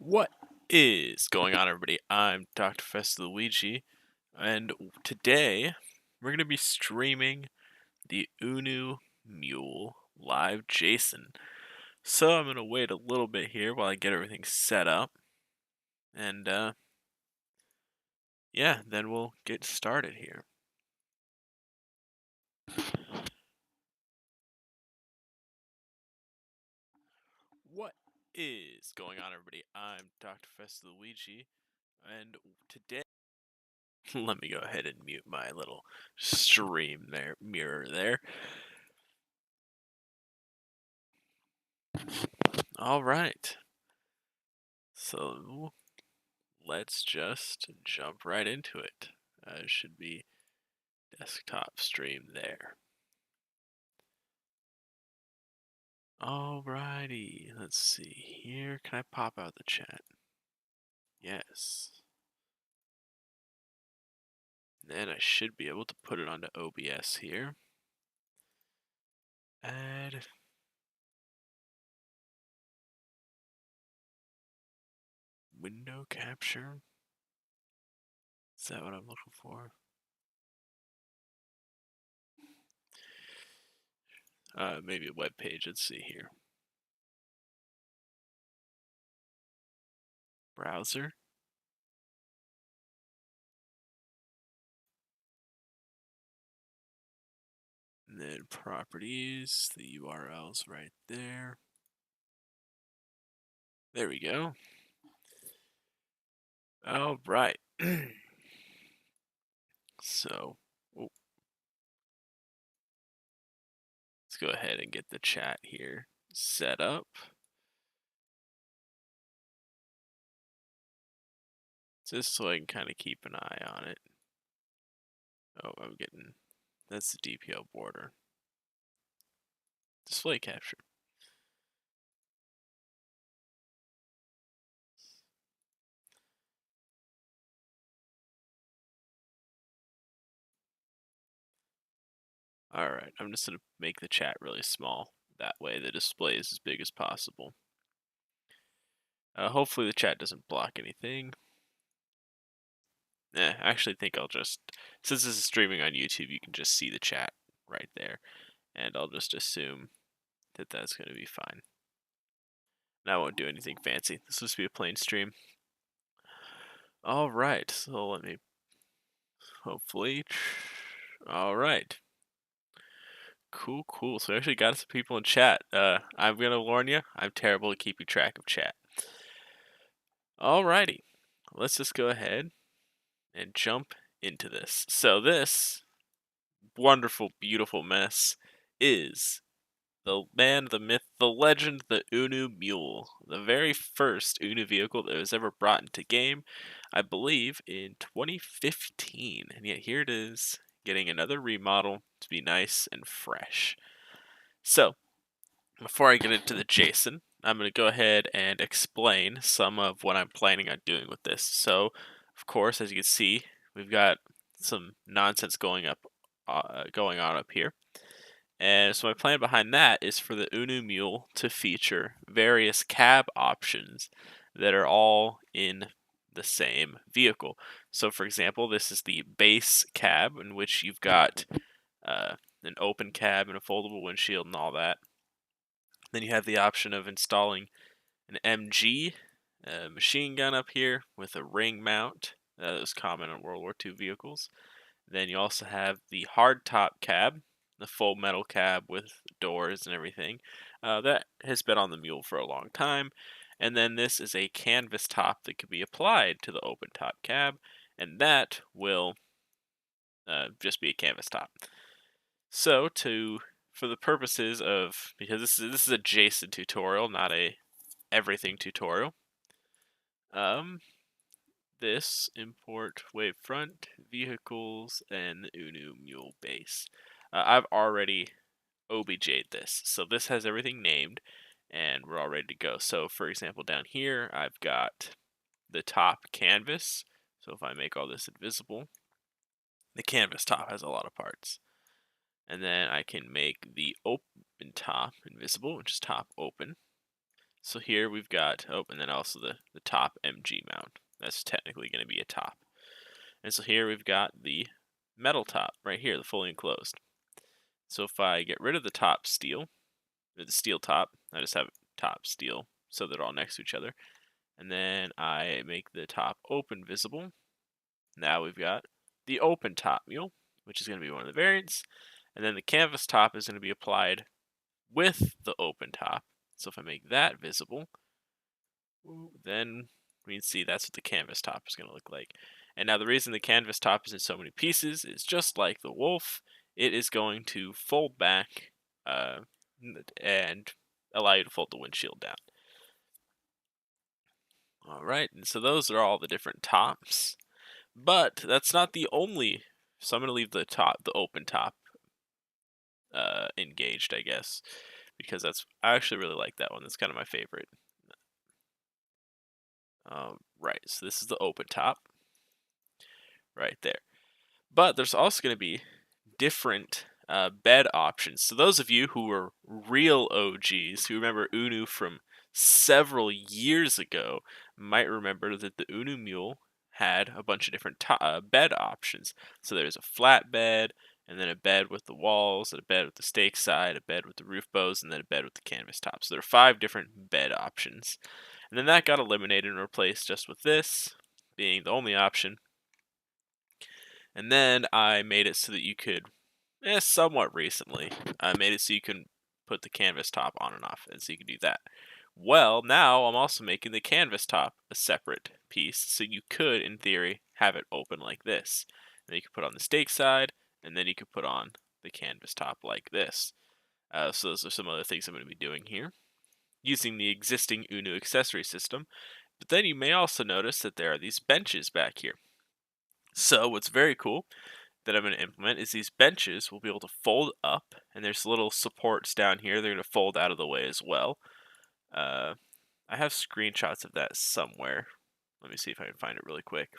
What is going on, everybody? I'm Dr. Festa Luigi, and today we're going to be streaming the UNU Mule live Json. So I'm going to wait a little bit here while I get everything set up, and yeah, then we'll get started here. What is going on, everybody? I'm Dr. Festa Luigi, and today let me go ahead and mute my little stream mirror there. All right. So let's just jump right into it. It should be desktop stream there. Alrighty, let's see here. Can I pop out the chat? Yes. Then I should be able to put it onto OBS here. Add. Window capture. Is that what I'm looking for? Maybe a web page. Let's see here. Browser. And then properties, the URL's right there. There we go. All right. So, let's go ahead and get the chat here set up. Just so I can kind of keep an eye on it. Oh, that's the DPL border. Display capture. Alright, I'm just going to make the chat really small. That way the display is as big as possible. Hopefully the chat doesn't block anything. I actually think I'll just, since this is streaming on YouTube, you can just see the chat right there. And I'll just assume that that's going to be fine. And I won't do anything fancy. This will just be a plain stream. Alright, so let me, hopefully, alright. Cool. So we actually got some people in chat. I'm going to warn you, I'm terrible at keeping track of chat. Alrighty, let's just go ahead and jump into this. So this wonderful, beautiful mess is the man, the myth, the legend, the UNU Mule. The very first UNU vehicle that was ever brought into game, I believe, in 2015. And yet here it is, getting another remodel to be nice and fresh. So, before I get into the Json, I'm going to go ahead and explain some of what I'm planning on doing with this. So, of course, as you can see, we've got some nonsense going on up here. And so my plan behind that is for the UNU Mule to feature various cab options that are all in the same vehicle. So for example, this is the base cab, in which you've got an open cab and a foldable windshield and all that. Then you have the option of installing an MG machine gun up here with a ring mount. That was common on World War II vehicles. Then you also have the hardtop cab, the full metal cab with doors and everything. That has been on the Mule for a long time. And then this is a canvas top that can be applied to the open top cab, and that will just be a canvas top. So for the purposes of, because this is a Json tutorial, not a everything tutorial. This import wavefront vehicles and the UNU Mule base. I've already OBJ'd this, so this has everything named, and we're all ready to go. So for example, down here I've got the top canvas. So if I make all this invisible, the canvas top has a lot of parts. And then I can make the open top invisible, which is top open. So here we've got, oh, and then also the top MG mount. That's technically going to be a top. And so here we've got the metal top right here, the fully enclosed. So if I get rid of the top steel, or the steel top, I just have top steel so they're all next to each other. And then I make the top open visible. Now we've got the open top mule, which is going to be one of the variants. And then the canvas top is going to be applied with the open top. So if I make that visible, then we can see that's what the canvas top is going to look like. And now the reason the canvas top is in so many pieces is just like the wolf, it is going to fold back and allow you to fold the windshield down. All right, and so those are all the different tops, but that's not the only. So I'm going to leave the open top, engaged, I guess, because I actually really like that one. That's kind of my favorite. Right, so this is the open top, right there. But there's also going to be different bed options. So those of you who are real OGs who remember UNU from several years ago might remember that the UNU Mule had a bunch of different bed options. So there's a flat bed, and then a bed with the walls, and a bed with the stake side, a bed with the roof bows, and then a bed with the canvas top. So there are 5 different bed options. And then that got eliminated and replaced just with this being the only option. And then I made it so that you could, somewhat recently, I made it so you can put the canvas top on and off, and so you can do that. Well, now I'm also making the canvas top a separate piece, so you could, in theory, have it open like this. And then you could put on the stake side, and then you could put on the canvas top like this. So those are some other things I'm going to be doing here, using the existing UNU accessory system. But then you may also notice that there are these benches back here. So what's very cool that I'm going to implement is these benches will be able to fold up, and there's little supports down here. They're going to fold out of the way as well. I have screenshots of that somewhere. Let me see if I can find it really quick.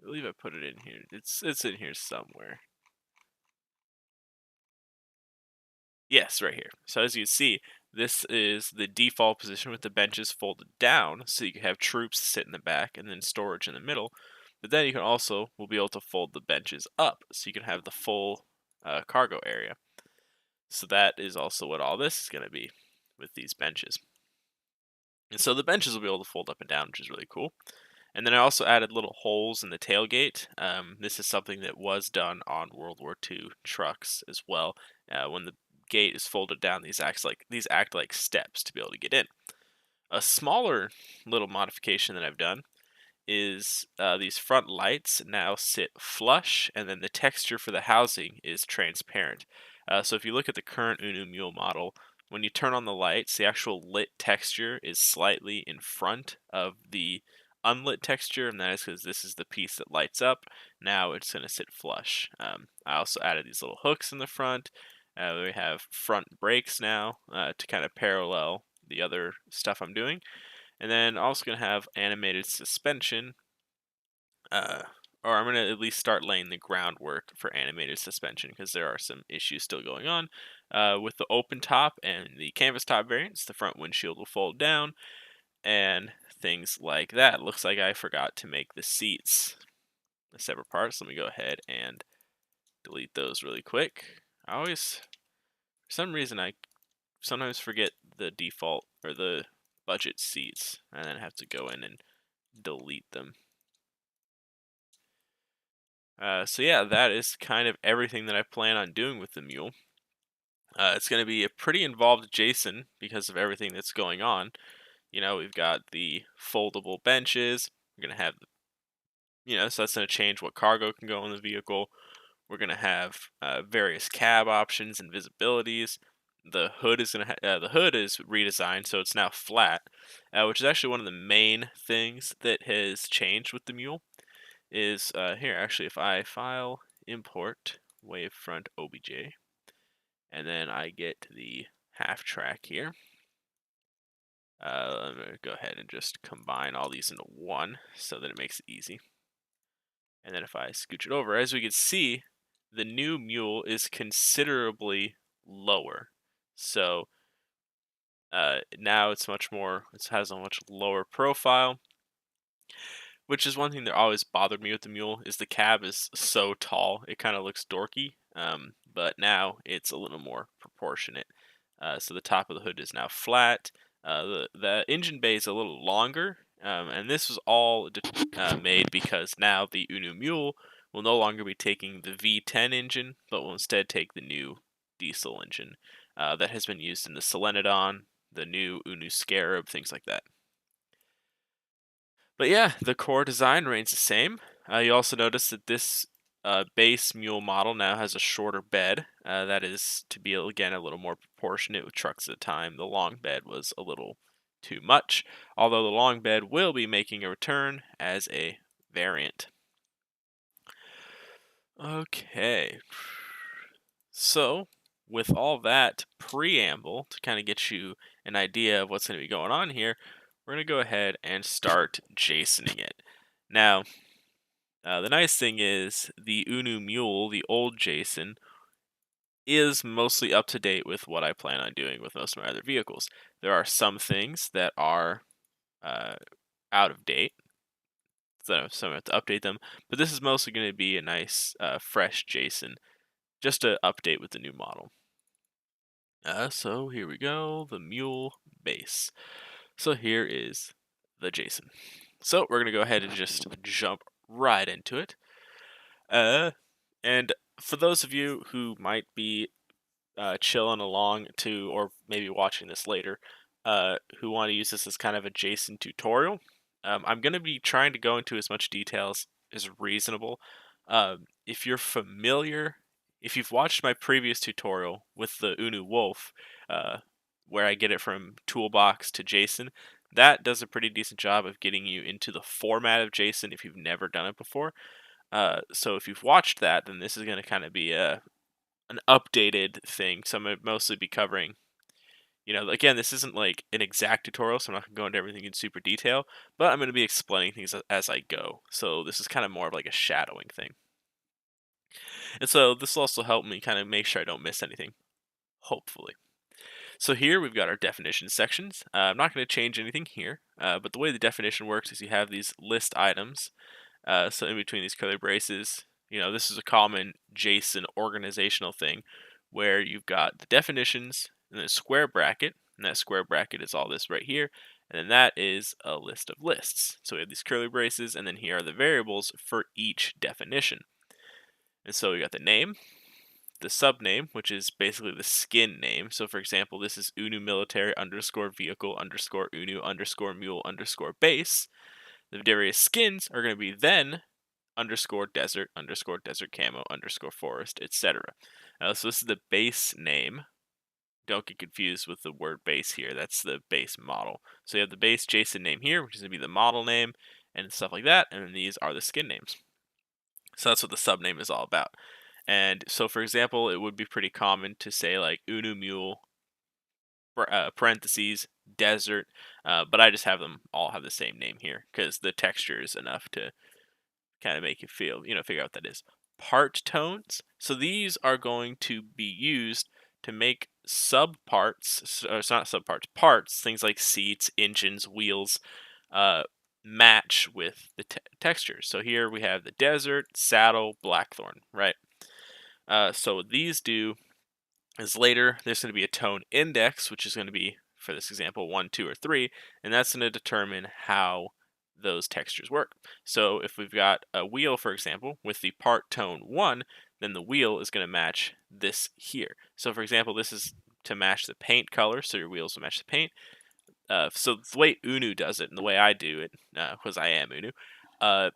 I believe I put it in here. It's in here somewhere. Yes, right here. So as you can see, this is the default position with the benches folded down, so you can have troops sit in the back and then storage in the middle. But then you can also will be able to fold the benches up, so you can have the full cargo area. So that is also what all this is going to be with these benches. And so the benches will be able to fold up and down, which is really cool. And then I also added little holes in the tailgate. This is something that was done on World War II trucks as well. When the gate is folded down, these act like steps to be able to get in. A smaller little modification that I've done is these front lights now sit flush, and then the texture for the housing is transparent. So if you look at the current UNU Mule model, when you turn on the lights, the actual lit texture is slightly in front of the unlit texture, and that is because this is the piece that lights up. Now it's going to sit flush. I also added these little hooks in the front. We have front brakes now to kind of parallel the other stuff I'm doing. And then also going to have animated suspension, or I'm going to at least start laying the groundwork for animated suspension because there are some issues still going on. With the open top and the canvas top variants, the front windshield will fold down and things like that. Looks like I forgot to make the seats a separate part, so let me go ahead and delete those really quick. For some reason, I sometimes forget the default or the budget seats and then have to go in and delete them. So yeah, that is kind of everything that I plan on doing with the Mule. It's going to be a pretty involved Json because of everything that's going on. We've got the foldable benches. We're going to have, so that's going to change what cargo can go in the vehicle. We're going to have various cab options and visibilities. The hood is the hood is redesigned, so it's now flat, which is actually one of the main things that has changed with the Mule. Is here actually, if I file import wavefront obj, and then I get the half track here. I'm going to go ahead and just combine all these into one so that it makes it easy. And then if I scooch it over, as we can see, the new mule is considerably lower. So now it's much more, it has a much lower profile, which is one thing that always bothered me with the mule, is the cab is so tall, it kind of looks dorky, but now it's a little more proportionate. So the top of the hood is now flat. The engine bay is a little longer, and this was all made because now the UNU Mule will no longer be taking the V10 engine, but will instead take the new diesel engine that has been used in the Solenodon, the new UNU Scarab, things like that. But yeah, the core design remains the same. You also notice that this base mule model now has a shorter bed. That is to be, again, a little more proportionate with trucks at the time. The long bed was a little too much, although the long bed will be making a return as a variant. Okay. So, with all that preamble to kind of get you an idea of what's going to be going on here, we're going to go ahead and start Jsoning it. Now, the nice thing is the UNU Mule, the old Json, is mostly up to date with what I plan on doing with most of my other vehicles. There are some things that are out of date, so I have to update them, but this is mostly going to be a nice, fresh Json, just to update with the new model. So here we go, the Mule base. So here is the Json. So we're going to go ahead and just jump right into it. And for those of you who might be chilling along to, or maybe watching this later, who want to use this as kind of a Json tutorial, I'm going to be trying to go into as much details as reasonable. If you're familiar, if you've watched my previous tutorial with the UNU Wolf, where I get it from toolbox to Json, that does a pretty decent job of getting you into the format of Json if you've never done it before. So if you've watched that, then this is going to kind of be an updated thing. So I'm going to mostly be covering, again, this isn't like an exact tutorial, so I'm not going to go into everything in super detail, but I'm going to be explaining things as I go. So this is kind of more of like a shadowing thing. And so this will also help me kind of make sure I don't miss anything, hopefully. So here we've got our definition sections. I'm not going to change anything here, but the way the definition works is you have these list items. So in between these curly braces, this is a common Json organizational thing where you've got the definitions and then a square bracket, and that square bracket is all this right here, and then that is a list of lists. So we have these curly braces, and then here are the variables for each definition. And so we got the name, the subname, which is basically the skin name. So for example, this is UNU military underscore vehicle underscore UNU underscore mule underscore base. The various skins are going to be then underscore desert camo underscore forest, etc. So this is the base name. Don't get confused with the word base here. That's the base model. So you have the base Json name here, which is going to be the model name and stuff like that. And then these are the skin names. So that's what the subname is all about. And so, for example, it would be pretty common to say like UNU Mule, parentheses, desert, but I just have them all have the same name here because the texture is enough to kind of make you feel, figure out what that is. Part tones. So these are going to be used to make subparts, or it's not subparts, parts, things like seats, engines, wheels, match with the textures. So here we have the desert, saddle, blackthorn, right? So what these do is later there's going to be a tone index, which is going to be, for this example, 1, 2, or 3, and that's going to determine how those textures work. So if we've got a wheel, for example, with the part tone 1, then the wheel is going to match this here. So for example, this is to match the paint color, so your wheels will match the paint. So the way UNU does it, and the way I do it, because I am UNU,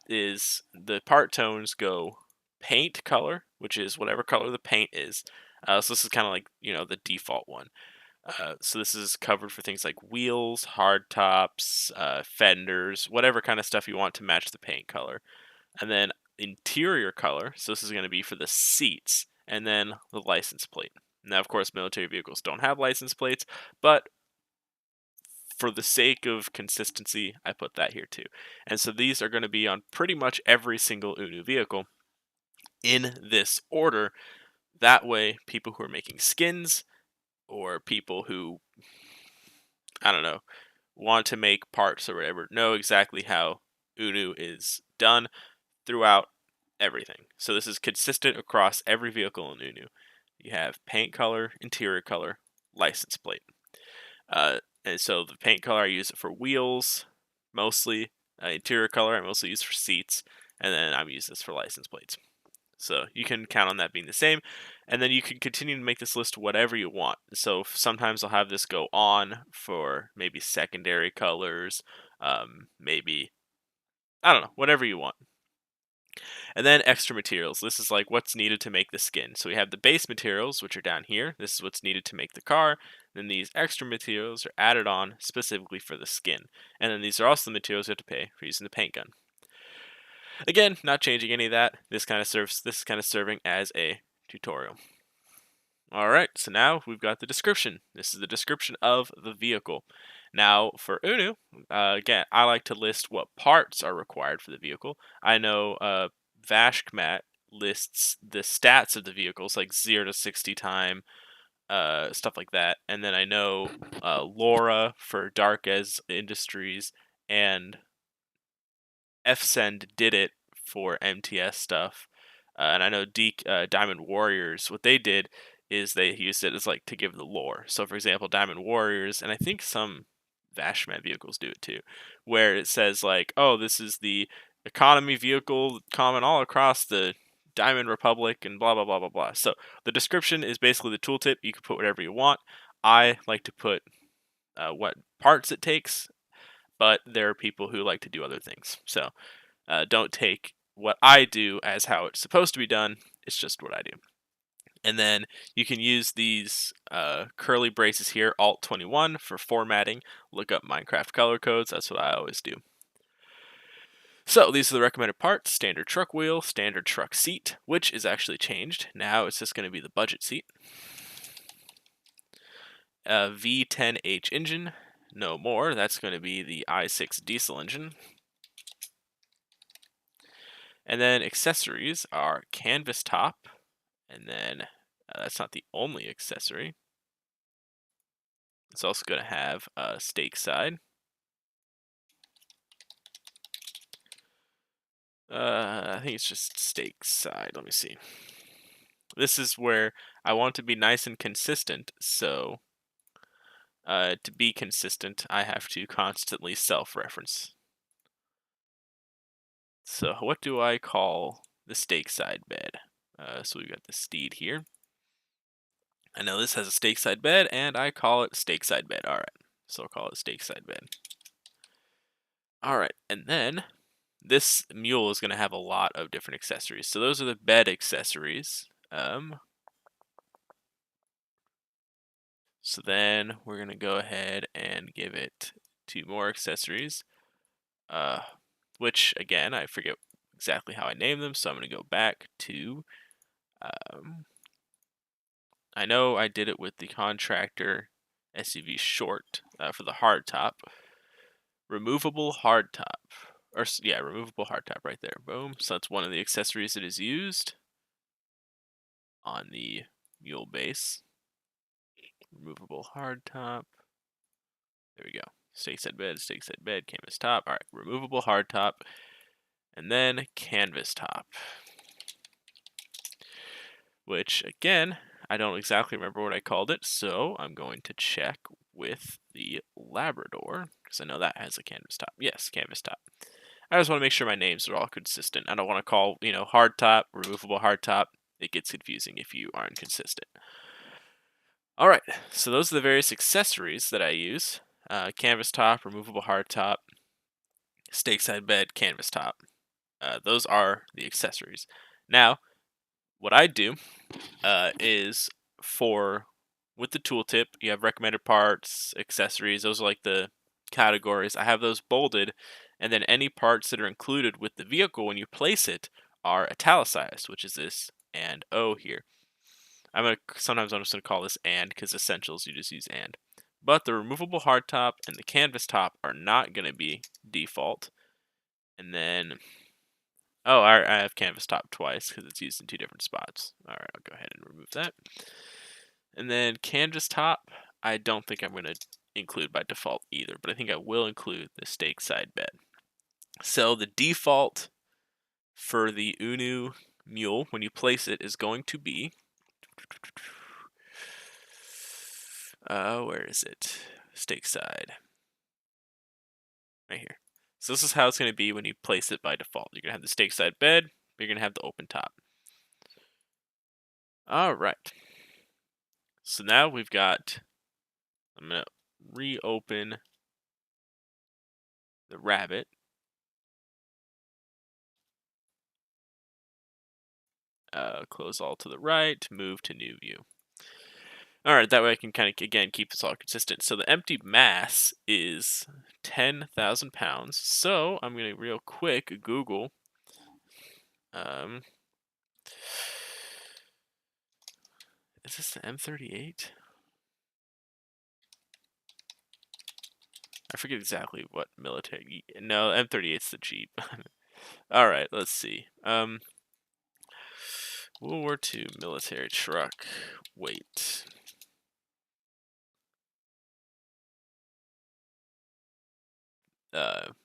is the part tones go paint color, which is whatever color the paint is. So this is kind of like, the default one. So this is covered for things like wheels, hard tops, fenders, whatever kind of stuff you want to match the paint color. And then interior color, so this is going to be for the seats, and then the license plate. Now, of course, military vehicles don't have license plates, but for the sake of consistency, I put that here too. And so these are going to be on pretty much every single UNU vehicle in this order. That way, people who are making skins or people who, I don't know, want to make parts or whatever know exactly how UNU is done throughout everything. So this is consistent across every vehicle in UNU. You have paint color, interior color, license plate. And so the paint color, I use it for wheels, mostly. Interior color, I mostly use for seats. And then I'm using this for license plates. So you can count on that being the same. And then you can continue to make this list whatever you want. So sometimes I'll have this go on for maybe secondary colors, maybe, I don't know, whatever you want. And then extra materials. This is like what's needed to make the skin. So we have the base materials, which are down here. This is what's needed to make the car. Then these extra materials are added on specifically for the skin. And then these are also the materials you have to pay for using the paint gun. Again, not changing any of that. This is kind of serving as a tutorial. Alright, so now we've got the description. This is the description of the vehicle. Now, for UNU, again, I like to list what parts are required for the vehicle. I know Vashkmat lists the stats of the vehicles, like 0 to 60 time, stuff like that. And then I know Laura for Dark as Industries and FSend did it for MTS stuff. And I know Diamond Warriors, what they did is they used it as like to give the lore. So for example, Diamond Warriors, and I think some Vashman vehicles do it too, where it says like, oh, this is the economy vehicle common all across the Diamond Republic and blah blah blah blah blah. So the description is basically the tooltip. You can put whatever you want. I like to put what parts it takes, but there are people who like to do other things. So don't take what I do as how it's supposed to be done. It's just what I do. And then you can use these curly braces here, Alt 21 for formatting. Look up Minecraft color codes. That's what I always do. So these are the recommended parts: standard truck wheel, standard truck seat, which is actually changed. Now it's just going to be the budget seat. V10H engine, no more. That's going to be the i6 diesel engine. And then accessories are canvas top, and then that's not the only accessory. It's also going to have a stake side. I think it's just stake side. Let me see. This is where I want to be nice and consistent, so to be consistent, I have to constantly self-reference. So what do I call the stake side bed? So we've got the steed here. I know this has a stake side bed, and I call it stake side bed. All right, so I'll call it stake side bed. All right, and then this mule is going to have a lot of different accessories. So those are the bed accessories. So then we're going to go ahead and give it 2 more accessories, which again, I forget exactly how I named them. So I'm going to go back to, I know I did it with the contractor SUV short for the hardtop. Removable hardtop. Or yeah, removable hardtop right there. Boom. So that's one of the accessories that is used on the mule base. Removable hardtop. There we go. Stake side bed, canvas top. All right, removable hardtop, and then canvas top. Which again, I don't exactly remember what I called it, so I'm going to check with the Labrador because I know that has a canvas top. Yes, canvas top. I just want to make sure my names are all consistent. I don't want to call, hardtop, removable hardtop. It gets confusing if you aren't consistent. All right, so those are the various accessories that I use. Canvas top, removable hardtop, stake side bed, canvas top. Those are the accessories. Now, what I do is with the tooltip, you have recommended parts, accessories. Those are like the categories. I have those bolded, and then any parts that are included with the vehicle when you place it are italicized, which is this and O here. Sometimes I'm just gonna call this and because essentials you just use and. but the removable hardtop and the canvas top are not going to be default. And then, oh, I have canvas top twice because it's used in 2 different spots. All right, I'll go ahead and remove that. And then canvas top, I don't think I'm going to include by default either, but I think I will include the stake side bed. So the default for the UNU Mule when you place it is going to be, where is it? Stake side. Right here. So this is how it's going to be when you place it by default. You're going to have the stake side bed, you're going to have the open top. All right. So now we've got, I'm going to reopen the rabbit. Close all to the right, move to new view. All right, that way I can kind of, again, keep this all consistent. So the empty mass is 10,000 pounds. So I'm going to real quick Google. Is this the M38? I forget exactly what military. No, M38's the Jeep. All right, let's see. World War II military truck weight.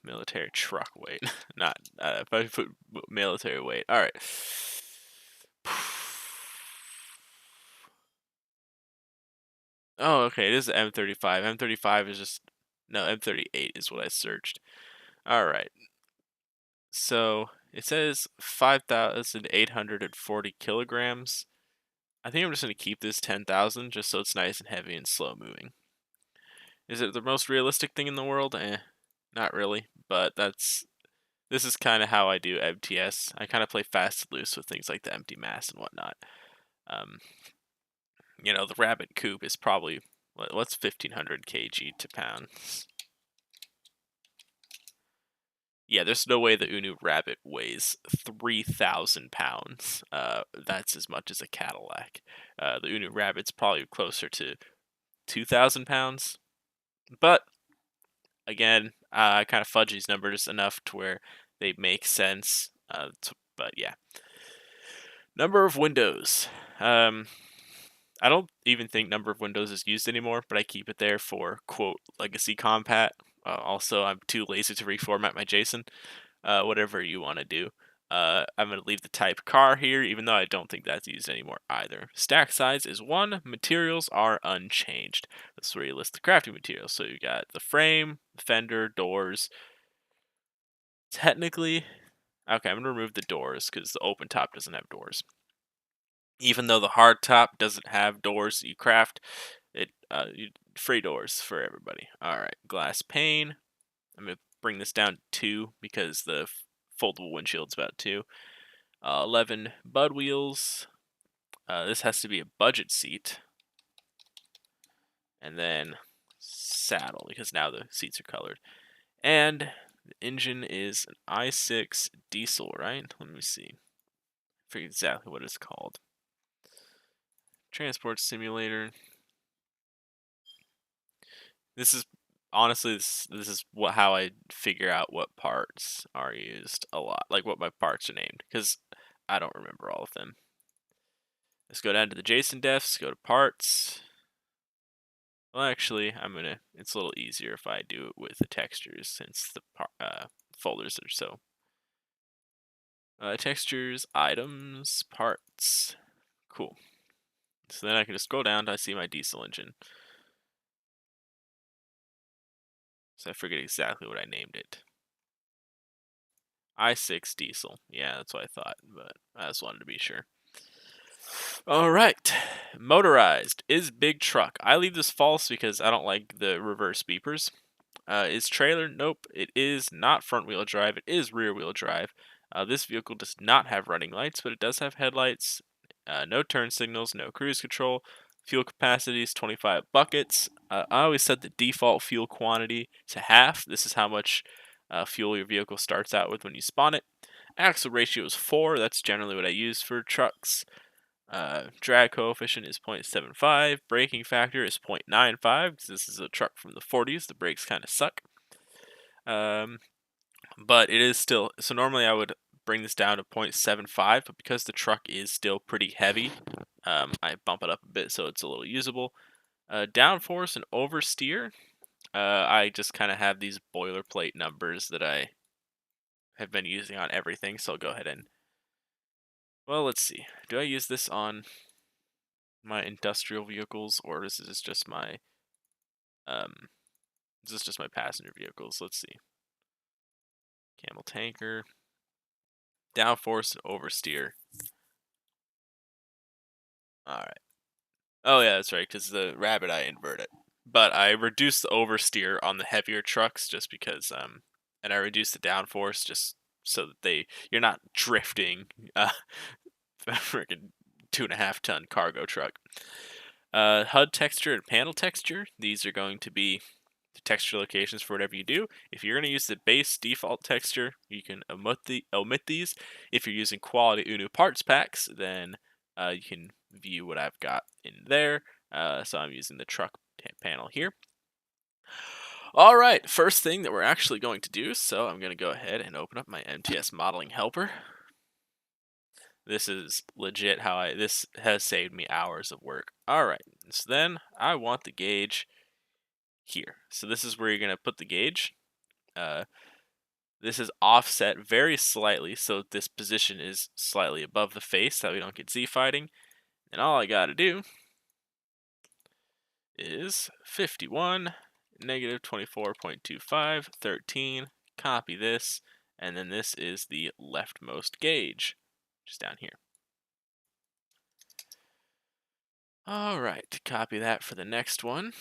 Military truck weight, not if I put military weight. All right. Oh, okay. It is the M35. M35 is just no M38 is what I searched. All right. So it says 5,840 kilograms. I think I'm just going to keep this 10,000 just so it's nice and heavy and slow moving. Is it the most realistic thing in the world? Not really, but this is kind of how I do MTS. I kind of play fast and loose with things like the empty mass and whatnot. You know, the rabbit coupe is probably, what's 1,500 kg to pounds? Yeah, there's no way the UNU rabbit weighs 3,000 pounds. That's as much as a Cadillac. The UNU rabbit's probably closer to 2,000 pounds. But again, I kind of fudge these numbers enough to where they make sense. But yeah. Number of windows. I don't even think number of windows is used anymore, but I keep it there for, quote, legacy compat. Also, I'm too lazy to reformat my JSON. Whatever you want to do. I'm going to leave the type car here, even though I don't think that's used anymore either. Stack size is 1. Materials are unchanged. That's where you list the crafting materials. So you got the frame, fender, doors. Technically, okay, I'm going to remove the doors because the open top doesn't have doors. Even though the hard top doesn't have doors you craft, free doors for everybody. All right, glass pane. I'm going to bring this down to 2 because the foldable windshield's about 2. 11 bud wheels. This has to be a budget seat. And then saddle, because now the seats are colored. And the engine is an i6 diesel, right? Let me see. I forget exactly what it's called. Transport simulator. This is honestly this is how I figure out what parts are used a lot, like what my parts are named, because I don't remember all of them. Let's go down to the JSON defs, go to parts. Well, actually, it's a little easier if I do it with the textures since the folders are so. Textures, items, parts. Cool. So then I can just scroll down to see my diesel engine. So I forget exactly what I named it. i6 diesel. Yeah, that's what I thought, but I just wanted to be sure. All right. Motorized is big truck. I leave this false because I don't like the reverse beepers. Is trailer? Nope. It is not front wheel drive. It is rear wheel drive. This vehicle does not have running lights, but it does have headlights. No turn signals, no cruise control. Fuel capacity is 25 buckets. I always set the default fuel quantity to half. This is how much fuel your vehicle starts out with when you spawn it. Axle ratio is 4. That's generally what I use for trucks. Drag coefficient is 0.75. Braking factor is 0.95 because this is a truck from the 40s. The brakes kind of suck. But it is still, so normally I would bring this down to 0.75, but because the truck is still pretty heavy, I bump it up a bit so it's a little usable. Downforce and oversteer, I just kind of have these boilerplate numbers that I have been using on everything, so I'll go ahead and, well, let's see. Do I use this on my industrial vehicles, or is this just my, passenger vehicles? Let's see. Camel tanker, downforce, and oversteer. Alright. Oh yeah, that's right, because the rabbit I invert it. But I reduced the oversteer on the heavier trucks just because, and I reduced the downforce just so that you're not drifting a freaking 2.5 ton cargo truck. HUD texture and panel texture, these are going to be the texture locations for whatever you do. If you're going to use the base default texture, you can omit these. If you're using quality UNU parts packs, then you can view what I've got in there. So I'm using the truck panel here. All right, first thing that we're actually going to do, so I'm going to go ahead and open up my MTS modeling helper. This is legit this has saved me hours of work. All right, so then I want the gauge here. So this is where you're going to put the gauge. This is offset very slightly, so this position is slightly above the face so we don't get Z-fighting. And all I got to do is 51, negative 24.25, 13, copy this, and then this is the leftmost gauge, which is down here. Alright, copy that for the next one.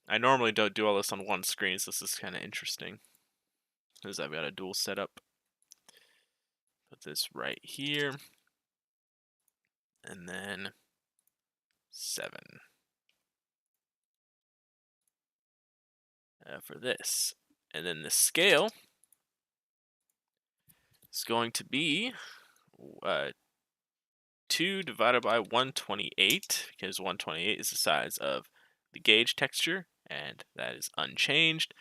I normally don't do all this on one screen, so this is kind of interesting, because I've got a dual setup. Put this right here, and then 7. For this. And then the scale is going to be 2 divided by 128, because 128 is the size of the gauge texture, and that is unchanged.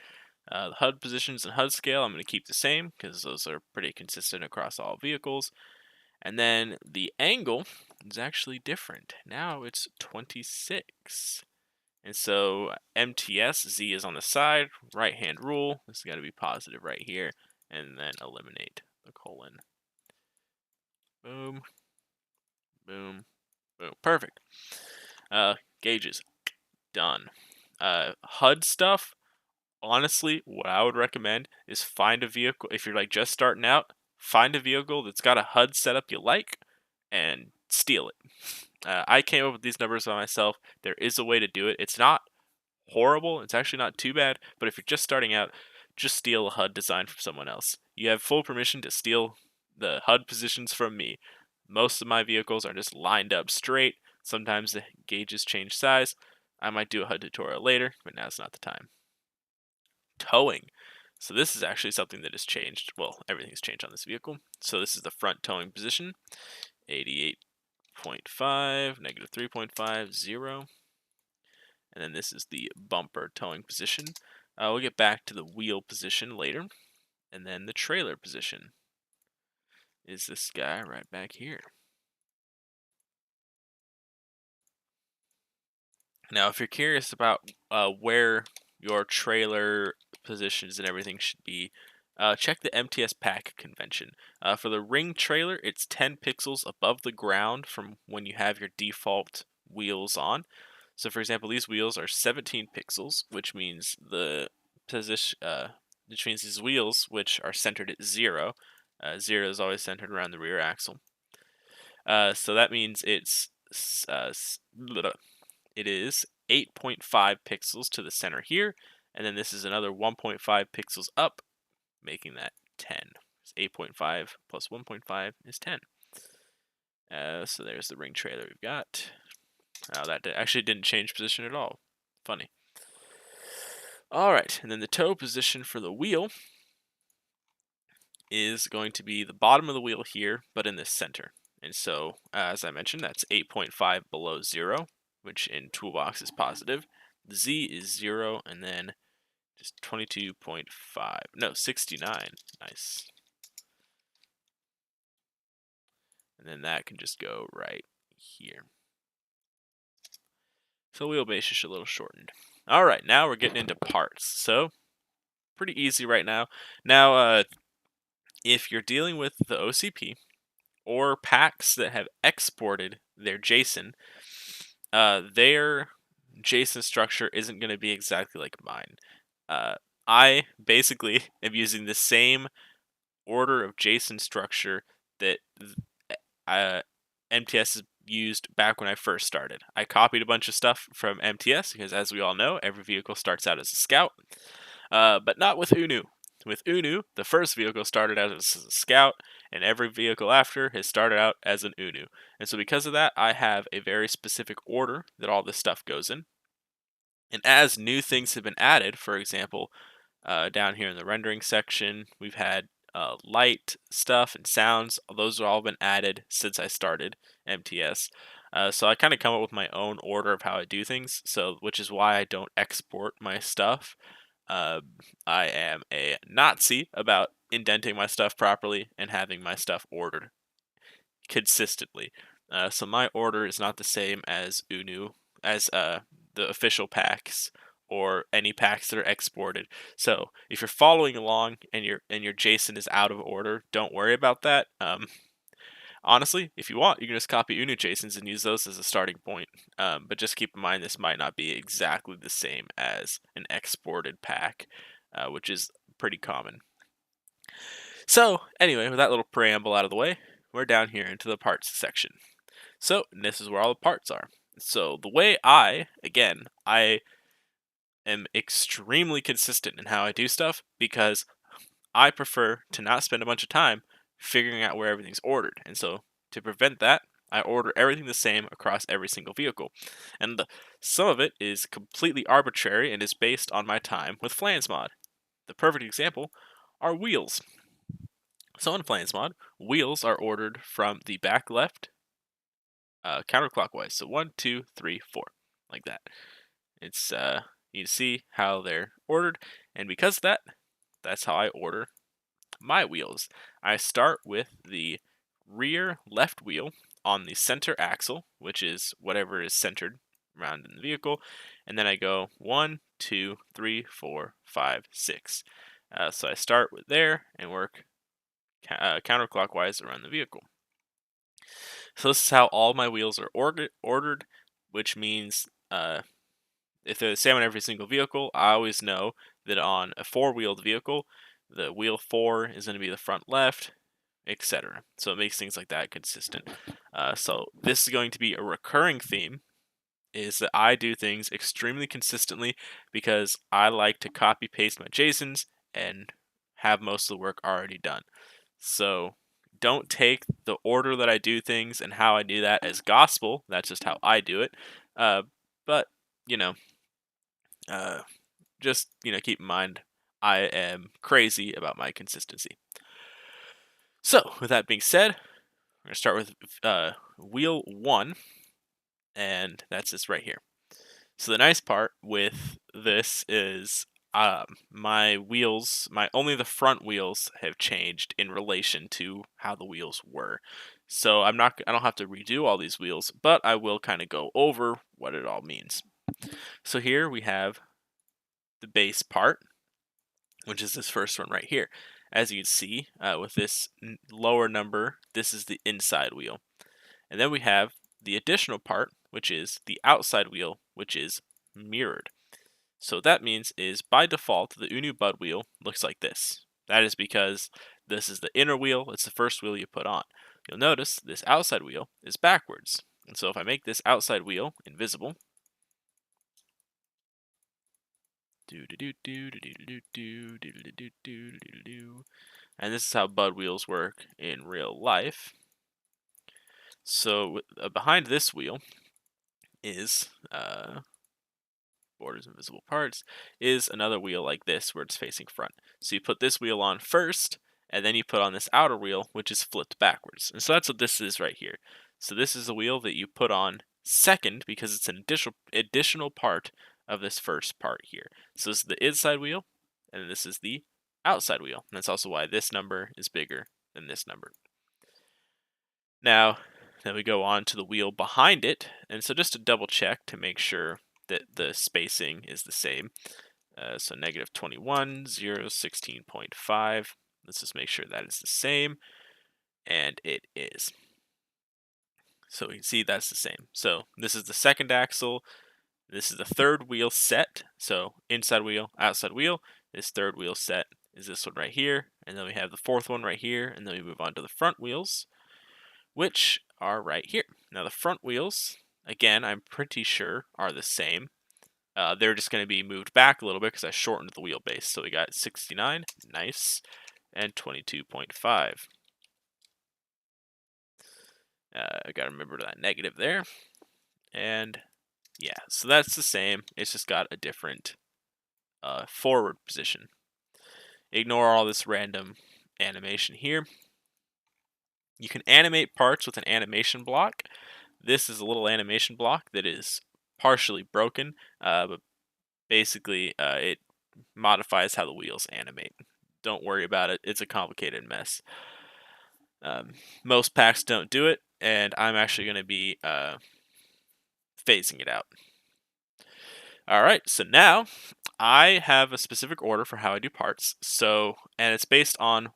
The HUD positions and HUD scale I'm going to keep the same, because those are pretty consistent across all vehicles. And then the angle is actually different. Now it's 26. And so MTS, Z is on the side, right hand rule, this has got to be positive right here, and then eliminate the colon. Boom, boom, boom, perfect. Gauges, done. HUD stuff, honestly, what I would recommend is find a vehicle, if you're like just starting out, find a vehicle that's got a HUD setup you like, and steal it. I came up with these numbers by myself. There is a way to do it. It's not horrible. It's actually not too bad. But if you're just starting out, just steal a HUD design from someone else. You have full permission to steal the HUD positions from me. Most of my vehicles are just lined up straight. Sometimes the gauges change size. I might do a HUD tutorial later, but now's not the time. Towing. So this is actually something that has changed. Well, everything's changed on this vehicle. So this is the front towing position. 88.5, negative 3.5, 0. And then this is the bumper towing position. We'll get back to the wheel position later. And then the trailer position is this guy right back here. Now, if you're curious about where your trailer positions and everything should be, check the MTS pack convention. For the ring trailer, it's 10 pixels above the ground from when you have your default wheels on. So, for example, these wheels are 17 pixels, which means these wheels, which are centered at 0. 0 is always centered around the rear axle. So that means it is 8.5 pixels to the center here, and then this is another 1.5 pixels up, making that 10. 8.5 plus 1.5 is 10. So there's the ring trailer we've got. That actually didn't change position at all. Funny. Alright, and then the toe position for the wheel is going to be the bottom of the wheel here, but in the center. And so, as I mentioned, that's 8.5 below 0, which in Toolbox is positive. The Z is 0, and then just 22.5. No, 69. Nice. And then that can just go right here. So wheelbase is just a little shortened. All right, now we're getting into parts. So pretty easy right now. Now, if you're dealing with the OCP or packs that have exported their JSON, their JSON structure isn't going to be exactly like mine. I basically am using the same order of JSON structure that MTS used back when I first started. I copied a bunch of stuff from MTS because, as we all know, every vehicle starts out as a scout, but not with UNU. With UNU, the first vehicle started out as a scout, and every vehicle after has started out as an UNU. And so because of that, I have a very specific order that all this stuff goes in. And as new things have been added, for example, down here in the rendering section, we've had light stuff and sounds. Those have all been added since I started MTS. So I kind of come up with my own order of how I do things. So, which is why I don't export my stuff. I am a Nazi about indenting my stuff properly and having my stuff ordered consistently. So my order is not the same as UNU, as the official packs or any packs that are exported. So if you're following along and your JSON is out of order, don't worry about that. Honestly, if you want, you can just copy UNU JSONs and use those as a starting point. But just keep in mind this might not be exactly the same as an exported pack, which is pretty common. So anyway, with that little preamble out of the way, we're down here into the parts section. So this is where all the parts are. So the way I am extremely consistent in how I do stuff because I prefer to not spend a bunch of time figuring out where everything's ordered. And so to prevent that, I order everything the same across every single vehicle. And some of it is completely arbitrary and is based on my time with FlansMod. The perfect example are wheels. So in FlansMod, wheels are ordered from the back left counterclockwise. So 1, 2, 3, 4, like that. It's you see how they're ordered, and because of that, that's how I order my wheels. I start with the rear left wheel on the center axle, which is whatever is centered around in the vehicle, and then I go 1, 2, 3, 4, 5, 6. So I start with there and work counterclockwise around the vehicle. So this is how all my wheels are ordered, which means if they're the same on every single vehicle, I always know that on a four-wheeled vehicle, the wheel 4 is going to be the front left, etc. So it makes things like that consistent. So this is going to be a recurring theme, is that I do things extremely consistently because I like to copy paste my JSONs and have most of the work already done. So don't take the order that I do things and how I do that as gospel. That's just how I do it. But you know, just keep in mind, I am crazy about my consistency. So with that being said, we're gonna start with wheel 1, and that's this right here. So the nice part with this is my wheels, only the front wheels have changed in relation to how the wheels were. So I don't have to redo all these wheels, but I will kind of go over what it all means. So here we have the base part, which is this first one right here. As you can see, with this lower number, this is the inside wheel. And then we have the additional part, which is the outside wheel, which is mirrored. So what that means is, by default, the UNU bud wheel looks like this. That is because this is the inner wheel, it's the first wheel you put on. You'll notice this outside wheel is backwards. And so if I make this outside wheel invisible, and this is how bud wheels work in real life. So behind this wheel is borders invisible parts is another wheel like this where it's facing front. So you put this wheel on first, and then you put on this outer wheel, which is flipped backwards. And so that's what this is right here. So this is a wheel that you put on second because it's an additional part of this first part here. So this is the inside wheel, and this is the outside wheel. And that's also why this number is bigger than this number. Now, then we go on to the wheel behind it, and so just to double check to make sure that the spacing is the same. So negative 21, 0, 16.5. Let's just make sure that is the same, and it is. So we can see that's the same. So this is the second axle. This is the third wheel set. So inside wheel, outside wheel. This third wheel set is this one right here, and then we have the fourth one right here, and then we move on to the front wheels, which are right here. Now the front wheels, again, I'm pretty sure are the same. They're just going to be moved back a little bit because I shortened the wheelbase. So we got 69, nice, and 22.5. I got to remember that negative there. And yeah, so that's the same. It's just got a different forward position. Ignore all this random animation here. You can animate parts with an animation block. This is a little animation block that is partially broken, but basically it modifies how the wheels animate. Don't worry about it. It's a complicated mess. Most packs don't do it, and I'm actually going to be phasing it out. All right, so now I have a specific order for how I do parts. And it's based on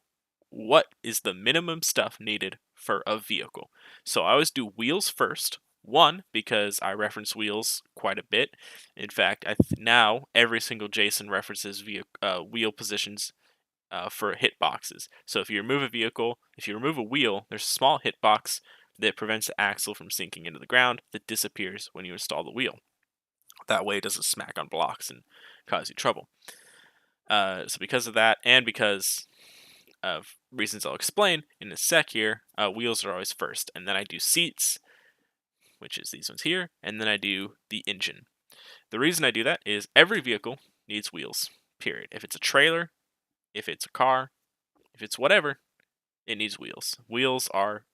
what is the minimum stuff needed for a vehicle. So I always do wheels first. One, because I reference wheels quite a bit. In fact, now every single Json references wheel positions for hitboxes. So if you remove a wheel, there's a small hitbox that prevents the axle from sinking into the ground that disappears when you install the wheel. That way it doesn't smack on blocks and cause you trouble. So because of that, and because of reasons I'll explain in a sec here, wheels are always first. And then I do seats, which is these ones here, and then I do the engine. The reason I do that is every vehicle needs wheels, period. If it's a trailer, if it's a car, if it's whatever, it needs wheels. Wheels are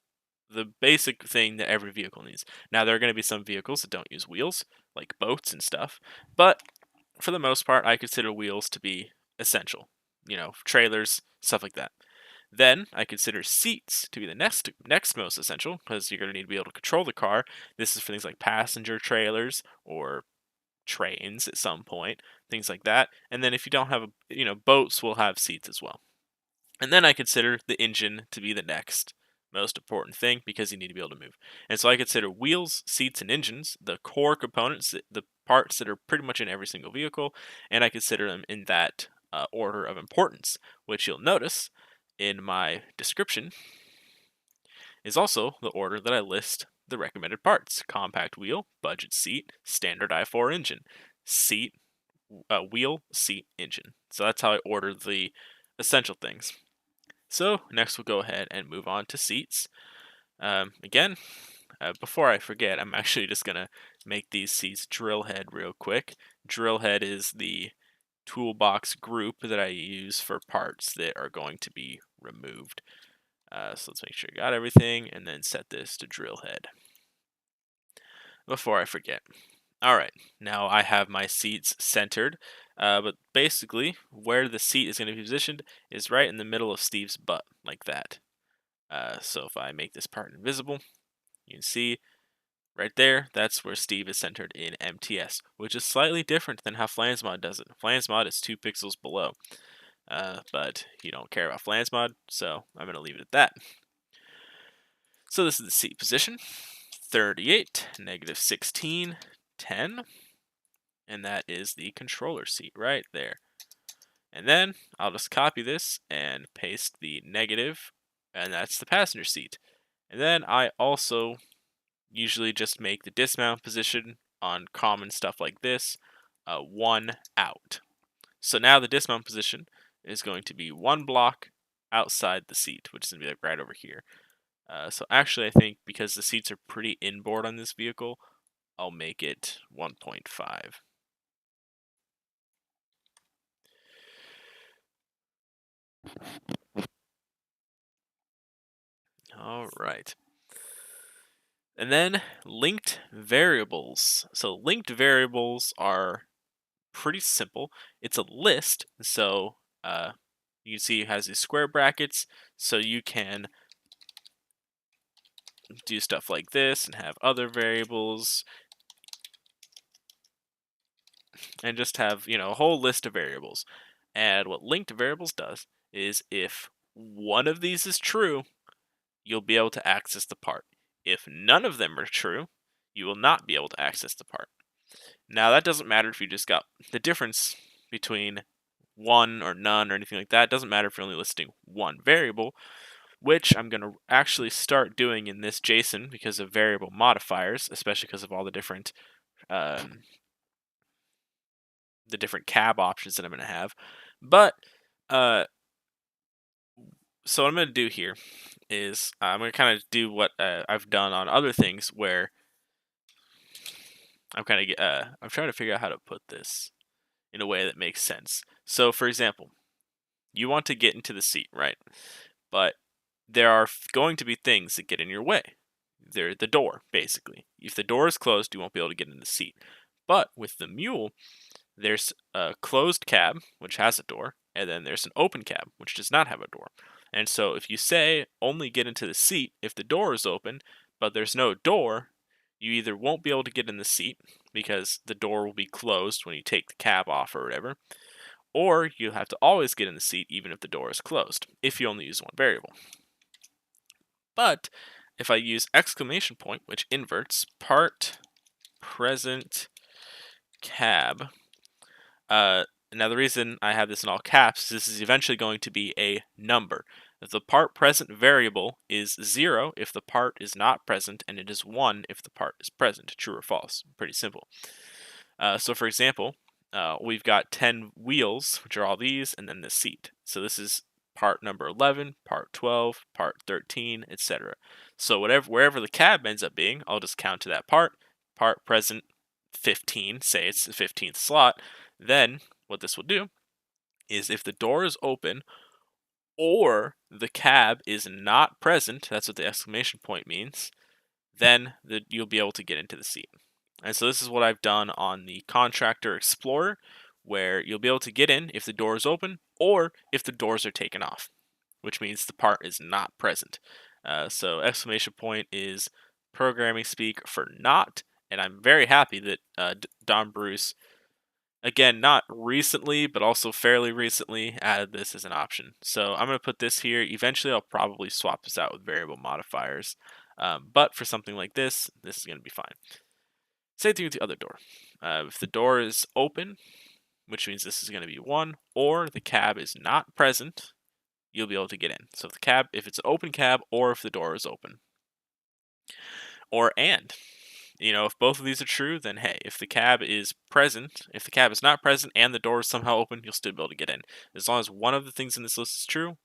the basic thing that every vehicle needs. Now, there are going to be some vehicles that don't use wheels, like boats and stuff, but for the most part, I consider wheels to be essential. Trailers, stuff like that. Then I consider seats to be the next most essential, because you're going to need to be able to control the car. This is for things like passenger trailers or trains at some point, things like that. And then if you don't have boats will have seats as well. And then I consider the engine to be the next most important thing, because you need to be able to move. And so I consider wheels, seats, and engines the core components, the parts that are pretty much in every single vehicle, and I consider them in that order of importance, which you'll notice in my description is also the order that I list the recommended parts: compact wheel, budget seat, standard i4 engine, seat, wheel, seat, engine. So that's how I order the essential things. So next we'll go ahead and move on to seats. Again, before I forget, I'm actually just going to make these seats drill head real quick. Drill head is the toolbox group that I use for parts that are going to be removed. So let's make sure I got everything, and then set this to drill head. Before I forget. Alright, now I have my seats centered, but basically where the seat is going to be positioned is right in the middle of Steve's butt, like that. So if I make this part invisible, you can see right there, that's where Steve is centered in MTS, which is slightly different than how FlansMod does it. FlansMod is 2 pixels below, but you don't care about FlansMod, so I'm going to leave it at that. So this is the seat position, 38, negative 16, 10, and that is the controller seat right there. And then I'll just copy this and paste the negative, and that's the passenger seat. And then I also usually just make the dismount position on common stuff like this 1 out. So now the dismount position is going to be 1 block outside the seat, which is going to be like right over here. So actually, I think because the seats are pretty inboard on this vehicle, I'll make it 1.5. All right. And then linked variables. So linked variables are pretty simple. It's a list, so you can see it has these square brackets, so you can do stuff like this and have other variables and just have, a whole list of variables. And what linked variables does is if one of these is true, you'll be able to access the part. If none of them are true, you will not be able to access the part. Now, that doesn't matter if you just got the difference between one or none or anything like that. It doesn't matter if you're only listing one variable, which I'm going to actually start doing in this JSON because of variable modifiers, especially because of all um, the different cab options that I'm going to have. But so what I'm going to do here is I'm going to kind of do what I've done on other things where I'm trying to figure out how to put this in a way that makes sense. So, for example, you want to get into the seat, right? But there are going to be things that get in your way. They're the door, basically. If the door is closed, you won't be able to get in the seat. But with the mule, there's a closed cab, which has a door, and then there's an open cab, which does not have a door. And so if you say only get into the seat if the door is open, but there's no door, you either won't be able to get in the seat because the door will be closed when you take the cab off or whatever, or you'll have to always get in the seat even if the door is closed, if you only use one variable. But if I use exclamation point, which inverts part present cab, now the reason I have this in all caps is this is eventually going to be a number. If the part present variable is 0 if the part is not present, and it is 1 if the part is present, true or false. Pretty simple. So for example, we've got 10 wheels, which are all these, and then the seat. So this is part number 11, part 12, part 13, etc. So wherever the cab ends up being, I'll just count to that part present 15, say it's the 15th slot. Then what this will do is if the door is open or the cab is not present, that's what the exclamation point means, then you'll be able to get into the seat. And so this is what I've done on the Contractor Explorer, where you'll be able to get in if the door is open or if the doors are taken off, which means the part is not present. So exclamation point is programming speak for not, and I'm very happy that Don Bruce, again, not recently, but also fairly recently, added this as an option. So I'm going to put this here. Eventually, I'll probably swap this out with variable modifiers. But for something like this is going to be fine. Same thing with the other door. If the door is open, which means this is going to be 1, or the cab is not present, you'll be able to get in. So if it's an open cab, or if the door is open. Or and. If both of these are true, then hey, if the cab is not present and the door is somehow open, you'll still be able to get in. As long as one of the things in this list is true,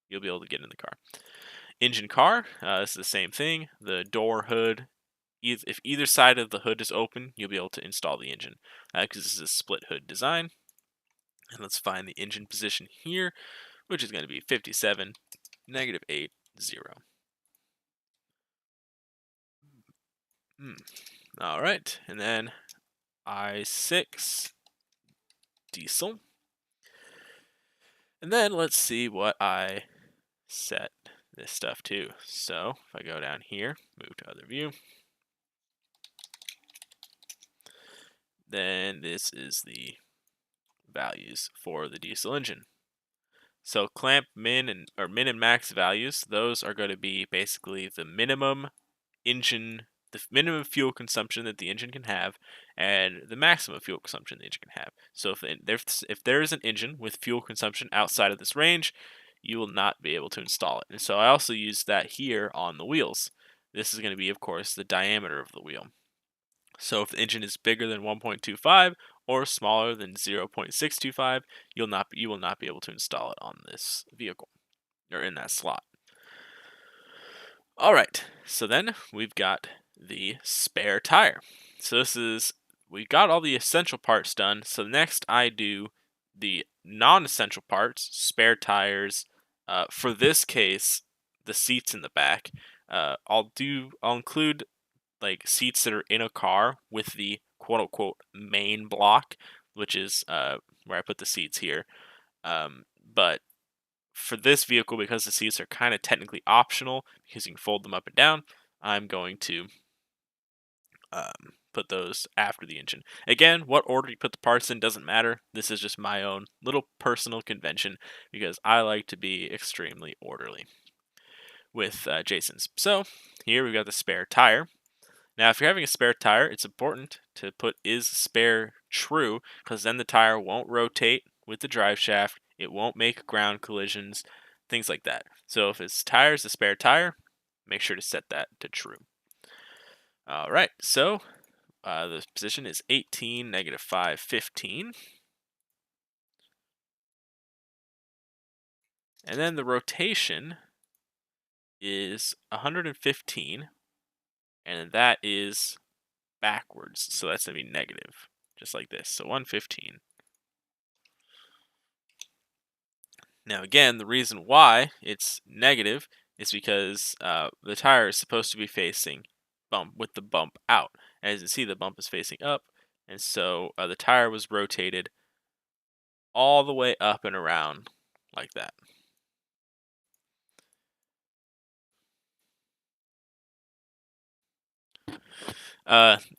you'll be able to get in the car. Engine car, this is the same thing. The door, hood, if either side of the hood is open, you'll be able to install the engine because this is a split hood design. And let's find the engine position here, which is going to be 57, -8, 0. All right, and then I6 diesel. And then let's see what I set this stuff to. So if I go down here, move to other view, then this is the values for the diesel engine. So clamp min and max values, those are going to be basically the minimum fuel consumption that the engine can have, and the maximum fuel consumption the engine can have. So if there is an engine with fuel consumption outside of this range, you will not be able to install it. And so I also use that here on the wheels. This is going to be, of course, the diameter of the wheel. So if the engine is bigger than 1.25 or smaller than 0.625, you will not be able to install it on this vehicle or in that slot. All right, so then we've got the spare tire. So we've got all the essential parts done. So next I do the non-essential parts, spare tires. For this case, the seats in the back, I'll include like seats that are in a car with the quote unquote main block, which is where I put the seats here. But for this vehicle, because the seats are kind of technically optional because you can fold them up and down, I'm going to put those after the engine. Again, what order you put the parts in doesn't matter. This is just my own little personal convention because I like to be extremely orderly with Jsons. So here we've got the spare tire. Now, if you're having a spare tire, it's important to put is spare true because then the tire won't rotate with the drive shaft. It won't make ground collisions, things like that. So if its tire is a spare tire, make sure to set that to true. All right, so the position is 18, -5, 15. And then the rotation is 115, and that is backwards. So that's going to be negative, just like this. So 115. Now again, the reason why it's negative is because the tire is supposed to be facing with the bump out. And as you see, the bump is facing up, and so the tire was rotated all the way up and around like that.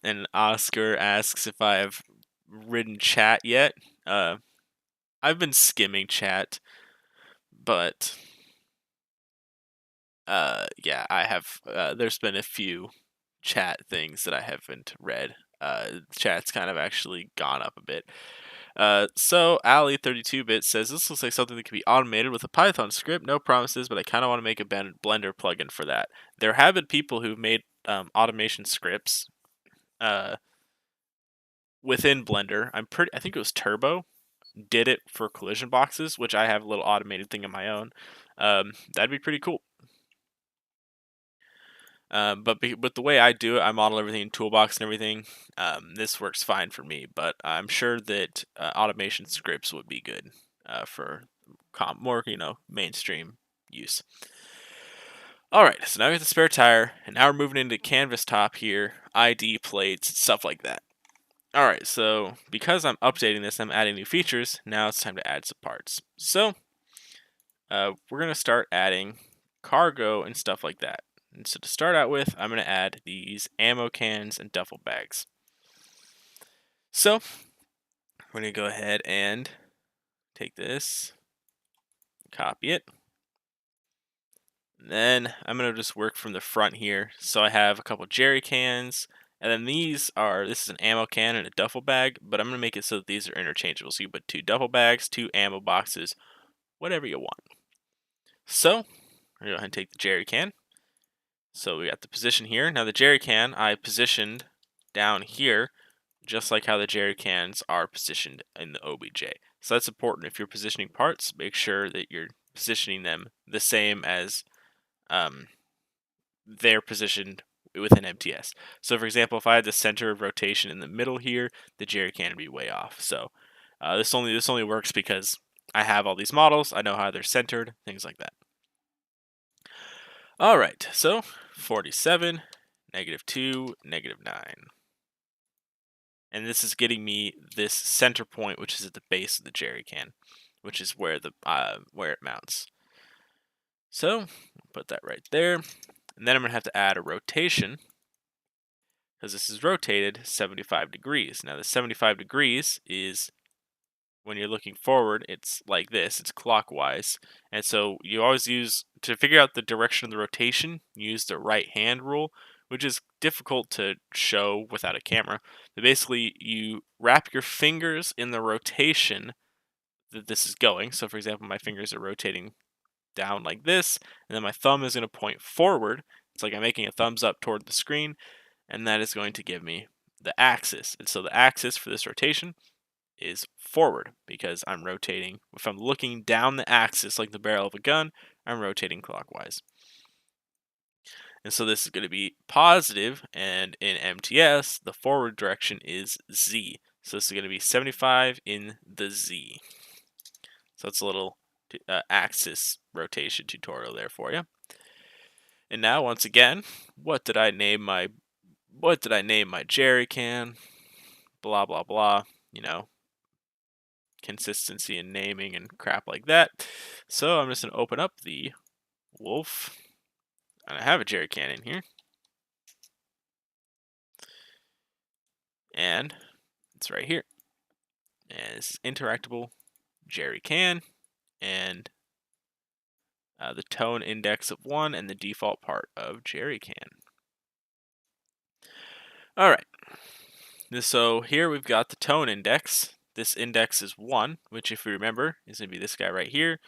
And Oscar asks if I've ridden chat yet. I've been skimming chat, but yeah, I have. There's been a few chat things that I haven't read. Chat's kind of actually gone up a bit. So Ali32bit says this looks like something that can be automated with a Python script. No promises, but I kind of want to make a Blender plugin for that. There have been people who've made automation scripts within Blender. I think it was Turbo did it for collision boxes, which I have a little automated thing of my own. That'd be pretty cool. But with the way I do it, I model everything in Toolbox and everything. This works fine for me, but I'm sure that automation scripts would be good for more, mainstream use. All right, so now we have the spare tire, and now we're moving into canvas top here, ID plates, stuff like that. All right, so because I'm updating this, I'm adding new features. Now it's time to add some parts. So we're gonna start adding cargo and stuff like that. And so to start out with, I'm going to add these ammo cans and duffel bags. So we're going to go ahead and take this, copy it. And then I'm going to just work from the front here. So I have a couple jerry cans, and then this is an ammo can and a duffel bag, but I'm going to make it so that these are interchangeable. So you put 2 duffel bags, 2 ammo boxes, whatever you want. So I'm going to go ahead and take the jerry can. So we got the position here. Now the jerry can I positioned down here, just like how the jerry cans are positioned in the OBJ. So that's important. If you're positioning parts, make sure that you're positioning them the same as they're positioned within MTS. So for example, if I had the center of rotation in the middle here, the jerry can would be way off. So this only works because I have all these models. I know how they're centered, things like that. All right, so 47, -2, -9. And this is getting me this center point, which is at the base of the jerry can, which is where it mounts. So put that right there, and then I'm gonna have to add a rotation because this is rotated 75 degrees. Now the 75 degrees is when you're looking forward, it's like this, it's clockwise. And so you always to figure out the direction of the rotation, use the right hand rule, which is difficult to show without a camera. But basically, you wrap your fingers in the rotation that this is going. So for example, my fingers are rotating down like this, and then my thumb is going to point forward. It's like I'm making a thumbs up toward the screen, and that is going to give me the axis. And so the axis for this rotation is forward because I'm rotating. If I'm looking down the axis like the barrel of a gun, I'm rotating clockwise. And so this is going to be positive, and in MTS, the forward direction is Z. So this is going to be 75 in the Z. So that's a little axis rotation tutorial there for you. And now, once again, what did I name my jerry can? Blah blah blah. You know, consistency in naming and crap like that. So I'm just gonna open up the wolf, and I have a jerry can in here, and it's right here. And it's interactable jerry can, and the tone index of 1 and the default part of jerry can. All right. So here we've got the tone index. This index is 1, which, if you remember, is going to be this guy right here,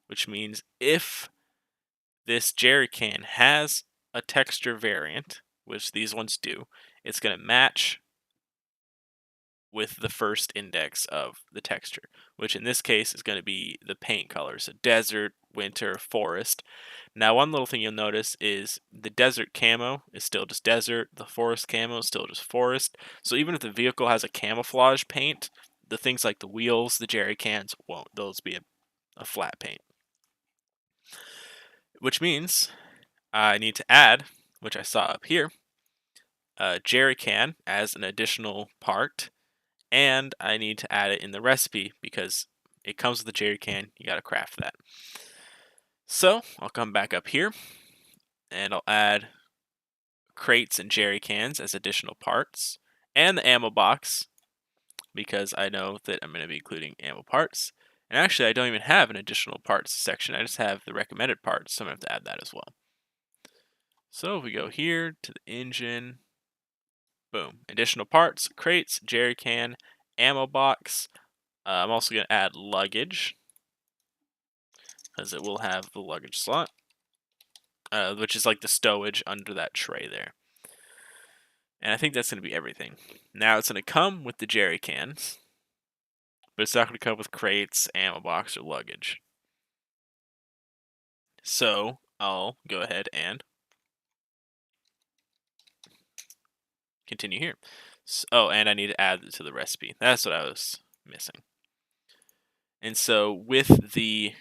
which means if this jerry can has a texture variant, which these ones do, it's going to match with the first index of the texture, which in this case is going to be the paint color. So desert, winter, forest. Now, one little thing you'll notice is the desert camo is still just desert. The forest camo is still just forest. So even if the vehicle has a camouflage paint, the things like the wheels, the jerry cans won't. Those be a flat paint. Which means I need to add, which I saw up here, a jerry can as an additional part, and I need to add it in the recipe because it comes with a jerry can. You got to craft that. So I'll come back up here and I'll add crates and jerry cans as additional parts, and the ammo box because I know that I'm going to be including ammo parts. And actually, I don't even have an additional parts section. I just have the recommended parts, so I'm going to have to add that as well. So if we go here to the engine, boom, additional parts, crates, jerry can, ammo box. I'm also going to add luggage, because it will have the luggage slot, which is like the stowage under that tray there. And I think that's going to be everything. Now it's going to come with the jerry cans, but it's not going to come with crates, ammo box, or luggage. So I'll go ahead and continue here. Oh, and I need to add it to the recipe. That's what I was missing. And so with the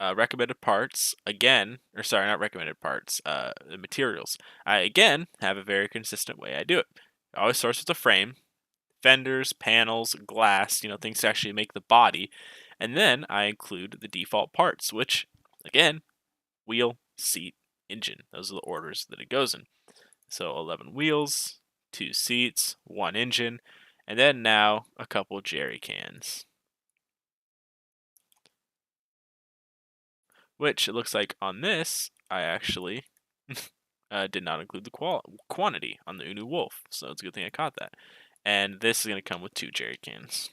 recommended parts, again, or sorry, not recommended parts, the materials, I again have a very consistent way I do it. It always starts with a frame, fenders, panels, glass, things to actually make the body, and then I include the default parts, which, again, wheel, seat, engine. Those are the orders that it goes in. So 11 wheels, 2 seats, 1 engine, and then now a couple jerry cans. Which it looks like on this, I actually did not include the quantity on the UNU Wolf. So it's a good thing I caught that. And this is going to come with 2 jerry cans.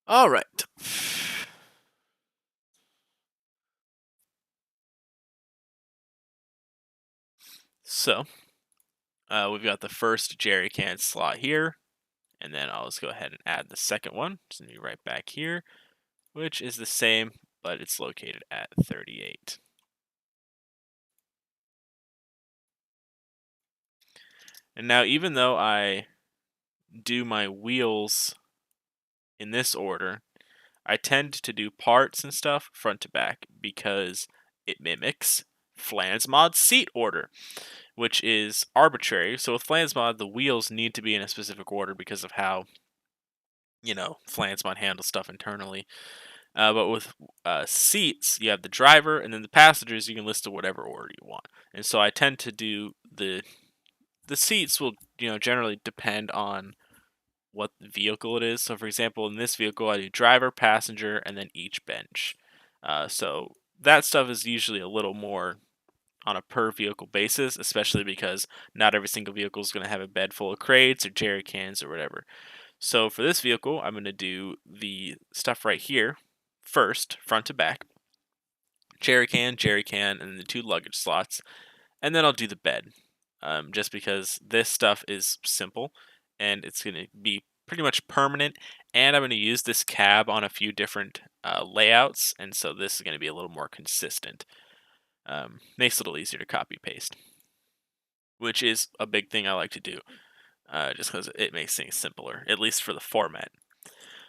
All right. So we've got the first jerry can slot here. And then I'll just go ahead and add the second one. It's going to be right back here, which is the same, but it's located at 38. And now, even though I do my wheels in this order, I tend to do parts and stuff front to back because it mimics Flansmod's seat order, which is arbitrary. So with Flansmod, the wheels need to be in a specific order because of how, Flansmod handles stuff internally. But with seats, you have the driver, and then the passengers, you can list to whatever order you want. And so I tend to do the seats will, generally depend on what vehicle it is. So for example, in this vehicle, I do driver, passenger, and then each bench. So that stuff is usually a little more on a per vehicle basis, especially because not every single vehicle is going to have a bed full of crates or jerry cans or whatever. So for this vehicle, I'm going to do the stuff right here first, front to back. Jerry can, and then the 2 luggage slots. And then I'll do the bed, just because this stuff is simple and it's going to be pretty much permanent. And I'm going to use this cab on a few different layouts, and so this is going to be a little more consistent. Makes it a little easier to copy paste, which is a big thing I like to do, just because it makes things simpler, at least for the format.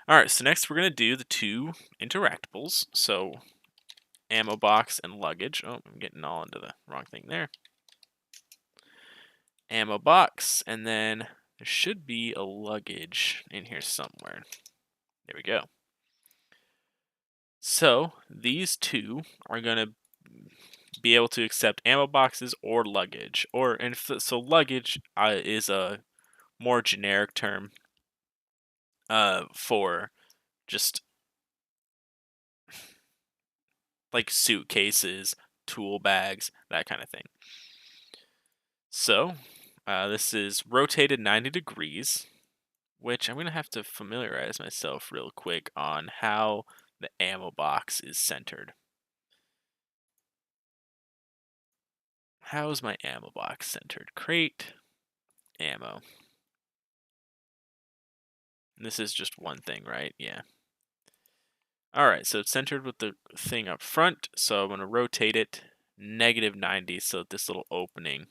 All right, so next we're going to do the 2 interactables. So ammo box and luggage. Oh, I'm getting all into the wrong thing there. Ammo box, and then there should be a luggage in here somewhere. There we go. So these two are going to be able to accept ammo boxes or luggage. So luggage is a more generic term for just like suitcases, tool bags, that kind of thing. So this is rotated 90 degrees, which I'm going to have to familiarize myself real quick on how the ammo box is centered. How is my ammo box centered? Crate, ammo. And this is just one thing, right? Yeah. Alright, so it's centered with the thing up front, so I'm going to rotate it -90, so this little opening.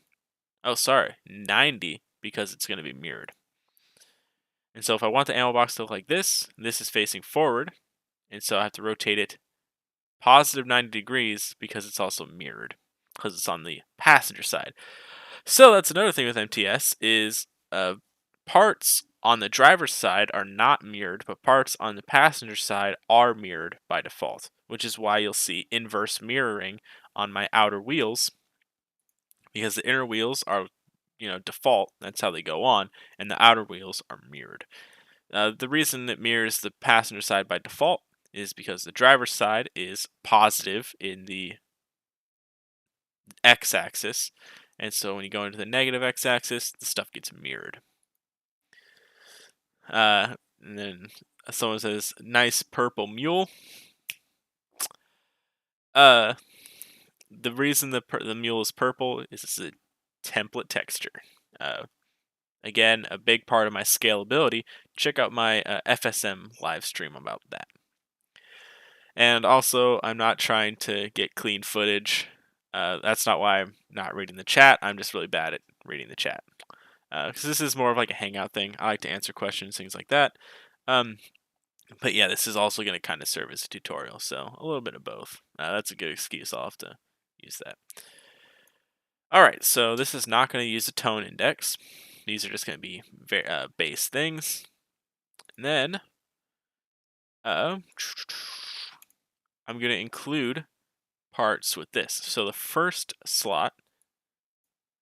Oh, sorry, 90, because it's going to be mirrored. And so if I want the ammo box to look like this is facing forward, and so I have to rotate it positive 90 degrees because it's also mirrored, because it's on the passenger side. So that's another thing with MTS is parts on the driver's side are not mirrored, but parts on the passenger side are mirrored by default, which is why you'll see inverse mirroring on my outer wheels, because the inner wheels are, default, that's how they go on, and the outer wheels are mirrored. The reason it mirrors the passenger side by default is because the driver's side is positive in the x-axis, and so when you go into the negative x-axis, the stuff gets mirrored. And then someone says, "Nice purple mule." The reason the mule is purple is it's a template texture. Again, a big part of my scalability. Check out my FSM live stream about that. And also, I'm not trying to get clean footage. That's not why I'm not reading the chat. I'm just really bad at reading the chat. Because this is more of like a hangout thing. I like to answer questions, things like that. But yeah, this is also going to kind of serve as a tutorial, so a little bit of both. That's a good excuse. I'll have to use that. Alright, so this is not going to use a tone index. These are just going to be base things. And then I'm going to include parts with this. So the first slot,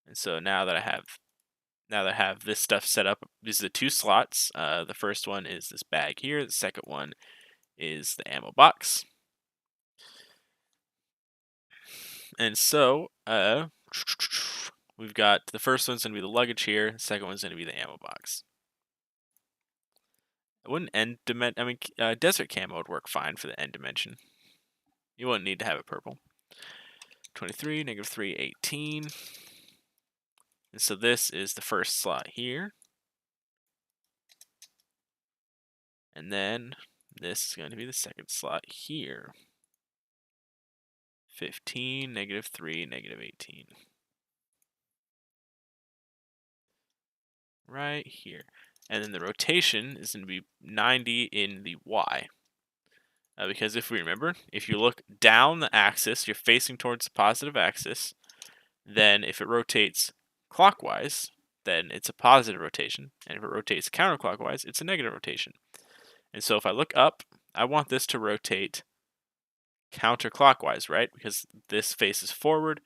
and so now that I have this stuff set up, these are the two slots. The first one is this bag here. The second one is the ammo box. And so we've got the first one's going to be the luggage here. The second one's going to be the ammo box. It wouldn't end dimension. I mean, desert camo would work fine for the end dimension. You wouldn't need to have it purple. 23, -3, 18. And so this is the first slot here. And then this is going to be the second slot here. 15, -3, -18. Right here. And then the rotation is going to be 90 in the Y. Because if we remember, if you look down the axis, you're facing towards the positive axis. Then if it rotates clockwise, then it's a positive rotation. And if it rotates counterclockwise, it's a negative rotation. And so if I look up, I want this to rotate counterclockwise, right? Because this faces forward.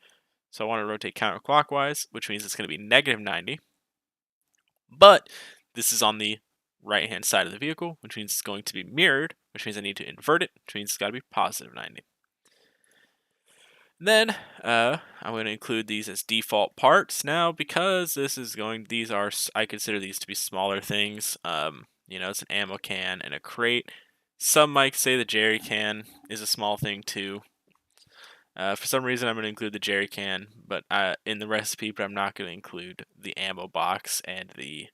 So I want to rotate counterclockwise, which means it's going to be -90. But this is on the right-hand side of the vehicle, which means it's going to be mirrored, which means I need to invert it, which means it's got to be +90. Then I'm going to include these as default parts now, because I consider these to be smaller things. It's an ammo can and a crate. Some might say the jerry can is a small thing too. For some reason, I'm going to include the jerry can, but in the recipe, but I'm not going to include the ammo box and the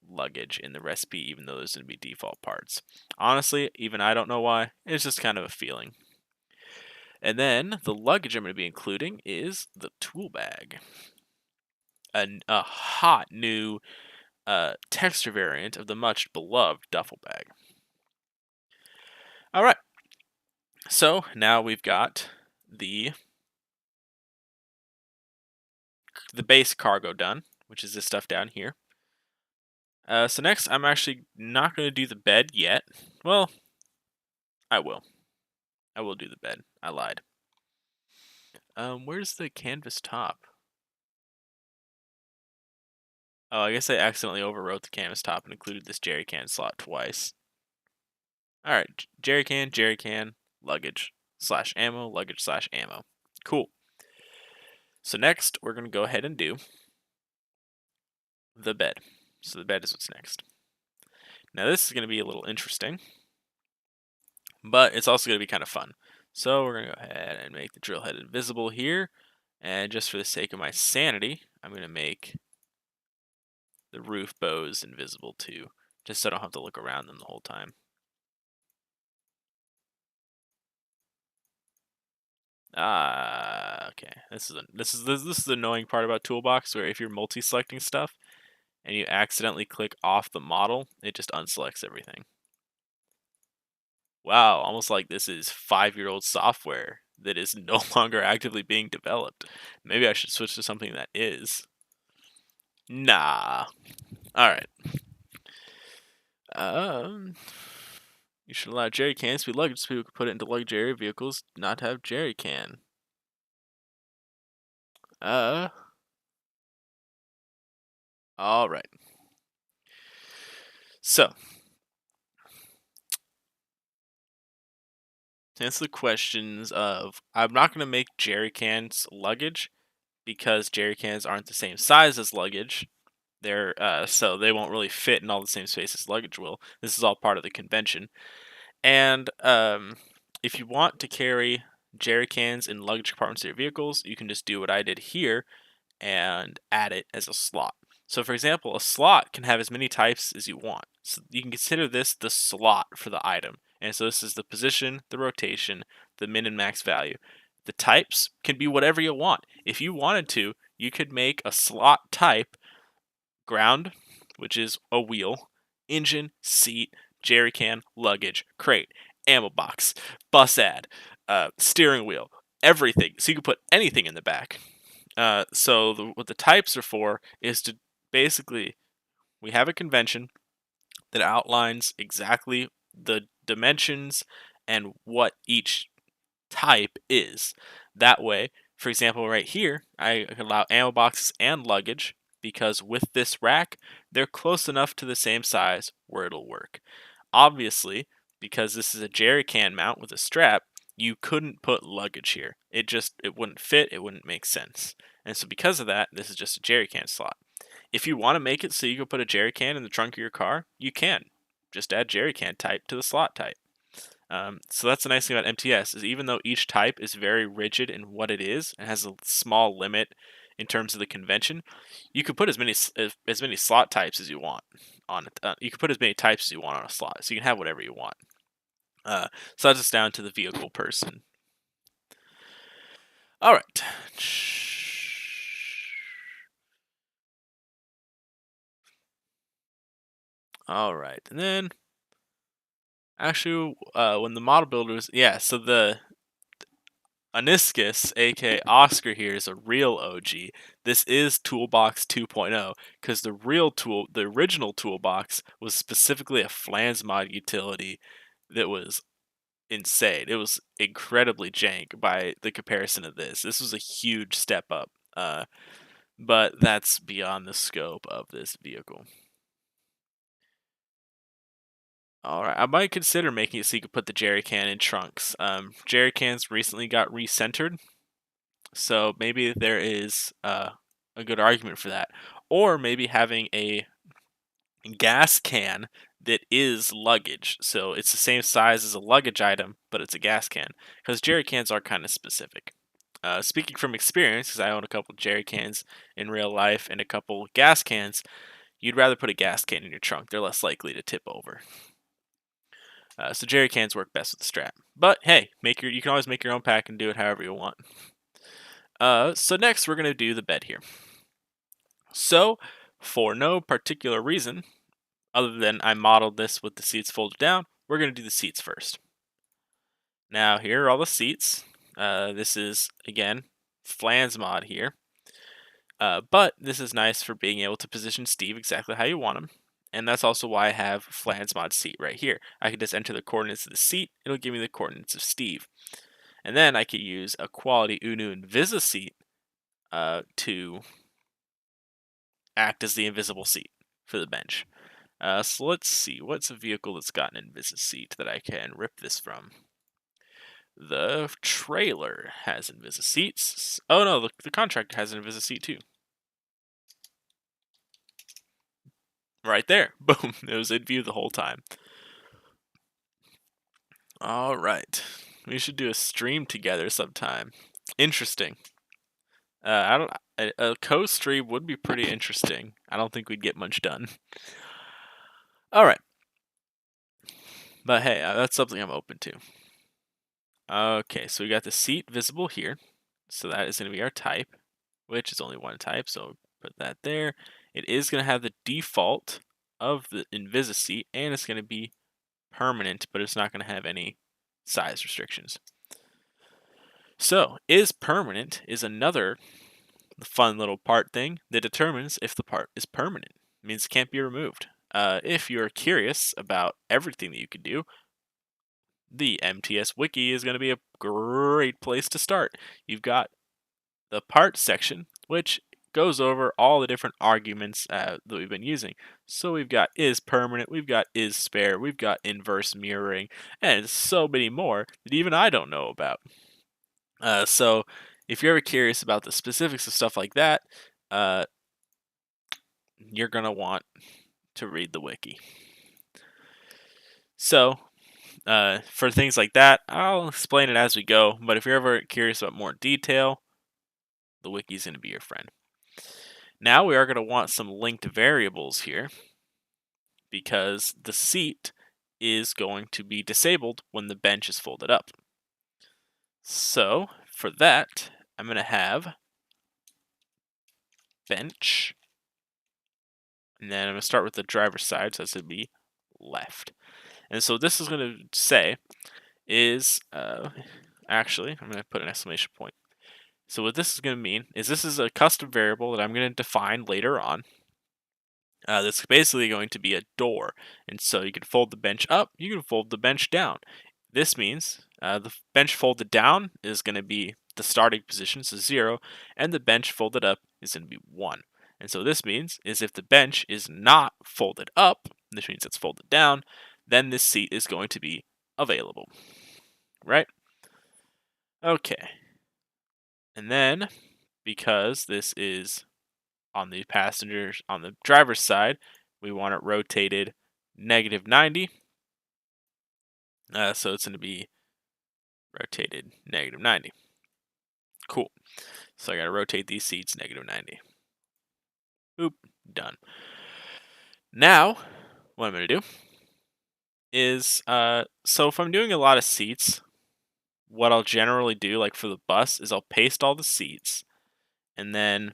luggage in the recipe, even though those are going to be default parts. Honestly, even I don't know why. It's just kind of a feeling. And then the luggage I'm going to be including is the tool bag, a hot new texture variant of the much beloved duffel bag. All right. So now we've got the base cargo done, which is this stuff down here. So next, I'm actually not going to do the bed yet. Well, I will. I will do the bed. I lied. Where's the canvas top? Oh, I guess I accidentally overwrote the canvas top and included this jerry can slot twice. Alright, jerry can, luggage slash ammo, luggage slash ammo. Cool. So next, we're going to go ahead and do the bed. So the bed is what's next. Now this is going to be a little interesting, but it's also going to be kind of fun. So we're going to go ahead and make the drill head invisible here. And just for the sake of my sanity, I'm going to make the roof bows invisible too, just so I don't have to look around them the whole time. Okay. This is the annoying part about Toolbox, where if you're multi-selecting stuff and you accidentally click off the model, it just unselects everything. Wow, almost like this is 5-year-old software that is no longer actively being developed. Maybe I should switch to something that is. Nah. All right. You should allow jerry cans to be luggage so people can put it into luggage area vehicles, not have jerry can. All right. So, to answer the questions of, I'm not going to make jerry cans luggage because jerry cans aren't the same size as luggage. They're so they won't really fit in all the same spaces luggage will. This is all part of the convention. And if you want to carry jerry cans in luggage compartments of your vehicles, you can just do what I did here and add it as a slot. So for example, a slot can have as many types as you want. So you can consider this the slot for the item. And so this is the position, the rotation, the min and max value. The types can be whatever you want. If you wanted to, you could make a slot type ground, which is a wheel, engine, seat, jerry can, luggage, crate, ammo box, bus ad, steering wheel, everything. So you can put anything in the back. What the types are for is to basically, we have a convention that outlines exactly the dimensions and what each type is. That way, for example, right here, I can allow ammo boxes and luggage because with this rack, they're close enough to the same size where it'll work. Obviously, because this is a jerry can mount with a strap, you couldn't put luggage here. It wouldn't fit, it wouldn't make sense. And so because of that, this is just a jerry can slot. If you want to make it so you can put a jerry can in the trunk of your car, you can. Just add jerry can type to the slot type. So that's the nice thing about MTS is even though each type is very rigid in what it is and has a small limit in terms of the convention, you could put as many slot types as you want on it. You could put as many types as you want on a slot, so you can have whatever you want. So that's just down to the vehicle person. All right. All right, and then actually, when the model builders, so the Aniscus, aka Oscar here, is a real OG. This is Toolbox 2.0 because the original Toolbox was specifically a flans mod utility that was insane. It was incredibly jank by the comparison of this. This was a huge step up, but that's beyond the scope of this vehicle. Alright, I might consider making it so you could put the jerry can in trunks. Jerry cans recently got recentered, so maybe there is a good argument for that. Or maybe having a gas can that is luggage. So it's the same size as a luggage item, but it's a gas can. Because jerry cans are kind of specific. Speaking from experience, because I own a couple jerry cans in real life and a couple gas cans, you'd rather put a gas can in your trunk. They're less likely to tip over. So jerry cans work best with the strap. But hey, you can always make your own pack and do it however you want. So next we're going to do the bed here. So for no particular reason, other than I modeled this with the seats folded down, we're going to do the seats first. Now here are all the seats. This is, again, Flans mod here. But this is nice for being able to position Steve exactly how you want him. And that's also why I have Flans mod seat right here. I can just enter the coordinates of the seat. It'll give me the coordinates of Steve. And then I could use a quality UNU Invisa seat to act as the invisible seat for the bench. So let's see, what's a vehicle that's got an Invisa seat that I can rip this from? The trailer has Invisa seats. Oh no, the contractor has an Invisa seat too. Right there. Boom. It was in view the whole time. All right. We should do a stream together sometime. Interesting. I don't. A co-stream would be pretty interesting. I don't think we'd get much done. All right. But hey, that's something I'm open to. Okay, so we got the seat visible here. So that is going to be our type, which is only one type. So put that there. It is going to have the default of the Invisa seat, and it's going to be permanent, but it's not going to have any size restrictions. So, is permanent is another fun little part thing that determines if the part is permanent. It means it can't be removed. If you're curious about everything that you can do, the MTS Wiki is going to be a great place to start. You've got the part section, which goes over all the different arguments that we've been using. So we've got is permanent, we've got is spare, we've got inverse mirroring, and so many more that even I don't know about. So if you're ever curious about the specifics of stuff like that, you're going to want to read the wiki. So for things like that, I'll explain it as we go, but if you're ever curious about more detail, the wiki is going to be your friend. Now we are going to want some linked variables here, because the seat is going to be disabled when the bench is folded up. So for that, I'm going to have bench, and then I'm going to start with the driver's side, so that's going to be left. And so this is going to say is, actually, I'm going to put an exclamation point. So what this is going to mean is this is a custom variable that I'm going to define later on. That's basically going to be a door. And so you can fold the bench up, you can fold the bench down. This means the bench folded down is going to be the starting position, so 0, and the bench folded up is going to be 1. And so this means is if the bench is not folded up, which means it's folded down, then this seat is going to be available. Right? Okay. And then, because this is on the driver's side, we want it rotated -90. So it's going to be rotated -90. Cool. So I got to rotate these seats -90. Oop, done. Now, what I'm going to do is, so if I'm doing a lot of seats, what I'll generally do, like for the bus, is I'll paste all the seats, and then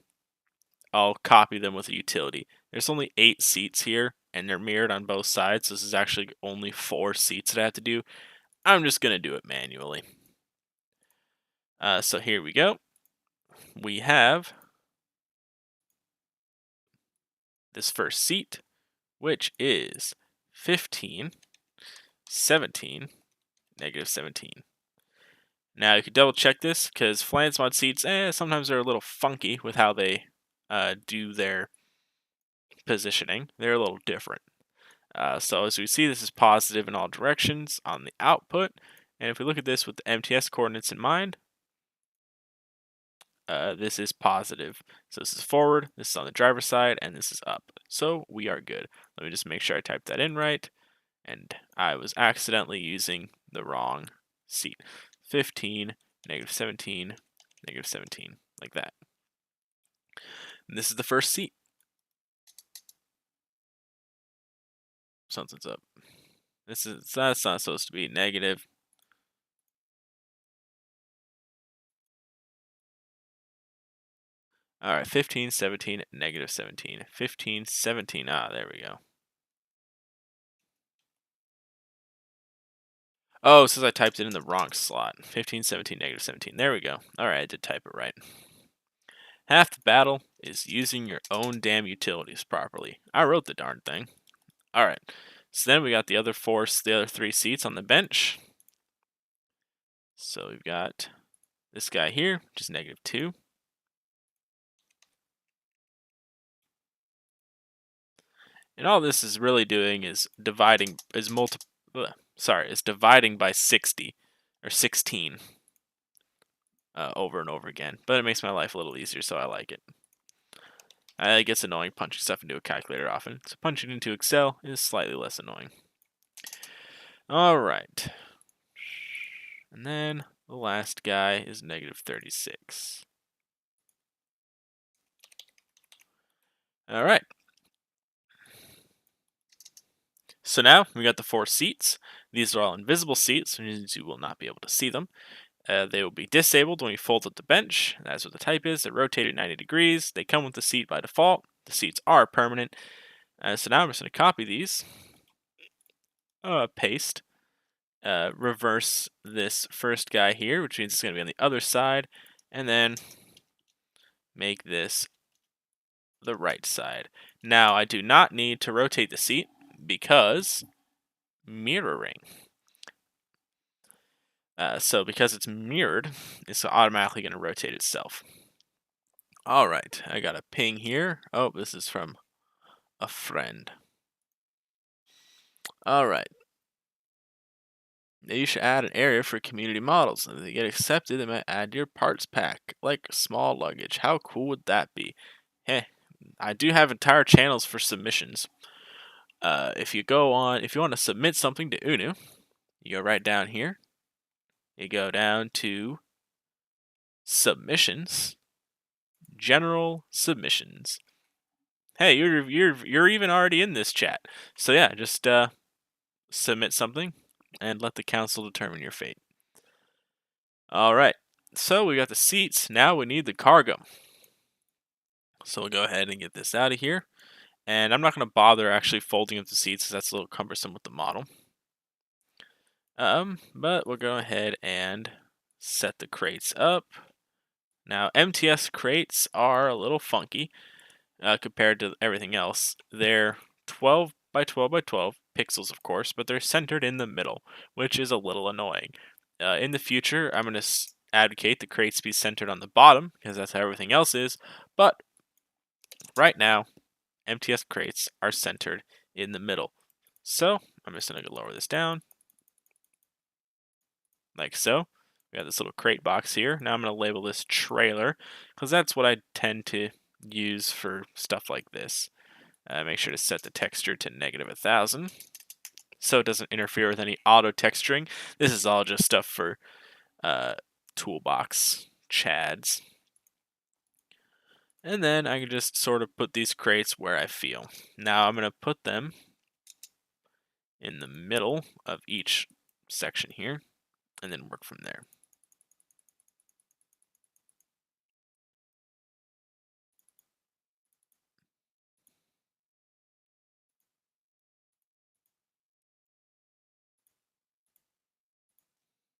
I'll copy them with a utility. There's only 8 seats here, and they're mirrored on both sides, so this is actually only 4 seats that I have to do. I'm just going to do it manually. So here we go. We have this first seat, which is 15, 17, -17. Now you can double check this because Flans mod seats, sometimes they're a little funky with how they do their positioning. They're a little different. So as we see, this is positive in all directions on the output. And if we look at this with the MTS coordinates in mind, this is positive. So this is forward, this is on the driver's side, and this is up. So we are good. Let me just make sure I typed that in right. And I was accidentally using the wrong seat. 15, -17, -17, like that. And this is the first seat. Something's up. That's not supposed to be negative. All right, 15, 17, -17. 15, 17. Ah, there we go. Oh, it says I typed it in the wrong slot. 15, 17, -17. There we go. Alright, I did type it right. Half the battle is using your own damn utilities properly. I wrote the darn thing. Alright. So then we got the other three seats on the bench. So we've got this guy here, which is -2. And all this is really doing is dividing by 60 or 16 over and over again. But it makes my life a little easier, so I like it. It gets annoying punching stuff into a calculator often, so punching into Excel is slightly less annoying. All right. And then the last guy is -36. All right. So now we got the 4 seats. These are all invisible seats, which means you will not be able to see them. They will be disabled when we fold up the bench. That's what the type is. They're rotated 90 degrees. They come with the seat by default. The seats are permanent. So now I'm just going to copy these, paste, reverse this first guy here, which means it's going to be on the other side, and then make this the right side. Now I do not need to rotate the seat because mirroring. So because it's mirrored, it's automatically going to rotate itself. All right, I got a ping here. Oh, this is from a friend. All right. You should add an area for community models. If they get accepted, they might add to your parts pack, like small luggage. How cool would that be? Heh, I do have entire channels for submissions. If you want to submit something to UNU, you go right down here. You go down to submissions, general submissions. Hey, you're even already in this chat. So yeah, just submit something and let the council determine your fate. All right. So we got the seats. Now we need the cargo. So we'll go ahead and get this out of here. And I'm not going to bother actually folding up the seats because that's a little cumbersome with the model. But we'll go ahead and set the crates up. Now, MTS crates are a little funky compared to everything else. They're 12 by 12 by 12 pixels, of course, but they're centered in the middle, which is a little annoying. In the future, I'm going to advocate the crates be centered on the bottom because that's how everything else is. But right now, MTS crates are centered in the middle. So I'm just going to lower this down like so. We got this little crate box here. Now I'm going to label this trailer because that's what I tend to use for stuff like this. Make sure to set the texture to -1000 so it doesn't interfere with any auto texturing. This is all just stuff for toolbox chads. And then I can just sort of put these crates where I feel. Now I'm going to put them in the middle of each section here and then work from there.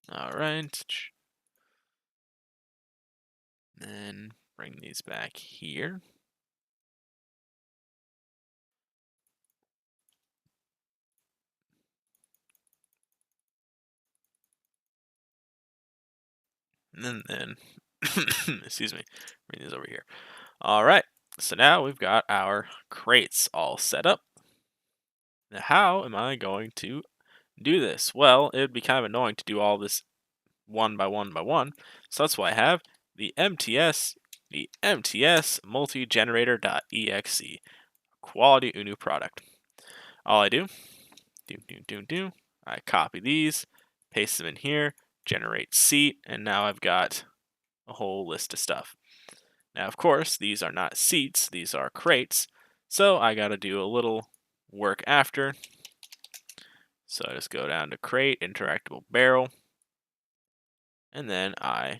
All right. Then bring these back here. And then excuse me, bring these over here. All right. So now we've got our crates all set up. Now, how am I going to do this? Well, it would be kind of annoying to do all this one by one by one. So that's why I have the MTS multi-generator.exe, quality UNU product. All I do, I copy these, paste them in here, generate seat, and now I've got a whole list of stuff. Now, of course, these are not seats, these are crates, so I gotta do a little work after. So I just go down to crate, interactable barrel, and then I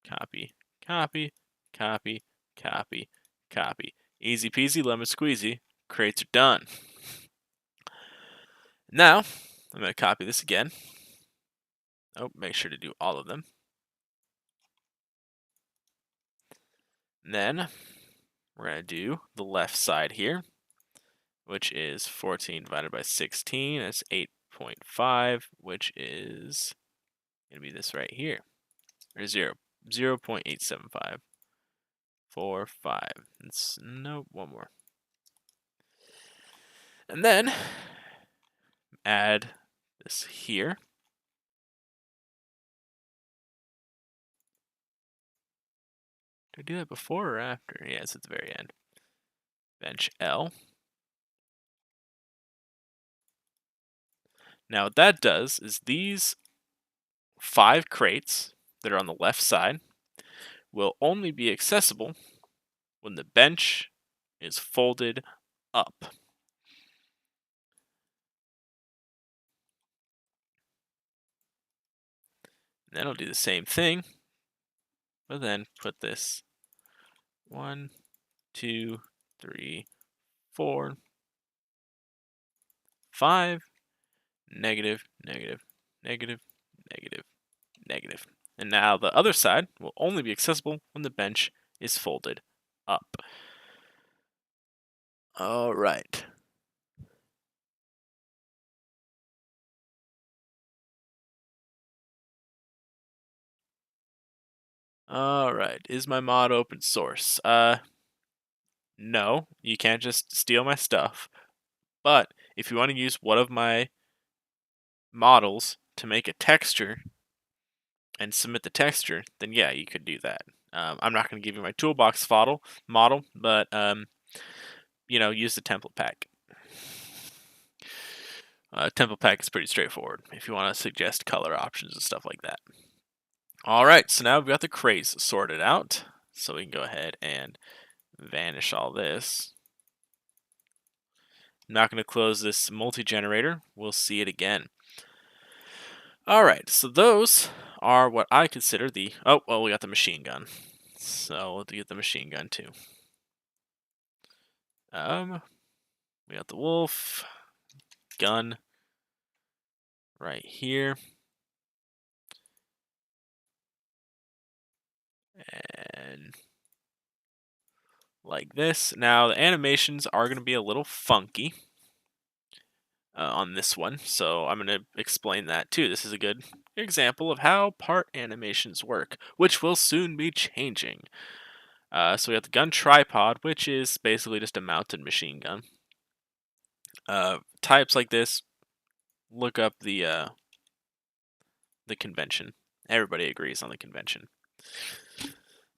copy, copy, copy, copy, copy. Easy peasy, lemon squeezy, crates are done. Now, I'm going to copy this again, Oh, make sure to do all of them. And then we're going to do the left side here, which is 14 divided by 16. That's 8.5, which is going to be this right here, or 0.875. 4, 5. No, one more. And then add this here. Did I do that before or after? Yeah, it's at the very end. Bench L. Now what that does is these 5 crates that are on the left side will only be accessible when the bench is folded up. And then I'll do the same thing, but then put this 1, 2, 3, 4, 5, negative, negative, negative, negative, negative. And now the other side will only be accessible when the bench is folded up. All right. All right. Is my mod open source? No, you can't just steal my stuff. But if you want to use one of my models to make a texture and submit the texture, then yeah, you could do that. I'm not going to give you my toolbox model, but use the template pack. Template pack is pretty straightforward if you want to suggest color options and stuff like that. All right, so now we've got the crates sorted out, so we can go ahead and vanish all this. I'm not going to close this multi-generator. We'll see it again. All right, so those are what I consider the... Oh, well, we got the machine gun. So we'll get the machine gun too. We got the wolf gun right here. And like this. Now, the animations are going to be a little funky on this one, so I'm going to explain that too. This is a good example of how part animations work, which will soon be changing. So we got the gun tripod, which is basically just a mounted machine gun. Types like this, look up the convention. Everybody agrees on the convention.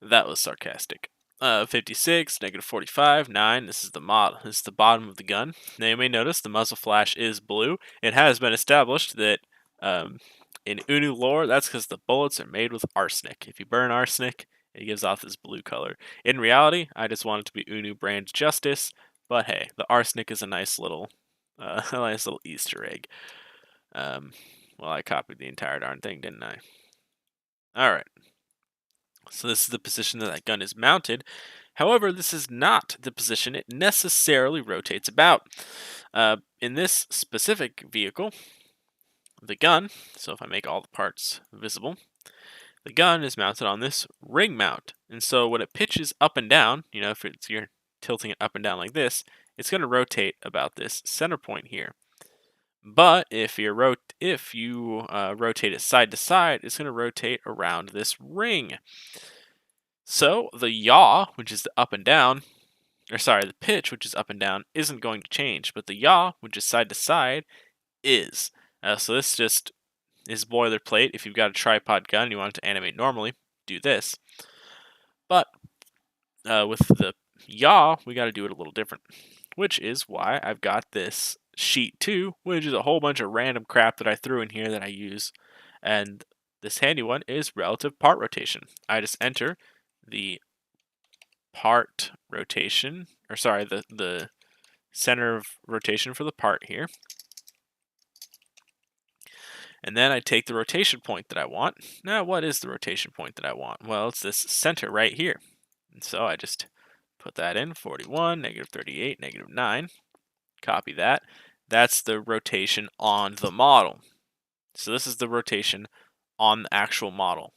That was sarcastic. 56, negative 45, 9. This is the model. This is the bottom of the gun. Now you may notice the muzzle flash is blue. It has been established that in UNU lore, that's because the bullets are made with arsenic. If you burn arsenic, it gives off this blue color. In reality, I just want it to be UNU brand justice. But hey, the arsenic is a nice little Easter egg. Well, I copied the entire darn thing, didn't I? All right. So this is the position that gun is mounted. However, this is not the position it necessarily rotates about. In this specific vehicle, the gun, so if I make all the parts visible, the gun is mounted on this ring mount. And so when it pitches up and down, if you're tilting it up and down like this, it's going to rotate about this center point here. But if you rotate it side to side, it's going to rotate around this ring. So the yaw, which is the up and down, the pitch, which is up and down, isn't going to change. But the yaw, which is side to side, is. So this just is boilerplate. If you've got a tripod gun and you want it to animate normally, do this. But with the yaw, we got to do it a little different, which is why I've got this sheet 2, which is a whole bunch of random crap that I threw in here that I use. And this handy one is relative part rotation. I just enter the part rotation, the center of rotation for the part here. And then I take the rotation point that I want. Now, what is the rotation point that I want? Well, it's this center right here. And so I just put that in, 41, negative 38, negative 9. Copy that. That's the rotation on the model. So this is the rotation on the actual model.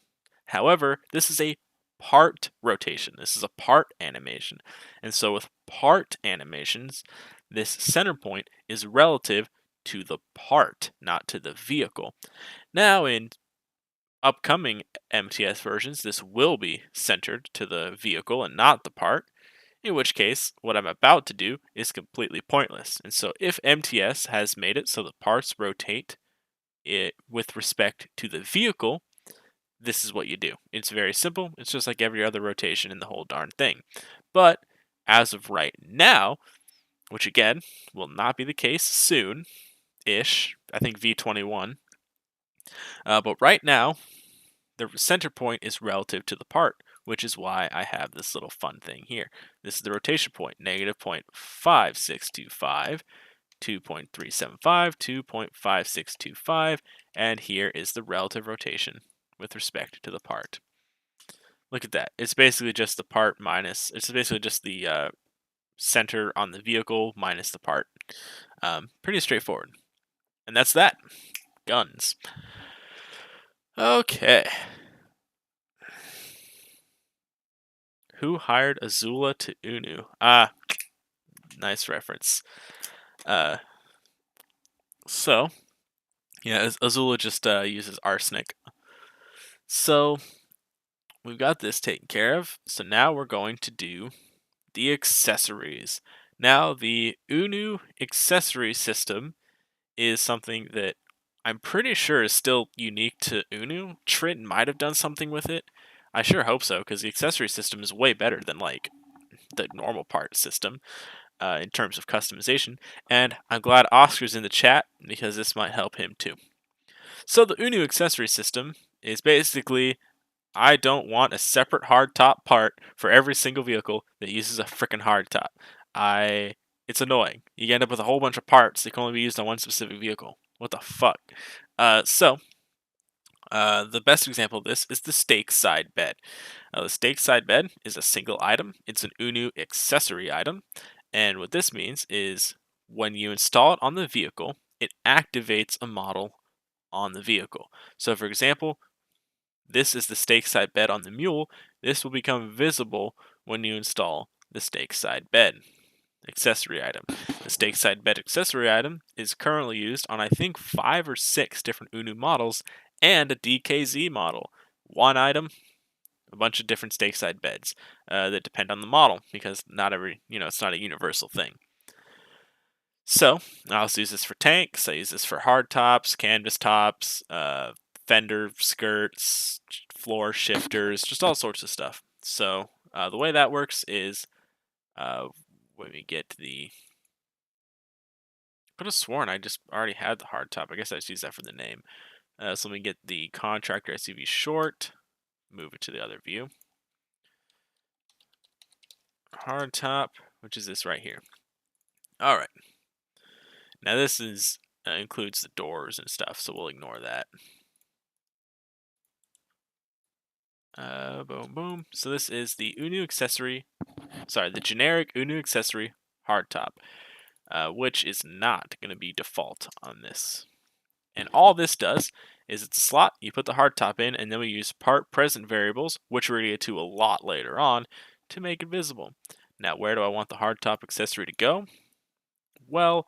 However, this is a part rotation. This is a part animation. And so with part animations, this center point is relative to the part, not to the vehicle. Now in upcoming MTS versions, this will be centered to the vehicle and not the part, in which case what I'm about to do is completely pointless. And so if MTS has made it so the parts rotate it with respect to the vehicle, this is what you do. It's very simple. It's just like every other rotation in the whole darn thing. But as of right now, which again will not be the case soon-ish, I think V21, but right now, the center point is relative to the part, which is why I have this little fun thing here. This is the rotation point, negative 0.5625, 2.375, 2.5625, and here is the relative rotation with respect to the part. Look at that. It's basically just the part minus, it's basically just the center on the vehicle minus the part. Pretty straightforward. And that's that. Guns. Okay. Who hired Azula to UNU? Ah, nice reference. So, yeah, Azula just uses arsenic. So, we've got this taken care of. So now we're going to do the accessories. Now, the UNU accessory system is something that I'm pretty sure is still unique to UNU. Trit might have done something with it. I sure hope so, because the accessory system is way better than like the normal part system in terms of customization. And I'm glad Oscar's in the chat because this might help him too. So the UNU accessory system is basically, I don't want a separate hardtop part for every single vehicle that uses a freaking hardtop. It's annoying. You end up with a whole bunch of parts that can only be used on one specific vehicle. What the fuck? The best example of this is the stake side bed. The stake side bed is a single item. It's an UNU accessory item. And what this means is when you install it on the vehicle, it activates a model on the vehicle. So for example, this is the stake side bed on the mule. This will become visible when you install the stake side bed accessory item. The stake side bed accessory item is currently used on I think 5 or 6 different UNU models and a DKZ model. One item, a bunch of different stake side beds that depend on the model because not every, it's not a universal thing. So I also use this for tanks. I use this for hard tops, canvas tops, fender skirts, floor shifters, just all sorts of stuff. So the way that works is when we get to the, I could have sworn I just already had the hard top. I guess I just used that for the name. So let me get the contractor SUV short, move it to the other view. Hard top, which is this right here. All right. Now this is includes the doors and stuff, so we'll ignore that. Boom, boom. So this is the UNU accessory, the generic UNU accessory hardtop, which is not going to be default on this. And all this does is it's a slot, you put the hardtop in, and then we use part present variables, which we're going to get to a lot later on, to make it visible. Now, where do I want the hardtop accessory to go? Well,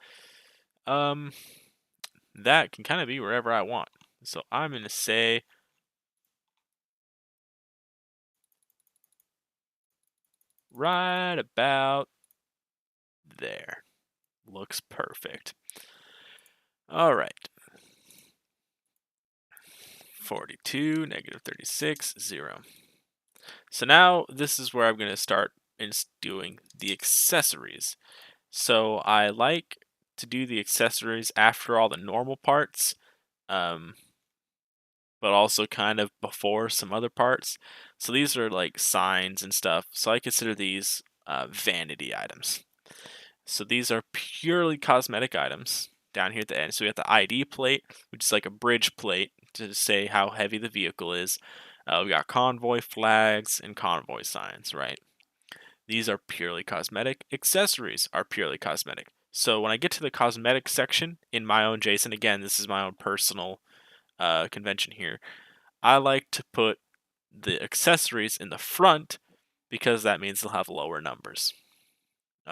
that can kind of be wherever I want. So I'm going to say right about there. Looks perfect. All right. 42, negative 36, 0. So now this is where I'm going to start doing the accessories. So I like to do the accessories after all the normal parts, but also kind of before some other parts. So these are like signs and stuff. So I consider these vanity items. So these are purely cosmetic items down here at the end. So we have the ID plate, which is like a bridge plate to say how heavy the vehicle is. We got convoy flags and convoy signs, right? These are purely cosmetic. Accessories are purely cosmetic. So when I get to the cosmetic section in my own Json, again, this is my own personal convention here. I like to put the accessories in the front because that means they'll have lower numbers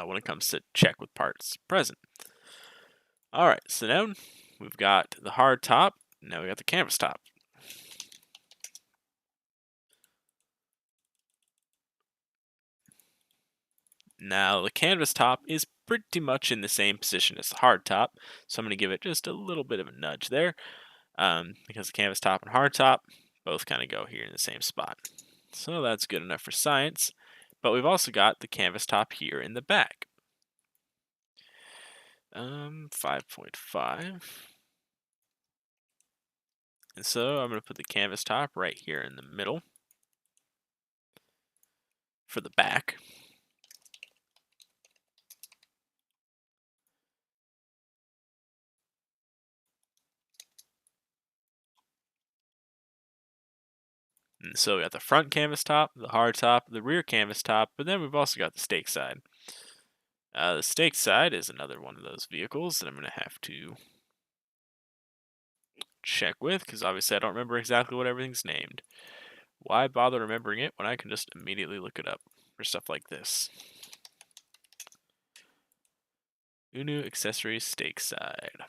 when it comes to check with parts present. All right, so now we've got the hard top. Now we got the canvas top. Now the canvas top is pretty much in the same position as the hard top, so I'm going to give it just a little bit of a nudge there, because the canvas top and hard top both kind of go here in the same spot. So that's good enough for science, but we've also got the canvas top here in the back. 5.5. And so I'm going to put the canvas top right here in the middle for the back. And so we got the front canvas top, the hard top, the rear canvas top, but then we've also got the stake side. The stake side is another one of those vehicles that I'm going to have to check with, because obviously I don't remember exactly what everything's named. Why bother remembering it when I can just immediately look it up for stuff like this? UNU accessories stake side.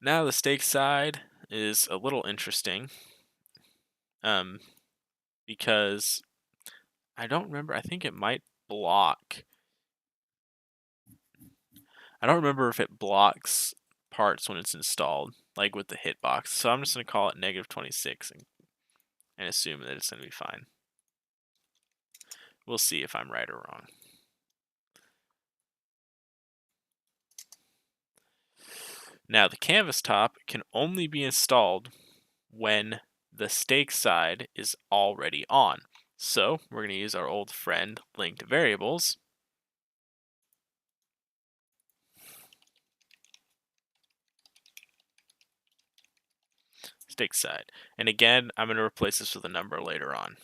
Now the stake side is a little interesting, because I don't remember. I think it might block. I don't remember if it blocks parts when it's installed, like with the hitbox. So I'm just going to call it -26 and assume that it's going to be fine. We'll see if I'm right or wrong. Now the canvas top can only be installed when the stake side is already on. So we're going to use our old friend linked variables. Stake side. And again, I'm going to replace this with a number later on.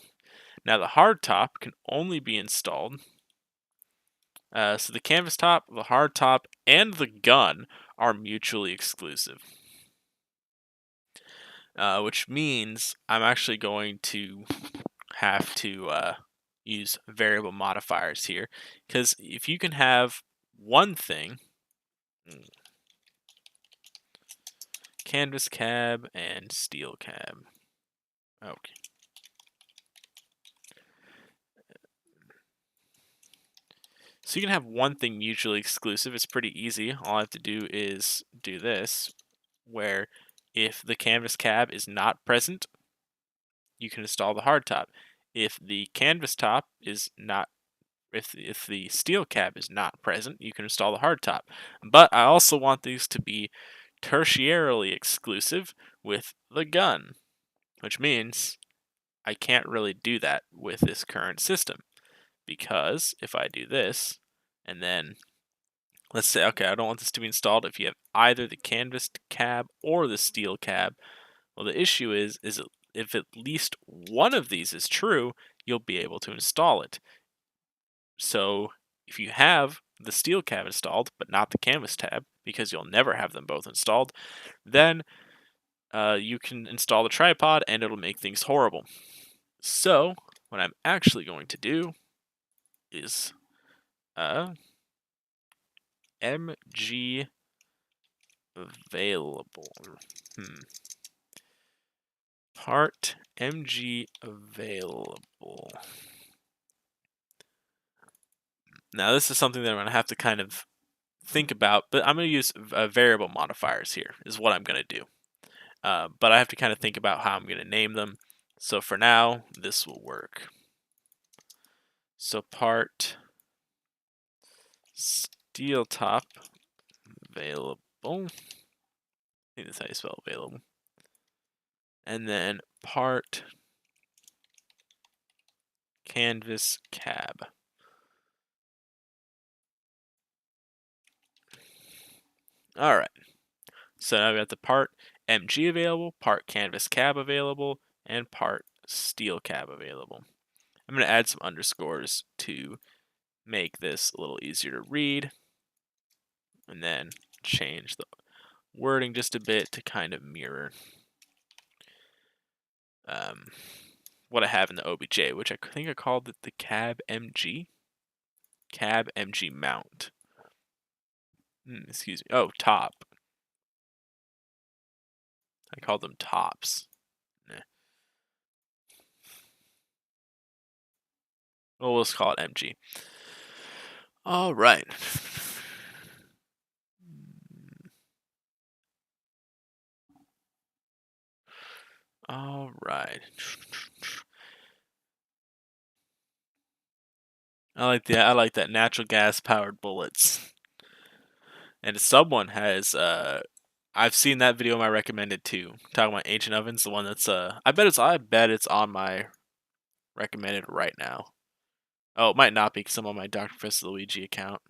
Now the hard top can only be installed. So the canvas top, the hard top, and the gun are mutually exclusive. Which means I'm actually going to have to use variable modifiers here. Because if you can have one thing, canvas cab and steel cab. Okay. So you can have one thing mutually exclusive. It's pretty easy. All I have to do is do this, where if the canvas cab is not present, you can install the hard top. If the canvas top is not, if the steel cab is not present, you can install the hard top. But I also want these to be tertiarily exclusive with the gun, which means I can't really do that with this current system, because if I do this and then let's say, okay, I don't want this to be installed if you have either the canvas cab or the steel cab. Well, the issue is if at least one of these is true, you'll be able to install it. So if you have the steel cab installed, but not the canvas tab, because you'll never have them both installed, then you can install the tripod and it'll make things horrible. So what I'm actually going to do is mg available. Part mg available. Now this is something that I'm going to have to kind of think about, but I'm going to use variable modifiers here is what I'm going to do. But I have to kind of think about how I'm going to name them. So for now, this will work. So part steel top available. I think that's how you spell available. And then part canvas cab. All right. So now we got the part MG available, part canvas cab available, and part steel cab available. I'm going to add some underscores to make this a little easier to read. And then change the wording just a bit to kind of mirror what I have in the OBJ, which I think I called it the cab MG mount. Excuse me. Oh, top. I called them tops. Nah. Well, let's call it MG. All right. All right. I like that natural gas powered bullets. And someone has I've seen that video in my recommended too. Talking about ancient ovens, the one that's I bet it's on my recommended right now. Oh, it might not be because I'm on my Dr. Professor Luigi account.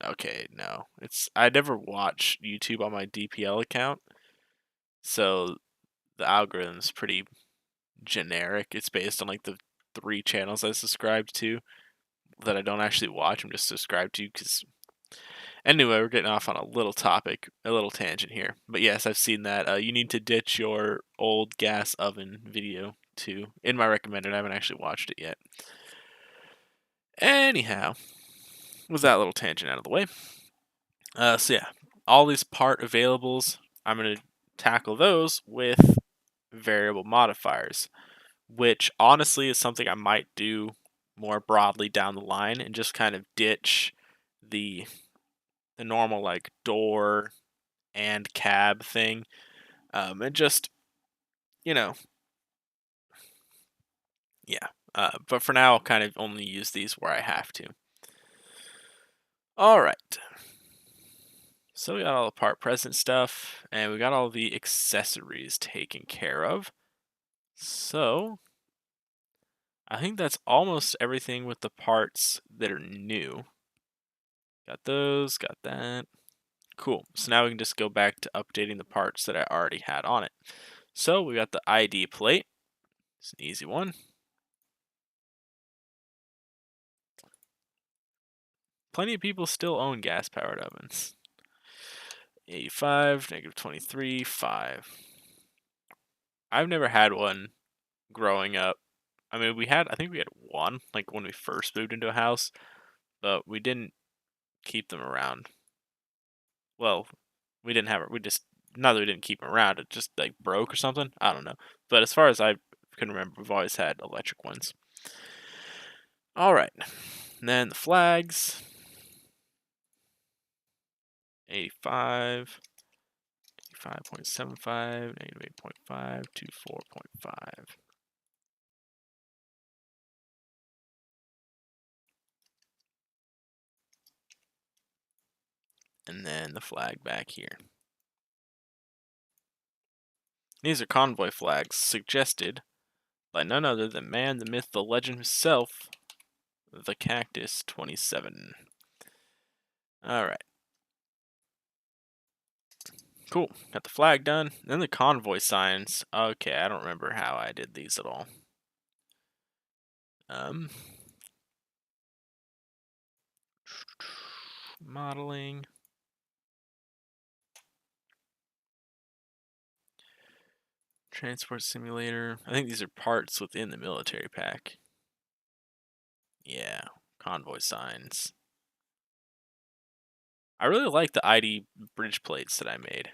Okay, no. I never watch YouTube on my DPL account. So the algorithm's pretty generic. It's based on like the 3 channels I subscribe to that I don't actually watch. I'm just subscribed to because anyway, we're getting off on a little topic, a little tangent here. But yes, I've seen that. You need to ditch your old gas oven video too. In my recommended, I haven't actually watched it yet. Anyhow, was that little tangent out of the way? So yeah, all these part availables, I'm going to tackle those with variable modifiers, which honestly is something I might do more broadly down the line and just kind of ditch the normal like door and cab thing, and just yeah. But for now, I'll kind of only use these where I have to. All right. So we got all the part present stuff, and we got all the accessories taken care of. So I think that's almost everything with the parts that are new. Got those, got that. Cool. So now we can just go back to updating the parts that I already had on it. So we got the ID plate. It's an easy one. Plenty of people still own gas-powered ovens. 85, negative 23, 5. I've never had one growing up. I mean, I think we had one, like when we first moved into a house, but we didn't keep them around. Well, we not that we didn't keep them around, it just like broke or something. I don't know. But as far as I can remember, we've always had electric ones. All right. And then the flags. 85, 85.75, negative 8.5, 24.5. And then the flag back here. These are convoy flags suggested by none other than man, the myth, the legend himself, the Cactus 27. Alright. Cool. Got the flag done. Then the convoy signs. Okay, I don't remember how I did these at all. Modeling. Transport simulator. I think these are parts within the military pack. Yeah, convoy signs. I really like the ID bridge plates that I made.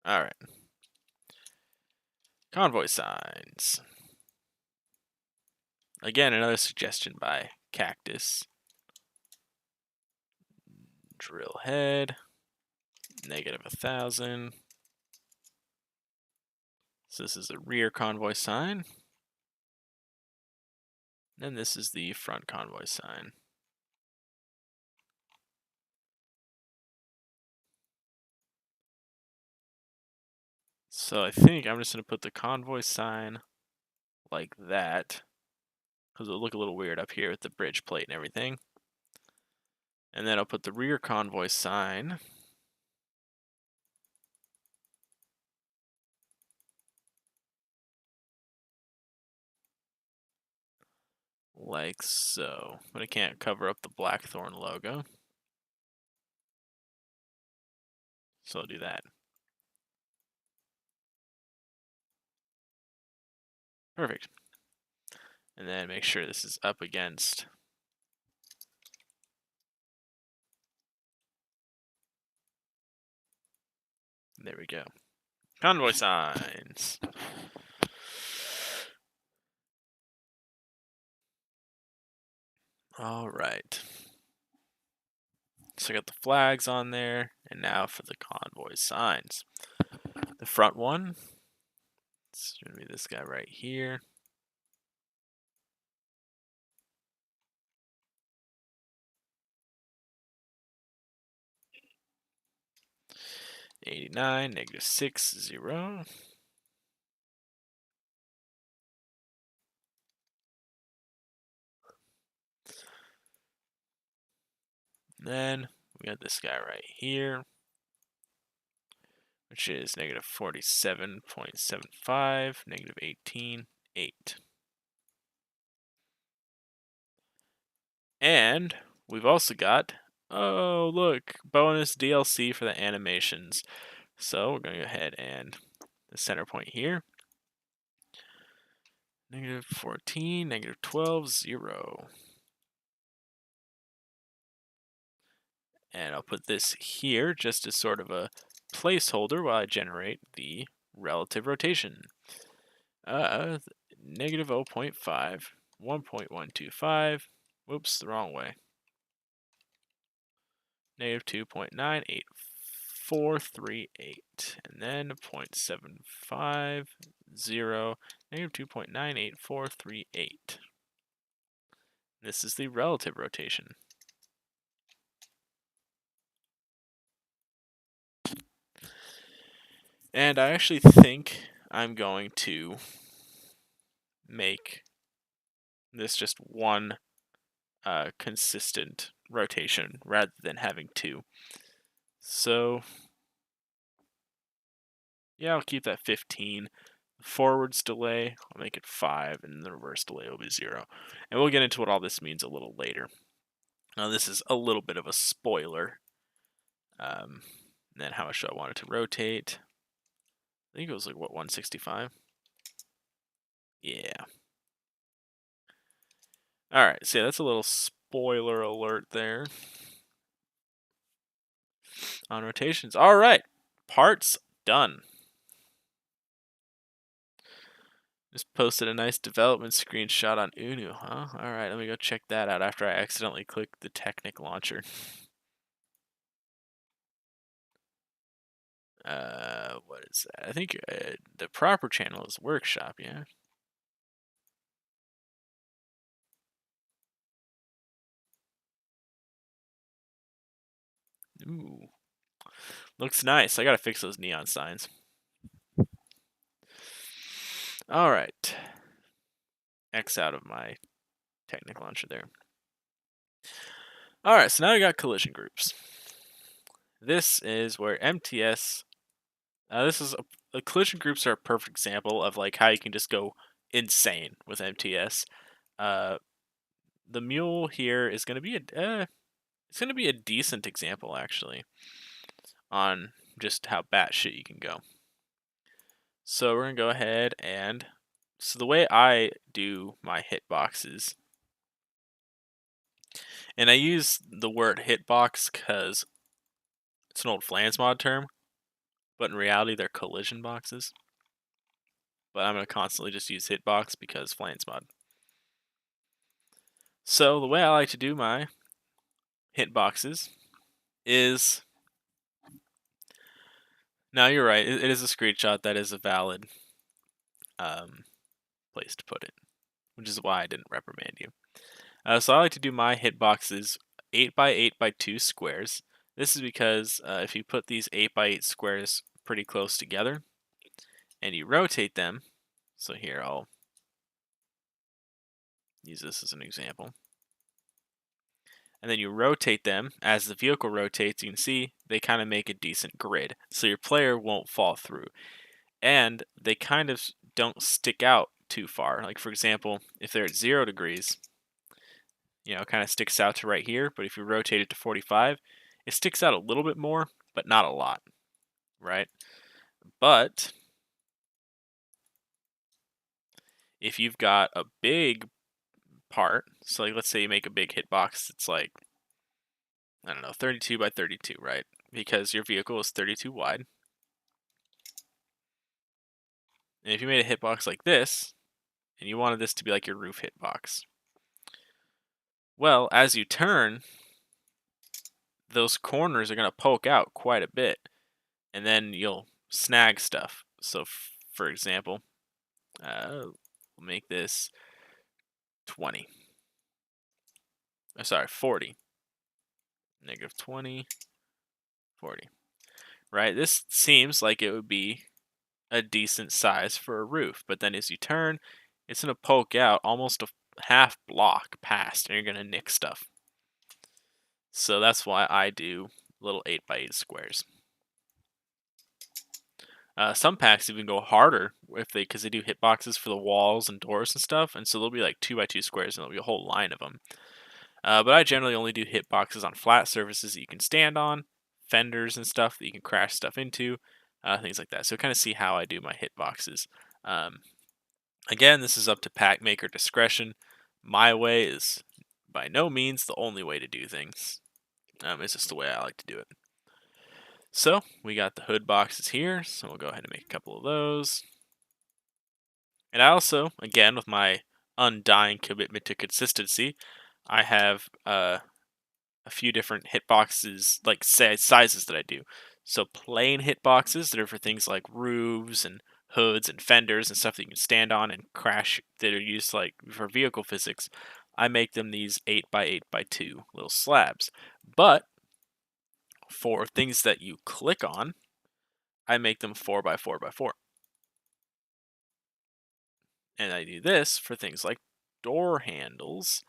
Alright. Convoy signs. Again, another suggestion by Cactus. Drill head. Negative 1,000. So this is the rear convoy sign. And this is the front convoy sign. So I think I'm just going to put the convoy sign like that, because it'll look a little weird up here with the bridge plate and everything. And then I'll put the rear convoy sign like so. But I can't cover up the Blackthorn logo. So I'll do that. Perfect. And then make sure this is up against. There we go. Convoy signs. All right. So I got the flags on there, and now for the convoy signs. The front one, it's going to be this guy right here. -89, -6, 0. Then we got this guy right here, which is -47.75, -18, 8. And we've also got, oh look, bonus DLC for the animations. So we're going to go ahead and the center point here. -14, -12, 0. And I'll put this here just as sort of a placeholder while I generate the relative rotation. -0.5, 1.125, whoops, the wrong way. -2.98438, and then 0.750, -2.98438. This is the relative rotation. And I actually think I'm going to make this just one consistent rotation rather than having two. So yeah, I'll keep that 15. The forwards delay, I'll make it 5, and the reverse delay will be 0. And we'll get into what all this means a little later. Now this is a little bit of a spoiler. Then how much do I want it to rotate? I think it was like, what, 165? Yeah. Alright, so yeah, that's a little spoiler alert there on rotations. Alright, parts done. Just posted a nice development screenshot on UNU, huh? Alright, let me go check that out after I accidentally clicked the Technic launcher. What is that? I think the proper channel is Workshop, yeah? Ooh. Looks nice. I gotta fix those neon signs. Alright. X out of my Technic launcher there. Alright, so now we got collision groups. This is where MTS... this is collision groups are a perfect example of like how you can just go insane with MTS. The mule here is going to be it's going to be a decent example actually on just how batshit you can go. So we're going to go ahead and so the way I do my hitboxes, and I use the word hitbox because it's an old Flansmod term, but in reality they're collision boxes. But I'm going to constantly just use hitbox because Flansmod. So the way I like to do my hitboxes is, now you're right, it is a screenshot. That is a valid place to put it, which is why I didn't reprimand you. So I like to do my hitboxes 8 by 8 by 2 squares. This is because if you put these 8 by 8 squares pretty close together and you rotate them, so here I'll use this as an example, and then you rotate them as the vehicle rotates, you can see they kind of make a decent grid, so your player won't fall through. And they kind of don't stick out too far. Like for example, if they're at 0 degrees, kind of sticks out to right here. But if you rotate it to 45, it sticks out a little bit more, but not a lot, right? But if you've got a big part, so like let's say you make a big hitbox, it's like, I don't know, 32 by 32, right? Because your vehicle is 32 wide. And if you made a hitbox like this, and you wanted this to be like your roof hitbox, well, as you turn, those corners are going to poke out quite a bit, and then you'll snag stuff. So, for example, we'll make this 20. Sorry, 40. Negative 20, 40. Right? This seems like it would be a decent size for a roof, but then as you turn, it's going to poke out almost a half block past, and you're going to nick stuff. So that's why I do little 8x8 squares. Some packs even go harder because they do hitboxes for the walls and doors and stuff, and so they'll be like 2x2 squares, and there'll be a whole line of them. But I generally only do hitboxes on flat surfaces that you can stand on, fenders and stuff that you can crash stuff into, things like that. So kind of see how I do my hitboxes. Again, this is up to pack maker discretion. My way is by no means the only way to do things. It's just the way I like to do it. So we got the hood boxes here, so we'll go ahead and make a couple of those. And I also, again, with my undying commitment to consistency, I have a few different hitboxes, like sizes that I do. So plain hitboxes that are for things like roofs and hoods and fenders and stuff that you can stand on and crash, that are used like for vehicle physics. I make them these 8x8x2 little slabs. But for things that you click on, I make them 4x4x4. And I do this for things like door handles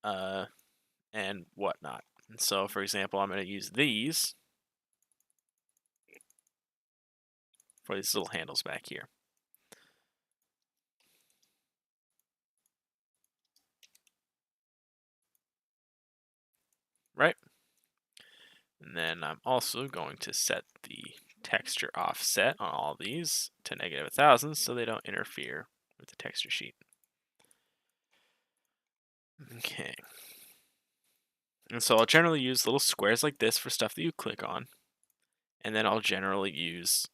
and whatnot. And so, for example, I'm going to use these for these little handles back here. Right? And then I'm also going to set the texture offset on all these to -1000 so they don't interfere with the texture sheet. Okay. And so I'll generally use little squares like this for stuff that you click on. And then I'll generally use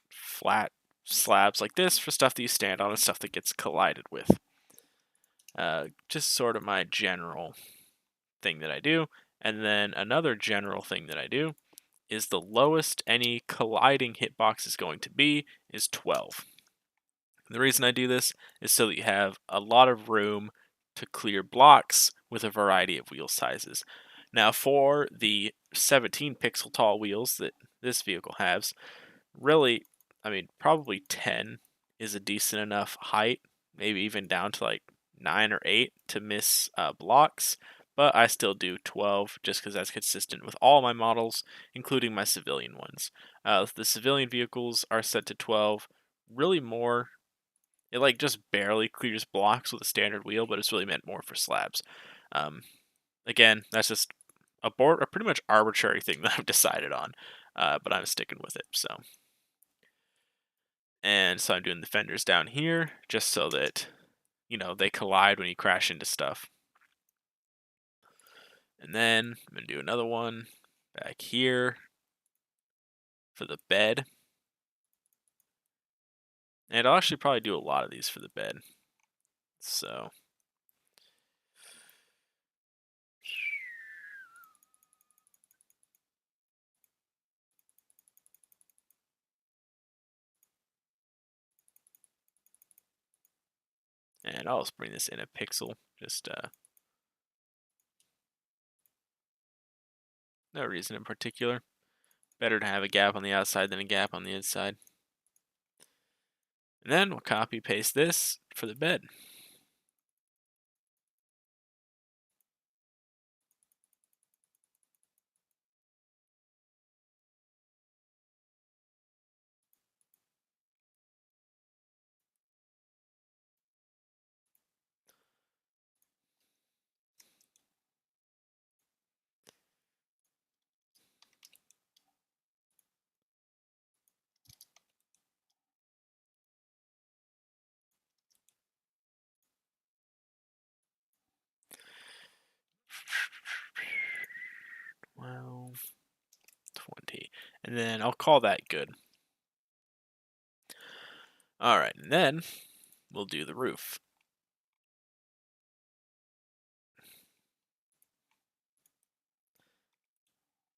flat slabs like this for stuff that you stand on and stuff that gets collided with. Just sort of my general thing that I do. And then another general thing that I do is the lowest any colliding hitbox is going to be is 12. The reason I do this is so that you have a lot of room to clear blocks with a variety of wheel sizes. Now for the 17 pixel tall wheels that this vehicle has, really, I mean, probably 10 is a decent enough height, maybe even down to like 9 or 8 to miss blocks, but I still do 12 just because that's consistent with all my models, including my civilian ones. The civilian vehicles are set to 12, really more. It like just barely clears blocks with a standard wheel, but it's really meant more for slabs. Um, Again, that's just a pretty much arbitrary thing that I've decided on, but I'm sticking with it. And so I'm doing the fenders down here just so that, they collide when you crash into stuff. And then I'm going to do another one back here for the bed. And I'll actually probably do a lot of these for the bed. So and I'll just bring this in a pixel, just no reason in particular. Better to have a gap on the outside than a gap on the inside. And then we'll copy paste this for the bed. 12, 20. And then I'll call that good. Alright, and then we'll do the roof.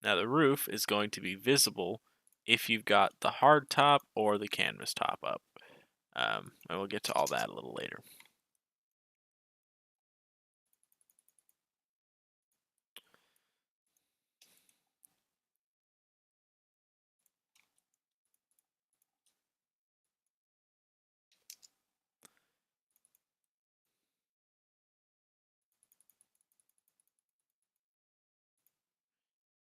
Now the roof is going to be visible if you've got the hard top or the canvas top up. And we'll get to all that a little later.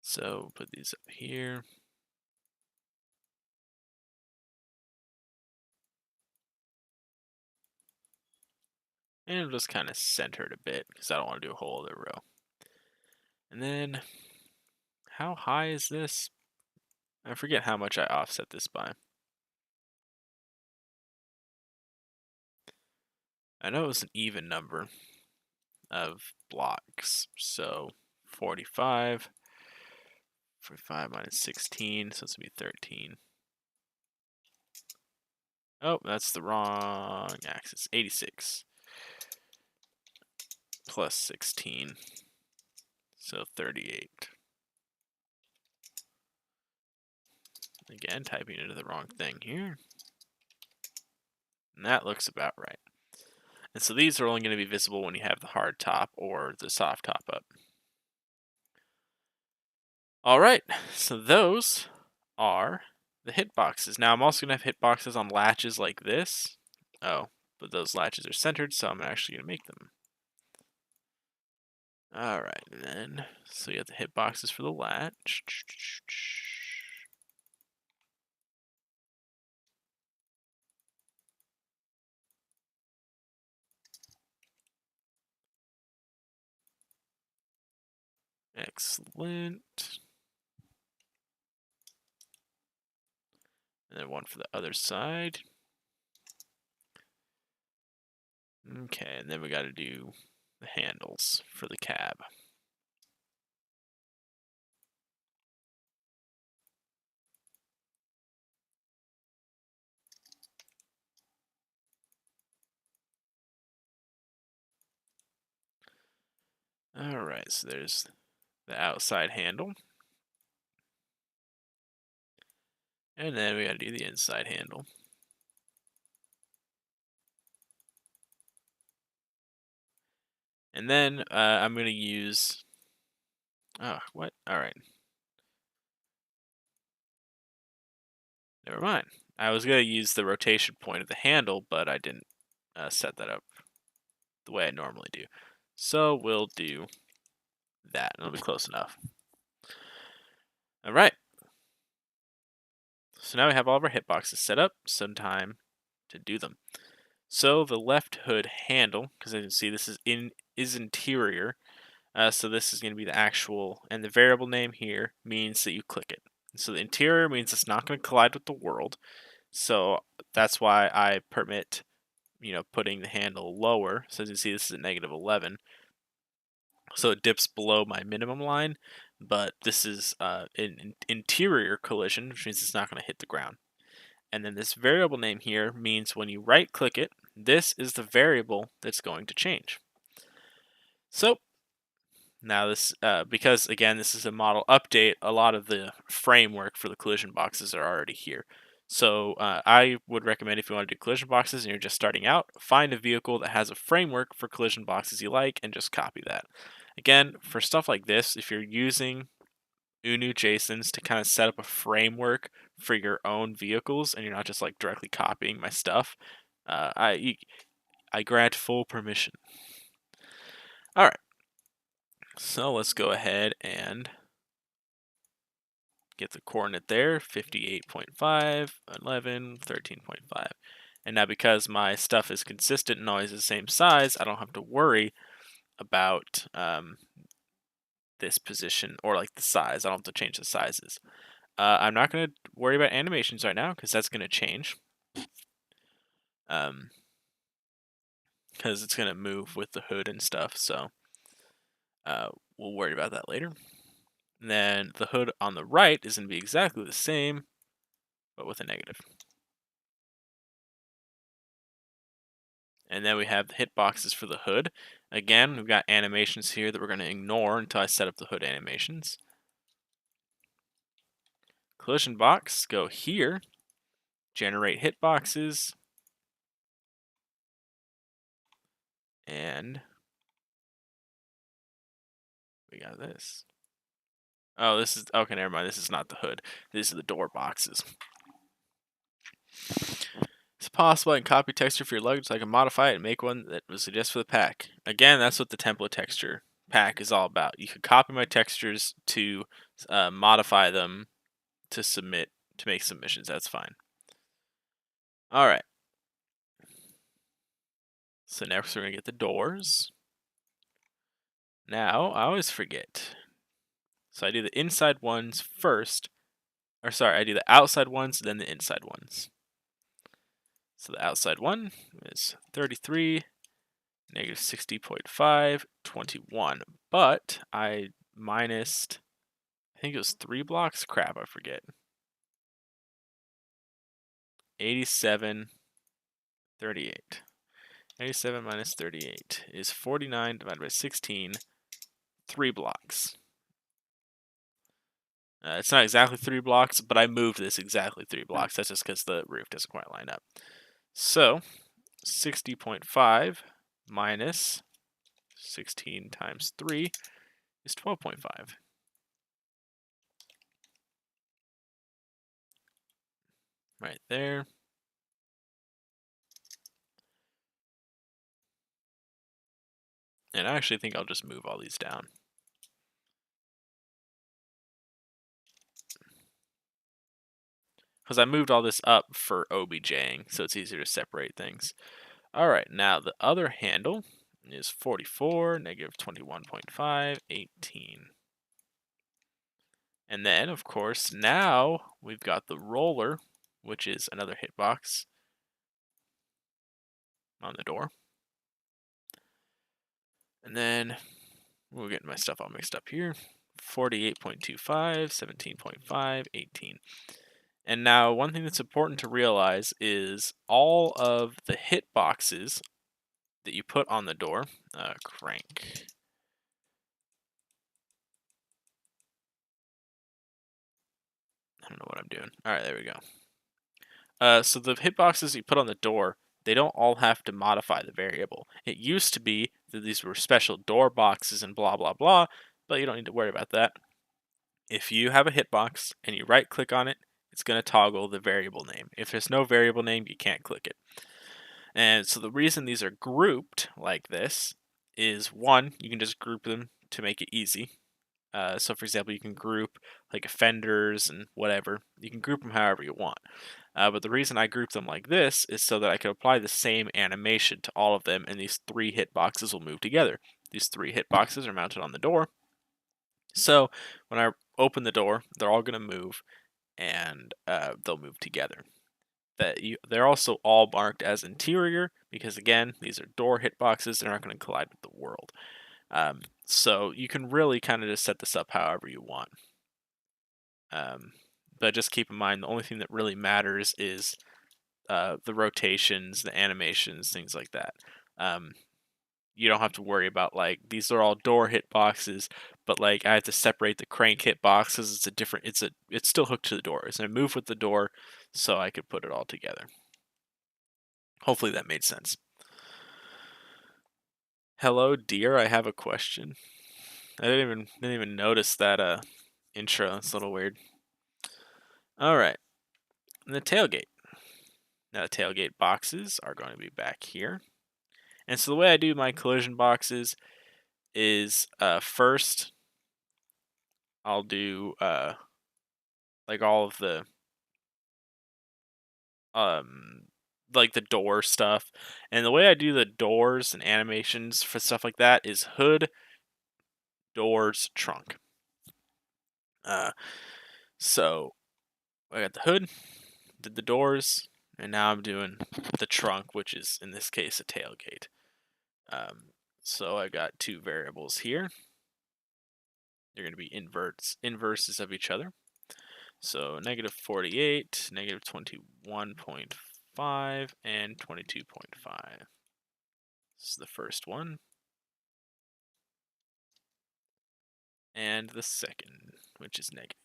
So put these up here. And just kind of center it a bit because I don't want to do a whole other row. And then, how high is this? I forget how much I offset this by. I know it was an even number of blocks, so 45 minus 16, so it's going to be 13. Oh, that's the wrong axis. 86 plus 16, so 38. Again, typing into the wrong thing here. And that looks about right. And so these are only going to be visible when you have the hard top or the soft top up. All right, so those are the hitboxes. Now I'm also going to have hitboxes on latches like this. Oh, but those latches are centered, so I'm actually going to make them. All right, and then, so you have the hitboxes for the latch. Excellent. And then one for the other side. Okay, and then we got to do the handles for the cab. All right, so there's the outside handle. And then we got to do the inside handle. And then I'm going to use... Oh, what? All right. Never mind. I was going to use the rotation point of the handle, but I didn't set that up the way I normally do. So we'll do that. It'll be close enough. All right. So now we have all of our hitboxes set up. Some time to do them. So the left hood handle, because as you can see, this is interior. So this is going to be the actual, and the variable name here means that you click it. So the interior means it's not going to collide with the world. So that's why I permit, putting the handle lower. So as you see, this is at -11. So it dips below my minimum line, but this is an interior collision, which means it's not going to hit the ground. And then this variable name here means when you right click it, this is the variable that's going to change. So now this, because again, this is a model update, a lot of the framework for the collision boxes are already here. So I would recommend, if you want to do collision boxes and you're just starting out, find a vehicle that has a framework for collision boxes you like and just copy that. Again, for stuff like this, if you're using UNU JSONs to kind of set up a framework for your own vehicles and you're not just like directly copying my stuff, I grant full permission. All right. So let's go ahead and get the coordinate there, 58.5, 11, 13.5. And now because my stuff is consistent and always the same size, I don't have to worry about this position or like the size. I don't have to change the sizes. I'm not going to worry about animations right now because that's going to change. Because it's going to move with the hood and stuff. So We'll worry about that later. And then the hood on the right is going to be exactly the same, but with a negative. And then we have the hitboxes for the hood. Again, we've got animations here that we're going to ignore until I set up the hood animations. Collision box, go here, generate hitboxes, and we got this. Oh, this is, okay, never mind. This is not the hood. These are the door boxes. It's possible I can copy texture for your luggage so I can modify it and make one that was just for the pack. Again, that's what the template texture pack is all about. You could copy my textures to modify them to submit, to make submissions. That's fine. All right. So next we're going to get the doors. Now, I always forget. So I do the inside ones first. Or sorry, I do the outside ones, then the inside ones. So the outside one is 33, negative 60.5, 21. But I minused, I think it was 3 blocks? Crap, I forget. 87, 38. 87 minus 38 is 49 divided by 16, 3 blocks. It's not exactly 3 blocks, but I moved this exactly 3 blocks. That's just because the roof doesn't quite line up. So 60.5 minus 16 times 3 is 12.5. Right there. And I actually think I'll just move all these down. Because I moved all this up for OBJing, so it's easier to separate things. All right, now the other handle is 44, negative 21.5, 18. And then, of course, now we've got the roller, which is another hitbox on the door. And then we're getting my stuff all mixed up here. 48.25, 17.5, 18. And now one thing that's important to realize is all of the hitboxes that you put on the door, crank. I don't know what I'm doing. All right, there we go. So the hitboxes you put on the door, they don't all have to modify the variable. It used to be that these were special door boxes and blah, blah, blah, but you don't need to worry about that. If you have a hitbox and you right click on it, it's going to toggle the variable name. If there's no variable name, you can't click it. And so the reason these are grouped like this is, one, you can just group them to make it easy. So for example, you can group like offenders and whatever. You can group them however you want. But the reason I group them like this is so that I can apply the same animation to all of them, and these 3 hitboxes will move together. These 3 hitboxes are mounted on the door. So when I open the door, they're all going to move, and they'll move together. They're also all marked as interior because, again, these are door hitboxes. They're not going to collide with the world. So you can really kind of just set this up however you want. But just keep in mind, the only thing that really matters is the rotations, the animations, things like that. You don't have to worry about, like, these are all door hitboxes, but like I have to separate the crank hitboxes. It's a different. It's still hooked to the door. It's gonna move with the door, so I could put it all together. Hopefully that made sense. Hello, dear. I have a question. I didn't even notice that intro. It's a little weird. All right, and the tailgate. Now the tailgate boxes are going to be back here. And so the way I do my collision boxes is first I'll do like all of the like the door stuff. And the way I do the doors and animations for stuff like that is hood, doors, trunk. So I got the hood, did the doors, and now I'm doing the trunk, which is in this case a tailgate. So I got 2 variables here. They're going to be inverses of each other. So -48, -21.5, and 22.5. This is the first one. And the second, which is negative.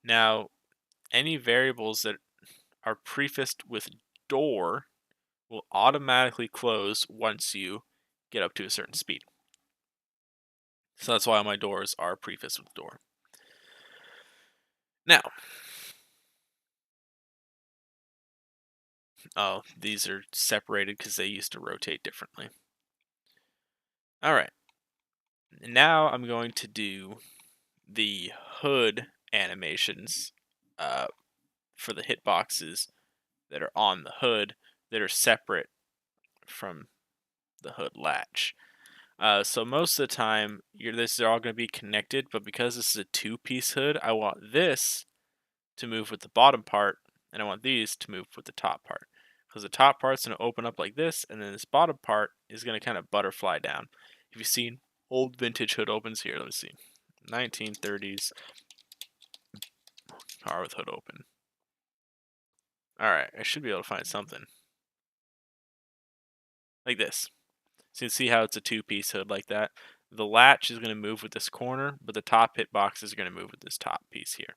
Now, any variables that are prefaced with door will automatically close once you get up to a certain speed. So that's why all my doors are prefaced with door. Now, oh, these are separated because they used to rotate differently. All right. Now I'm going to do the hood animations for the hitboxes that are on the hood that are separate from the hood latch. So most of the time, this is all going to be connected, but because this is a two-piece hood, I want this to move with the bottom part, and I want these to move with the top part. Because the top part's going to open up like this, and then this bottom part is going to kind of butterfly down. If you've seen old vintage hood opens here, let me see. 1930s car with hood open. Alright, I should be able to find something. Like this. So you can see how it's a two-piece hood like that. The latch is going to move with this corner, but the top hitbox is going to move with this top piece here.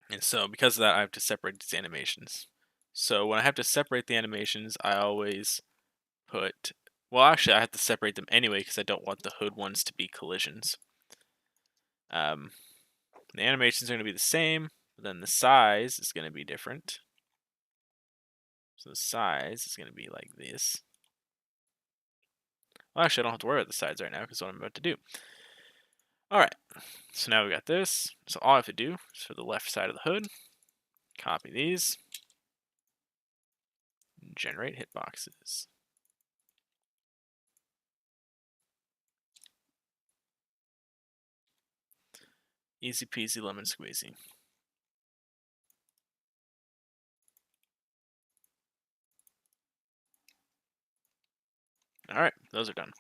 And so because of that, I have to separate these animations. So when I have to separate the animations, I always put... Well, actually, I have to separate them anyway because I don't want the hood ones to be collisions. The animations are going to be the same, but then the size is going to be different. So the size is going to be like this. Well, actually, I don't have to worry about the sides right now because what I'm about to do. Alright, so now we got this. So all I have to do is for the left side of the hood, copy these, and generate hitboxes. Easy peasy lemon squeezy. Alright, those are done.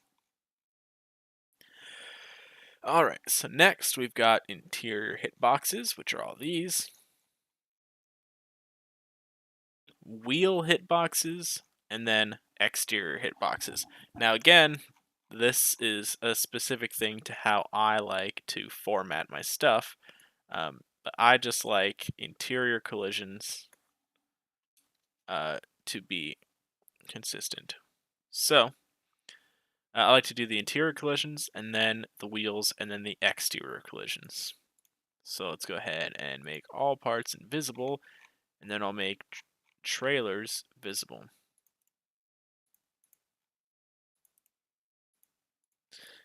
Alright, so next we've got interior hitboxes, which are all these. Wheel hitboxes, and then exterior hitboxes. Now again, this is a specific thing to how I like to format my stuff. But I just like interior collisions to be consistent. So I like to do the interior collisions and then the wheels and then the exterior collisions. So let's go ahead and make all parts invisible, and then I'll make trailers visible.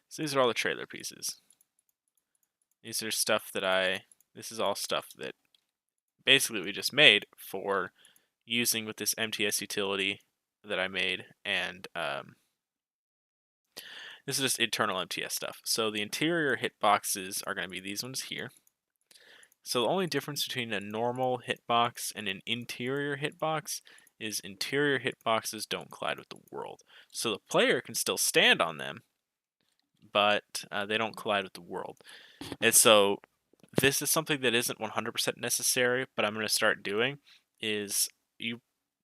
So these are all the trailer pieces. These are stuff that this is all stuff that basically we just made for using with this MTS utility that I made, and this is just internal MTS stuff. So the interior hitboxes are going to be these ones here. So the only difference between a normal hitbox and an interior hitbox is interior hitboxes don't collide with the world. So the player can still stand on them, but they don't collide with the world. And so this is something that isn't 100% necessary, but I'm going to start doing is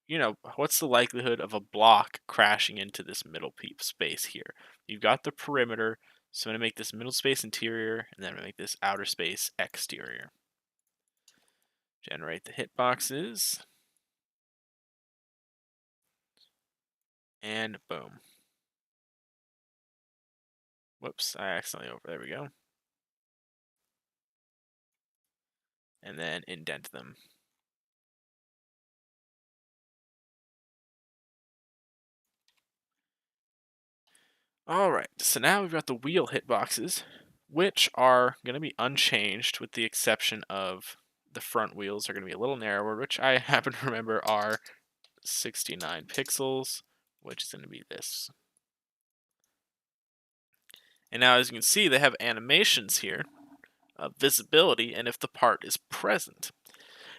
you know, what's the likelihood of a block crashing into this middle space here? You've got the perimeter, so I'm going to make this middle space interior, and then I'm going to make this outer space exterior. Generate the hitboxes. And boom. Whoops, I accidentally there we go. And then indent them. Alright, so now we've got the wheel hitboxes, which are going to be unchanged with the exception of the front wheels are going to be a little narrower, which I happen to remember are 69 pixels, which is going to be this. And now as you can see, they have animations here of visibility and if the part is present.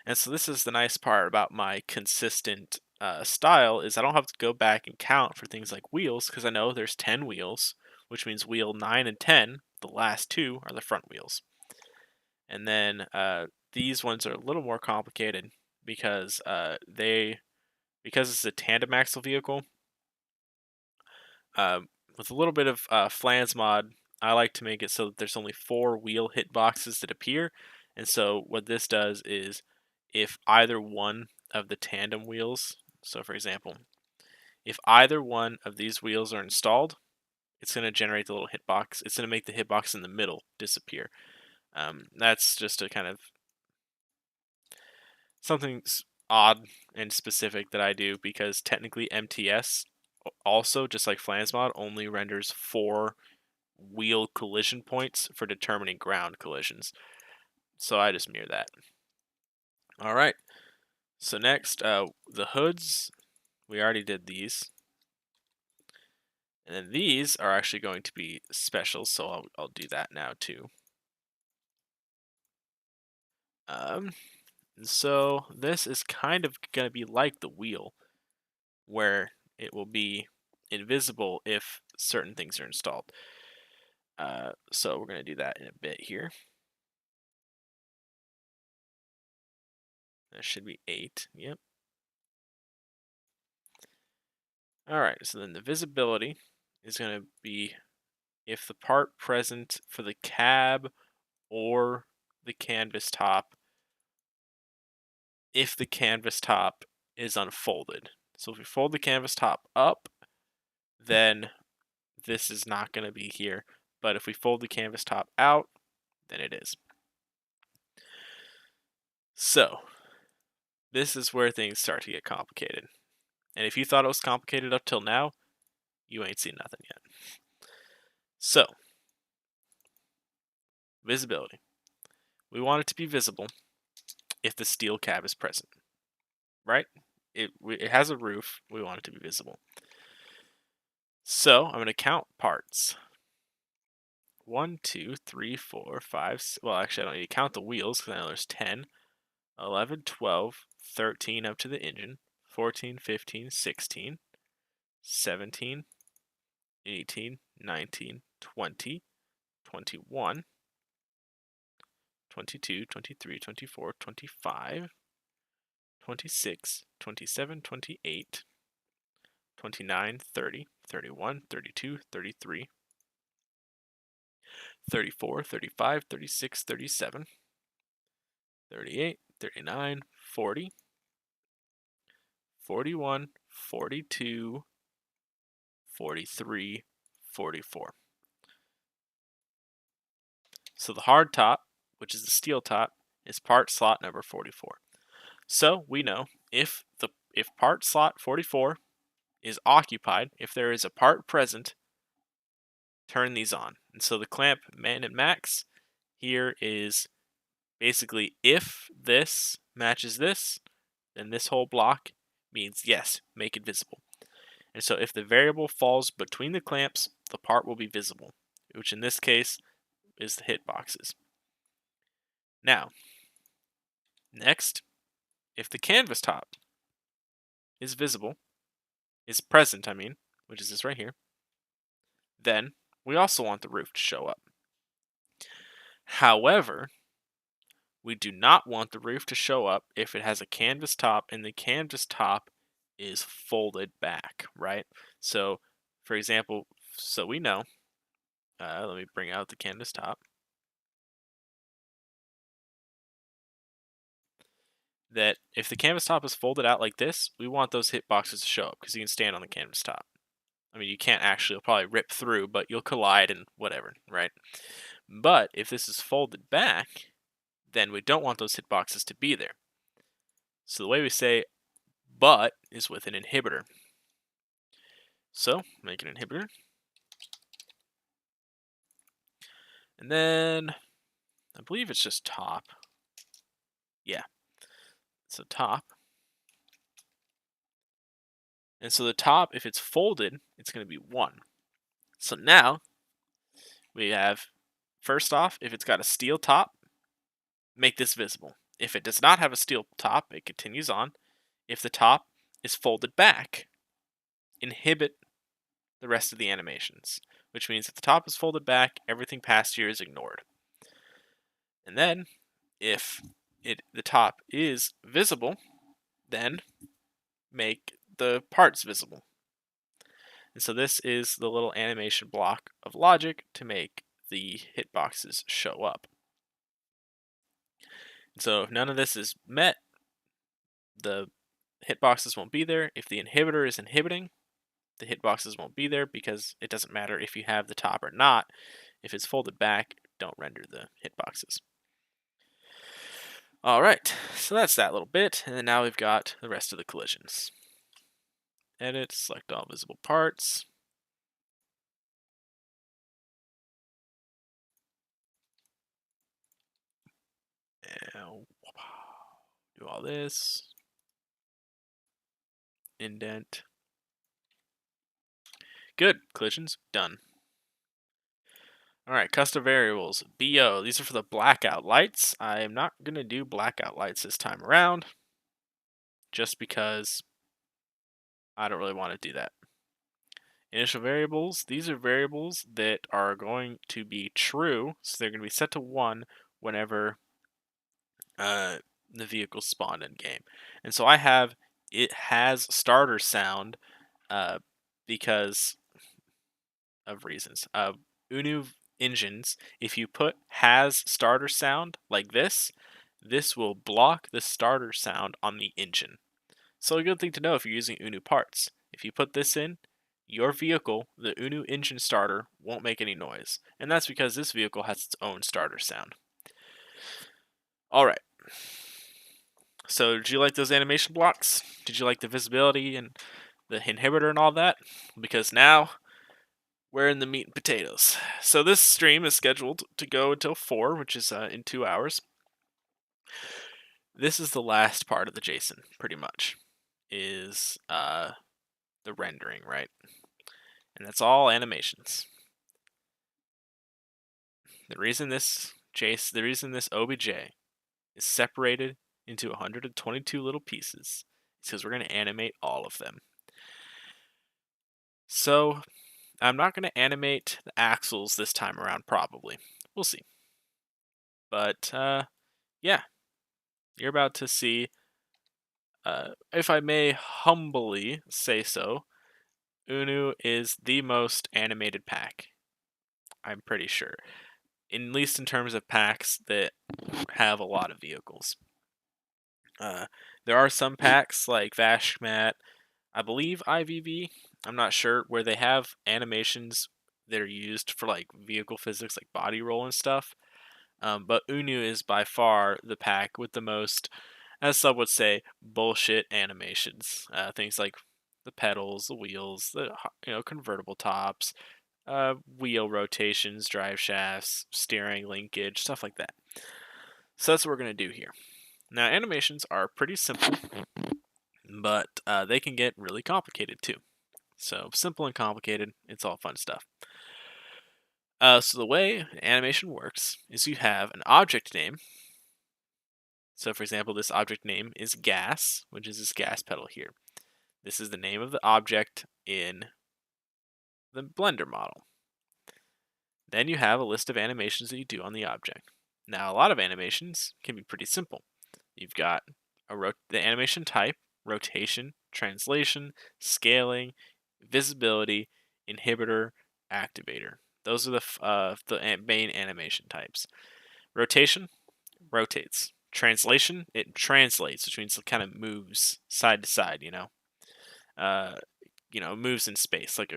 And so this is the nice part about my consistent style is I don't have to go back and count for things like wheels because I know there's 10 wheels, which means wheel 9 and 10, the last two, are the front wheels. And then these ones are a little more complicated because because it's a tandem axle vehicle. With a little bit of flans mod, I like to make it so that there's only 4 wheel hitboxes that appear. And so what this does is if either one of the tandem wheels, so for example, if either one of these wheels are installed, it's going to generate the little hitbox. It's going to make the hitbox in the middle disappear. That's just a kind of something odd and specific that I do because technically MTS also, just like Flansmod, only renders 4 wheel collision points for determining ground collisions. So I just mirror that. All right. So next, the hoods. We already did these. And then these are actually going to be special, so I'll do that now too. So this is kind of going to be like the wheel, where it will be invisible if certain things are installed. So we're going to do that in a bit here. That should be 8. Yep. All right. So then the visibility is going to be if the part present for the cab or the canvas top, if the canvas top is unfolded. So if we fold the canvas top up, then this is not going to be here. But if we fold the canvas top out, then it is. So this is where things start to get complicated. And if you thought it was complicated up till now, you ain't seen nothing yet. So, visibility. We want it to be visible if the steel cab is present, right? It has a roof. We want it to be visible. So, I'm going to count parts. 1, 2, 3, 4, 5. Well, actually, I don't need to count the wheels because I know there's 10, 11, 12, 13 up to the engine, 14, 15, 16, 17, 18, 19, 20, 21, 22, 23, 24, 25, 26, 27, 28, 29, 30, 31, 32, 33, 34, 35, 36, 37, 38, 39, 40, 41, 42, 43, 44. So the hard top, which is the steel top, is part slot number 44. So we know if part slot 44 is occupied, if there is a part present, turn these on. And so the clamp min and max here is basically if this matches this, then this whole block means yes, make it visible. And so if the variable falls between the clamps, the part will be visible, which in this case is the hitboxes. Now, next, if the canvas top is visible, is present, which is this right here, then we also want the roof to show up. However, we do not want the roof to show up if it has a canvas top and the canvas top is folded back, right? So, for example, so we know, let me bring out the canvas top, that if the canvas top is folded out like this, we want those hitboxes to show up because you can stand on the canvas top. I mean, you can't actually, you'll probably rip through, but you'll collide and whatever, right? But if this is folded back, then we don't want those hitboxes to be there. So the way we say but is with an inhibitor. So make an inhibitor. And then I believe it's just top. Yeah. So top. And so the top, if it's folded, it's going to be 1. So now we have, first off, if it's got a steel top, make this visible. If it does not have a steel top, it continues on. If the top is folded back, inhibit the rest of the animations, which means if the top is folded back, everything past here is ignored. And then, if the top is visible, then make the parts visible. And so this is the little animation block of logic to make the hitboxes show up. And so if none of this is met, the hitboxes won't be there. If the inhibitor is inhibiting, the hitboxes won't be there because it doesn't matter if you have the top or not. If it's folded back, don't render the hitboxes. Alright, so that's that little bit, and then now we've got the rest of the collisions. Edit, select all visible parts. And do all this. Indent. Good, collisions, done. Alright, custom variables, BO. These are for the blackout lights. I'm not going to do blackout lights this time around, just because I don't really want to do that. Initial variables, these are variables that are going to be true, so they're going to be set to 1 whenever the vehicle spawned in game. And so I have, it has starter sound because of reasons. UNU engines, if you put has starter sound like this will block the starter sound on the engine. So a good thing to know if you're using UNU parts. If you put this in, your vehicle, the UNU engine starter, won't make any noise. And that's because this vehicle has its own starter sound. Alright. So did you like those animation blocks? Did you like the visibility and the inhibitor and all that? Because now we're in the meat and potatoes. So this stream is scheduled to go until 4, which is in 2 hours. This is the last part of the Json, pretty much, is the rendering, right? And that's all animations. The reason this OBJ is separated into 122 little pieces is because we're going to animate all of them. So I'm not going to animate the axles this time around, probably. We'll see. But yeah, you're about to see, if I may humbly say so, UNU is the most animated pack. I'm pretty sure. At least in terms of packs that have a lot of vehicles. There are some packs like Vashmat, I believe IVV, I'm not sure, where they have animations that are used for like vehicle physics, like body roll and stuff. But UNU is by far the pack with the most, as some would say, bullshit animations. Things like the pedals, the wheels, the convertible tops, wheel rotations, drive shafts, steering linkage, stuff like that. So that's what we're going to do here. Now, animations are pretty simple, but they can get really complicated too. So simple and complicated, it's all fun stuff. So the way animation works is you have an object name. So for example, this object name is gas, which is this gas pedal here. This is the name of the object in the Blender model. Then you have a list of animations that you do on the object. Now, a lot of animations can be pretty simple. You've got the animation type, rotation, translation, scaling, visibility, inhibitor, activator. Those are the main animation types. Rotation rotates. Translation, it translates, which means it kind of moves side to side. Moves in space, like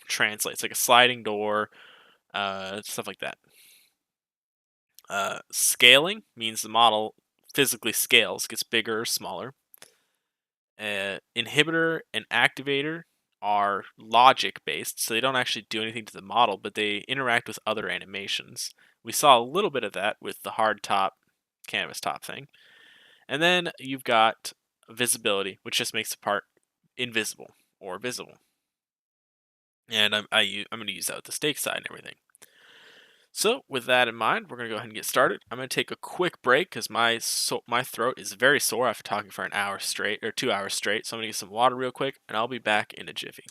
translates, like a sliding door, stuff like that. Scaling means the model physically scales, gets bigger or smaller. Inhibitor and activator are logic based, so they don't actually do anything to the model, but they interact with other animations. We saw a little bit of that with the hard top, canvas top thing. And then you've got visibility, which just makes the part invisible or visible. And I'm going to use that with the stake side and everything. So with that in mind, we're going to go ahead and get started. I'm going to take a quick break because my throat is very sore after talking for an hour straight, or 2 hours straight. So I'm going to get some water real quick, and I'll be back in a jiffy.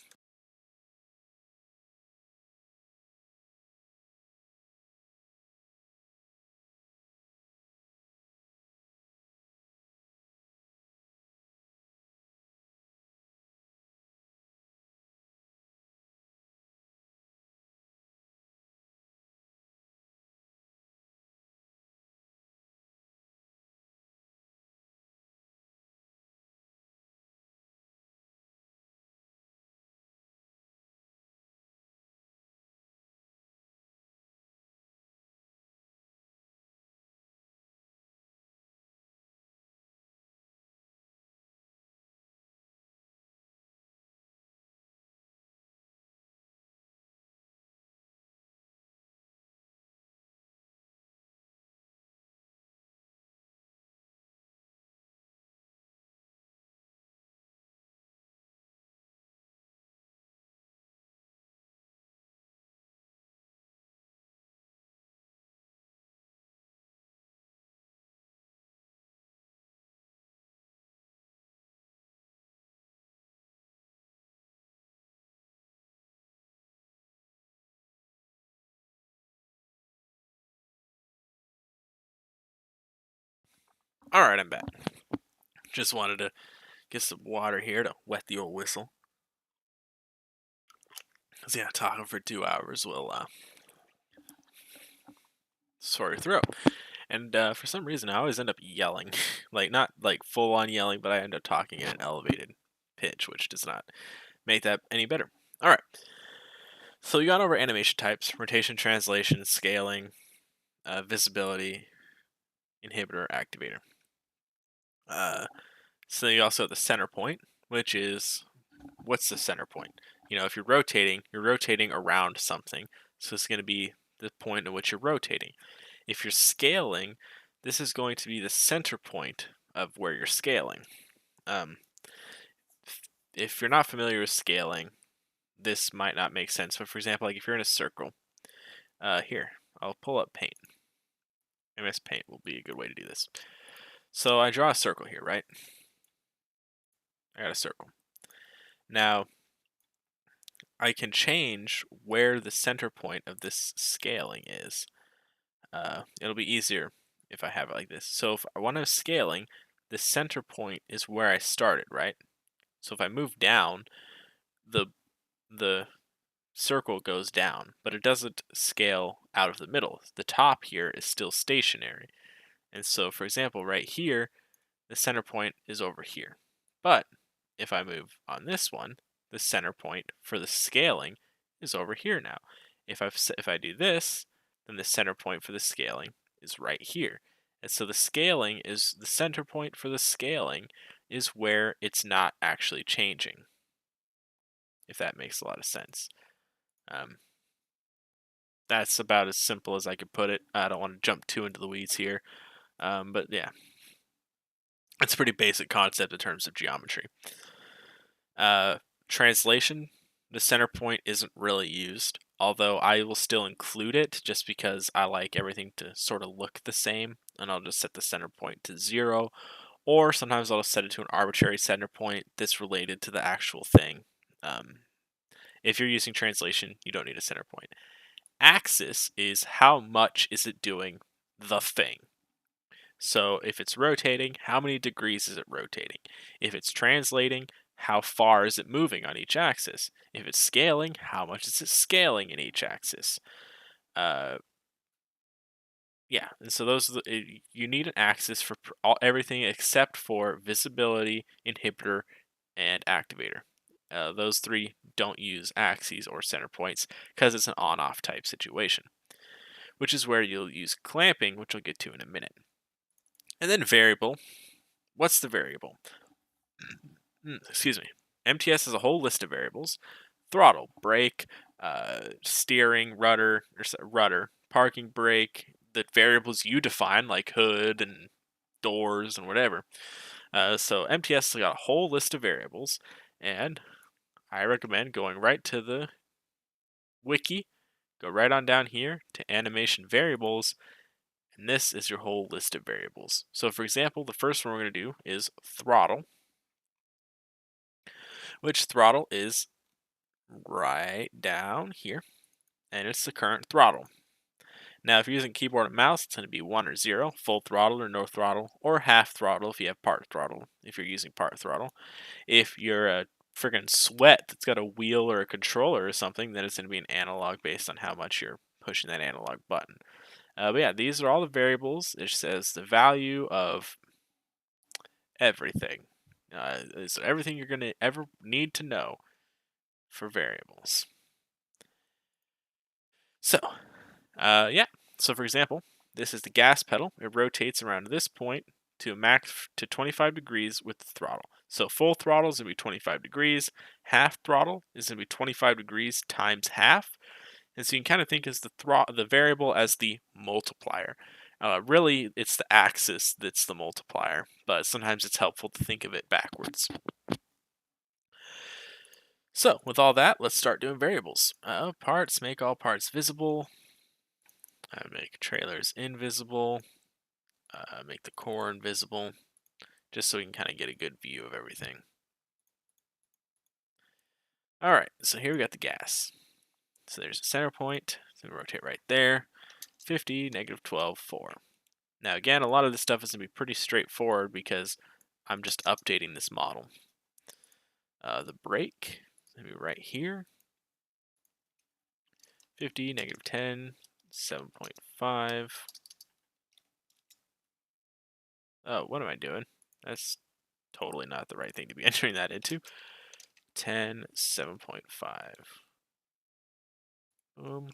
Alright, I'm back. Just wanted to get some water here to wet the old whistle. Cause yeah, talking for 2 hours will sore your throat. And for some reason, I always end up yelling, like not like full on yelling, but I end up talking in an elevated pitch, which does not make that any better. All right. So we got over animation types: rotation, translation, scaling, visibility, inhibitor, activator. So you also have the center point, which is what's the center point? You know, if you're rotating around something. So it's going to be the point at which you're rotating. If you're scaling, this is going to be the center point of where you're scaling. If you're not familiar with scaling, this might not make sense. But for example, like if you're in a circle, here, I'll pull up Paint. MS Paint will be a good way to do this. So I draw a circle here, right? I got a circle. Now, I can change where the center point of this scaling is. It'll be easier if I have it like this. So if I want to scaling, the center point is where I started, right? So if I move down, the circle goes down, but it doesn't scale out of the middle. The top here is still stationary. And so, for example, right here, the center point is over here. But if I move on this one, the center point for the scaling is over here now. If I do this, then the center point for the scaling is right here. And so the center point for the scaling is where it's not actually changing, if that makes a lot of sense. That's about as simple as I could put it. I don't want to jump too into the weeds here. But yeah, it's a pretty basic concept in terms of geometry. Translation, the center point isn't really used, although I will still include it just because I like everything to sort of look the same, and I'll just set the center point to 0, or sometimes I'll set it to an arbitrary center point that's related to the actual thing. If you're using translation, you don't need a center point. Axis is how much is it doing the thing. So if it's rotating, how many degrees is it rotating? If it's translating, how far is it moving on each axis? If it's scaling, how much is it scaling in each axis? Yeah, and so you need an axis for everything except for visibility, inhibitor, and activator. Those three don't use axes or center points because it's an on-off type situation, which is where you'll use clamping, which I'll get to in a minute. And then variable. What's the variable? Excuse me. MTS has a whole list of variables: throttle, brake, steering, rudder, parking brake, the variables you define like hood and doors and whatever. So MTS has got a whole list of variables, and I recommend going right to the wiki, go right on down here to animation variables, and this is your whole list of variables. So for example, the first one we're going to do is throttle, which throttle is right down here, and it's the current throttle. Now, if you're using keyboard and mouse, it's going to be 1 or 0, full throttle or no throttle, or half throttle if you have part throttle, if you're using part throttle. If you're a friggin' sweat that's got a wheel or a controller or something, then it's going to be an analog based on how much you're pushing that analog button. But yeah, these are all the variables. It says the value of everything. It's everything you're going to ever need to know for variables. So, yeah. So for example, this is the gas pedal. It rotates around this point to max to 25 degrees with the throttle. So full throttle is going to be 25 degrees. Half throttle is going to be 25 degrees times half. And so you can kind of think as the variable as the multiplier. Really, it's the axis that's the multiplier, but sometimes it's helpful to think of it backwards. So with all that, let's start doing variables. Parts, make all parts visible. Make trailers invisible. Make the core invisible, just so we can kind of get a good view of everything. Alright, so here we got the gas. So there's a center point, so we rotate right there. 50, -12, 4. Now again, a lot of this stuff is going to be pretty straightforward because I'm just updating this model. The break, going to be right here. 50, -10, 7.5. Oh, what am I doing? That's totally not the right thing to be entering that into. 10, 7.5. Boom.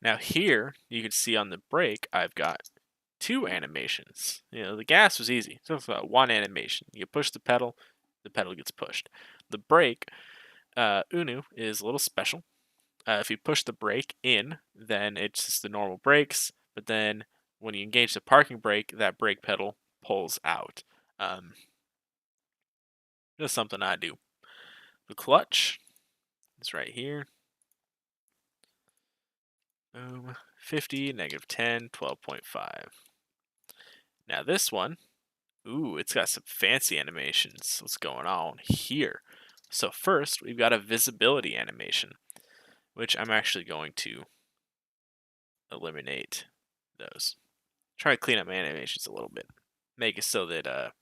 Now here, you can see on the break, I've got 2 animations. You know, the gas was easy. So it's about 1 animation. You push the pedal gets pushed. The brake, UNU, is a little special. If you push the brake in, then it's just the normal brakes. But then when you engage the parking brake, that brake pedal pulls out. Just something I do. The clutch is right here. 50, -10, 12.5. Now this one, ooh, it's got some fancy animations. What's going on here? So first, we've got a visibility animation, which I'm actually going to eliminate those. Try to clean up my animations a little bit. Make it so that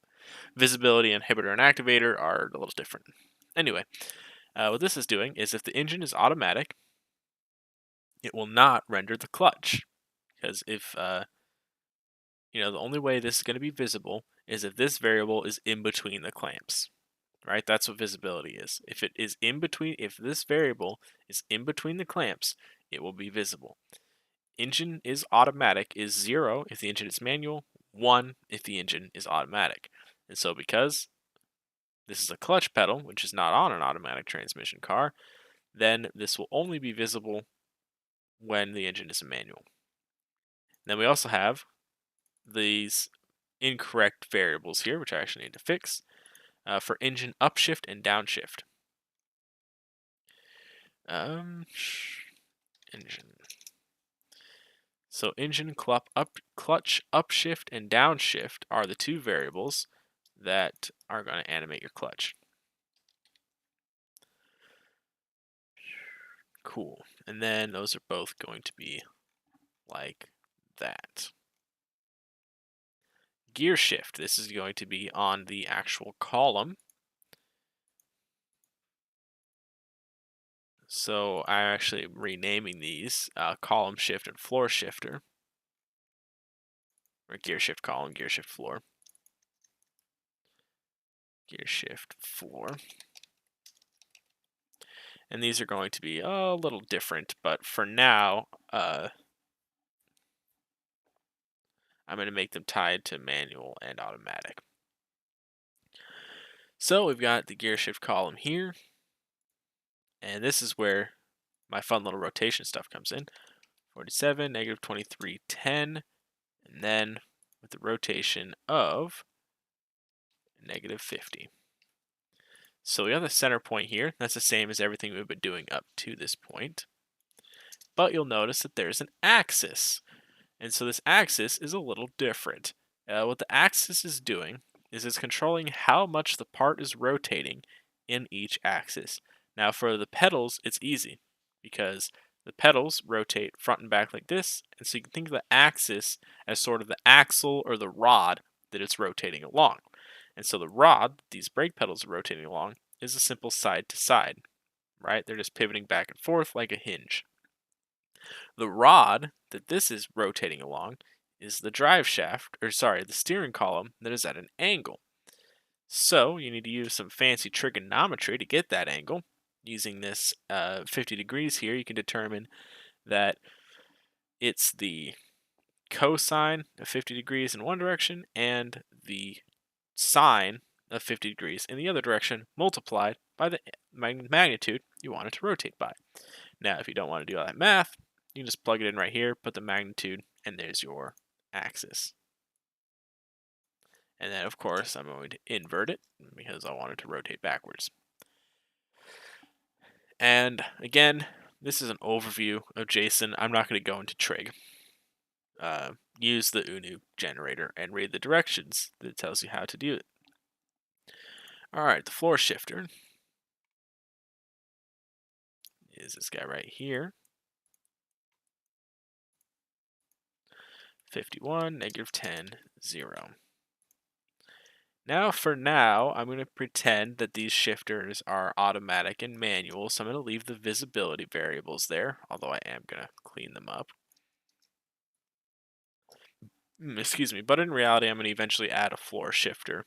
visibility, inhibitor, and activator are a little different. Anyway, what this is doing is if the engine is automatic, it will not render the clutch. Because if, the only way this is going to be visible is if this variable is in between the clamps. Right? That's what visibility is. If it is in between, if this variable is in between the clamps, it will be visible. Engine is automatic is 0 if the engine is manual, 1 if the engine is automatic. And so because this is a clutch pedal, which is not on an automatic transmission car, then this will only be visible when the engine is a manual. Then we also have these incorrect variables here, which I actually need to fix, for engine upshift and downshift. Engine. So engine clutch upshift and downshift are the 2 variables that are going to animate your clutch. Cool. And then those are both going to be like that. Gear shift. This is going to be on the actual column. So I'm actually renaming these column shift and floor shifter. Or gear shift column, gear shift floor. Gear shift floor. And these are going to be a little different, but for now, I'm going to make them tied to manual and automatic. So we've got the gear shift column here, and this is where my fun little rotation stuff comes in. 47, -23, 10, and then with the rotation of -50. So we have the center point here. That's the same as everything we've been doing up to this point. But you'll notice that there's an axis. And so this axis is a little different. What the axis is doing is it's controlling how much the part is rotating in each axis. Now for the pedals, it's easy because the pedals rotate front and back like this. And so you can think of the axis as sort of the axle or the rod that it's rotating along. And so the rod these brake pedals are rotating along is a simple side to side, right? They're just pivoting back and forth like a hinge. The rod that this is rotating along is the drive shaft, or sorry, the steering column that is at an angle. So you need to use some fancy trigonometry to get that angle. Using this 50 degrees here, you can determine that it's the cosine of 50 degrees in one direction and the sine of 50 degrees in the other direction multiplied by the magnitude you want it to rotate by. Now, if you don't want to do all that math, you can just plug it in right here, put the magnitude, and there's your axis. And then, of course, I'm going to invert it because I want it to rotate backwards. And again, this is an overview of Json. I'm not going to go into trig. Use the UNU generator and read the directions that tells you how to do it. Alright, the floor shifter is this guy right here. 51, negative 10, 0. Now, for now, I'm going to pretend that these shifters are automatic and manual, so I'm going to leave the visibility variables there, although I am going to clean them up. Excuse me, but in reality, I'm going to eventually add a floor shifter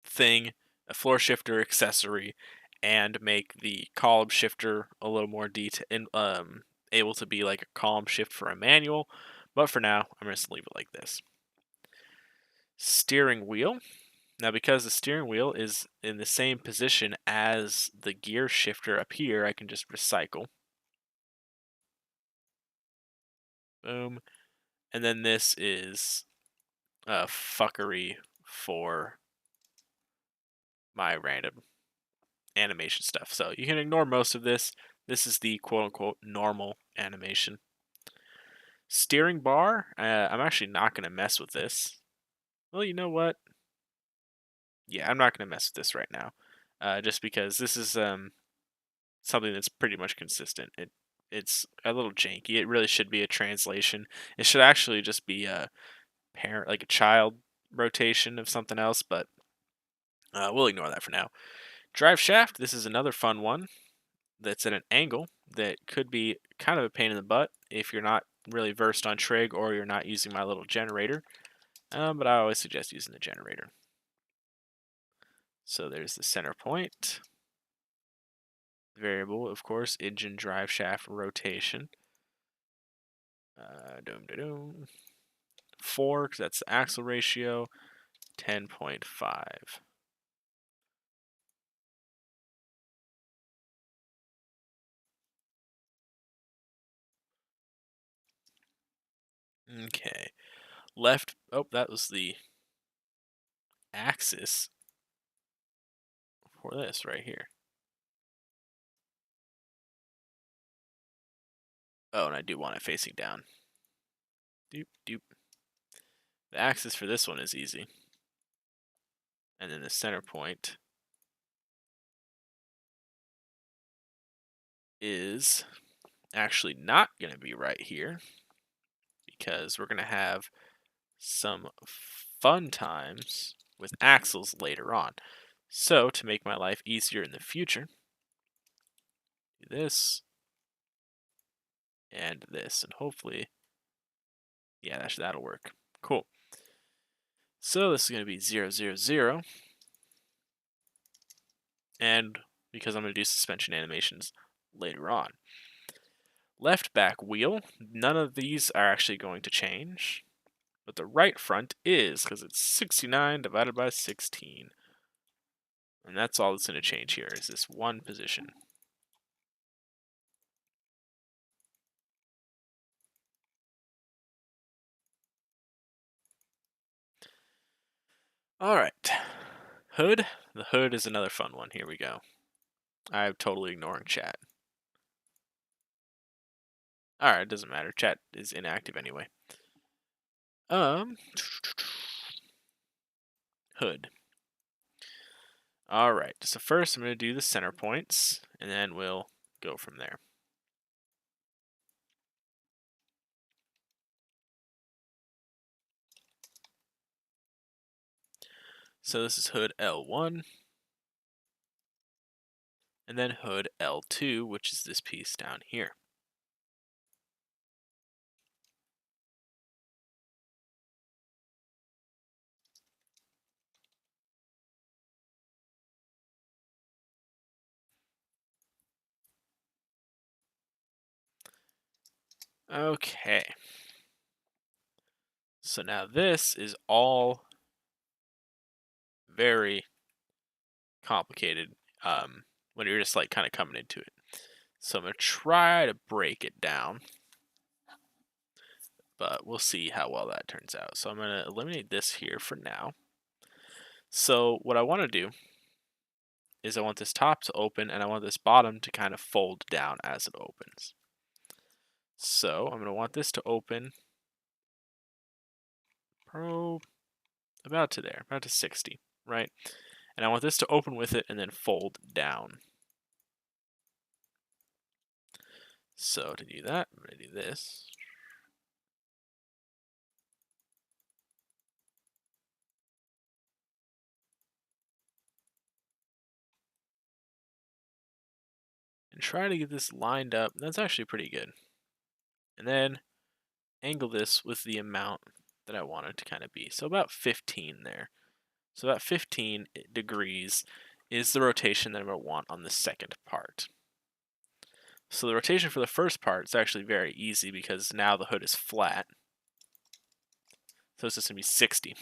thing, a floor shifter accessory, and make the column shifter a little more able to be like a column shift for a manual. But for now, I'm just leave it like this. Steering wheel. Now, because the steering wheel is in the same position as the gear shifter up here, I can just recycle. Boom. And then this is fuckery for my random animation stuff. So you can ignore most of this. This is the quote-unquote normal animation. Steering bar, I'm actually not going to mess with this. Well, you know what? Yeah, I'm not going to mess with this right now. Just because this is something that's pretty much consistent. It's a little janky. It really should be a translation. It should actually just be a parent, like a child rotation of something else, but we'll ignore that for now. Drive shaft, this is another fun one that's at an angle that could be kind of a pain in the butt if you're not really versed on trig or you're not using my little generator, but I always suggest using the generator. So there's the center point. Variable, of course, engine drive shaft rotation. 4, because that's the axle ratio. 10.5. Okay. Left, oh, that was the axis for this right here. Oh, and I do want it facing down. Doop, doop. The axis for this one is easy. And then the center point is actually not going to be right here because we're going to have some fun times with axles later on. So, to make my life easier in the future, do this and this, and hopefully, yeah, that'll work. Cool. So this is going to be 0, 0, 0. And because I'm going to do suspension animations later on. Left back wheel, none of these are actually going to change. But the right front is, because it's 69 divided by 16. And that's all that's going to change here, is this one position. Alright. Hood. The hood is another fun one. Here we go. I'm totally ignoring chat. Alright, it doesn't matter. Chat is inactive anyway. Hood. Alright, so first I'm going to do the center points, and then we'll go from there. So this is hood L1, and then hood L2, which is this piece down here. Okay. So now this is all very complicated when you're just like kind of coming into it. So I'm going to try to break it down, but we'll see how well that turns out. So I'm going to eliminate this here for now. So what I want to do is I want this top to open and I want this bottom to kind of fold down as it opens. So I'm going to want this to open about to there, about to 60, right? And I want this to open with it and then fold down. So to do that, I'm going to do this. and try to get this lined up. That's actually pretty good. And then angle this with the amount that I want it to kind of be. So about 15 there. So about 15 degrees is the rotation that I'm going to want on the second part. So the rotation for the first part is actually very easy because now the hood is flat. So it's just going to be 60.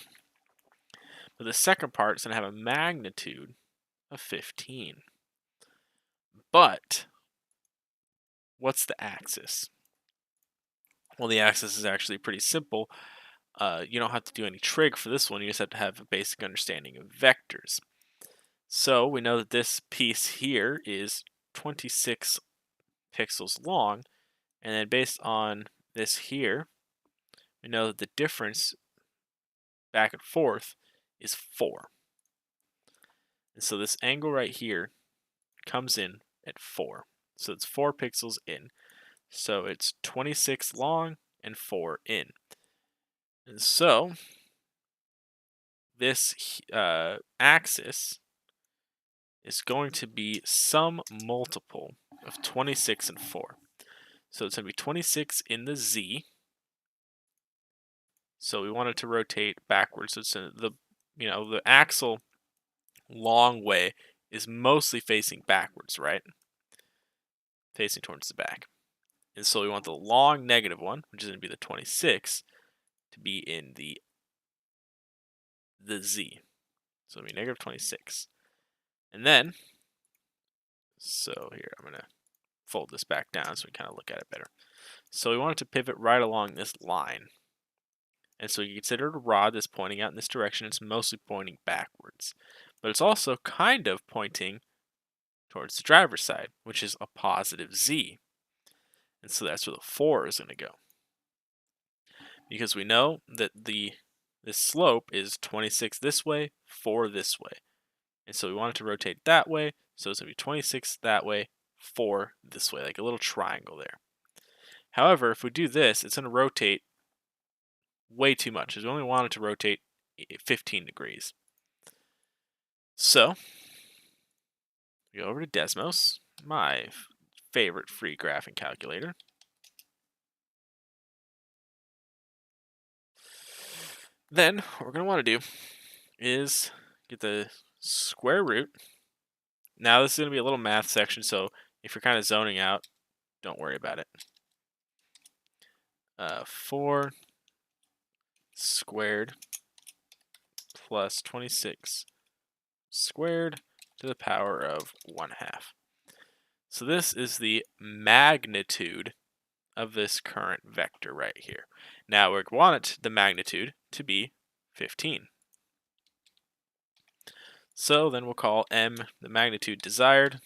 But the second part is going to have a magnitude of 15. But what's the axis? Well, the axis is actually pretty simple. You don't have to do any trig for this one. You just have to have a basic understanding of vectors. So we know that this piece here is 26 pixels long, and then based on this here, we know that the difference back and forth is 4. And so this angle right here comes in at 4. So it's 4 pixels in. So it's 26 long and 4 in. And so this axis is going to be some multiple of 26 and 4. So it's going to be 26 in the z. So we want it to rotate backwards. So it's the axle long way is mostly facing backwards, right? Facing towards the back. And so we want the long negative one, which is going to be the 26, to be in the z. So it'll be negative 26. And then, so here, I'm going to fold this back down so we kind of look at it better. So we want it to pivot right along this line. And so you consider a rod that's pointing out in this direction. It's mostly pointing backwards. But it's also kind of pointing towards the driver's side, which is a positive z. And so that's where the 4 is going to go. Because we know that this slope is 26 this way, 4 this way. And so we want it to rotate that way. So it's going to be 26 that way, 4 this way, like a little triangle there. However, if we do this, it's going to rotate way too much, because we only want it to rotate 15 degrees. So, we go over to Desmos, my favorite free graphing calculator. Then, what we're going to want to do is get the square root. Now, this is going to be a little math section, so if you're kind of zoning out, don't worry about it. 4 squared plus 26 squared to the power of 1/2. So this is the magnitude of this current vector right here. Now we want the magnitude to be 15. So then we'll call m the magnitude desired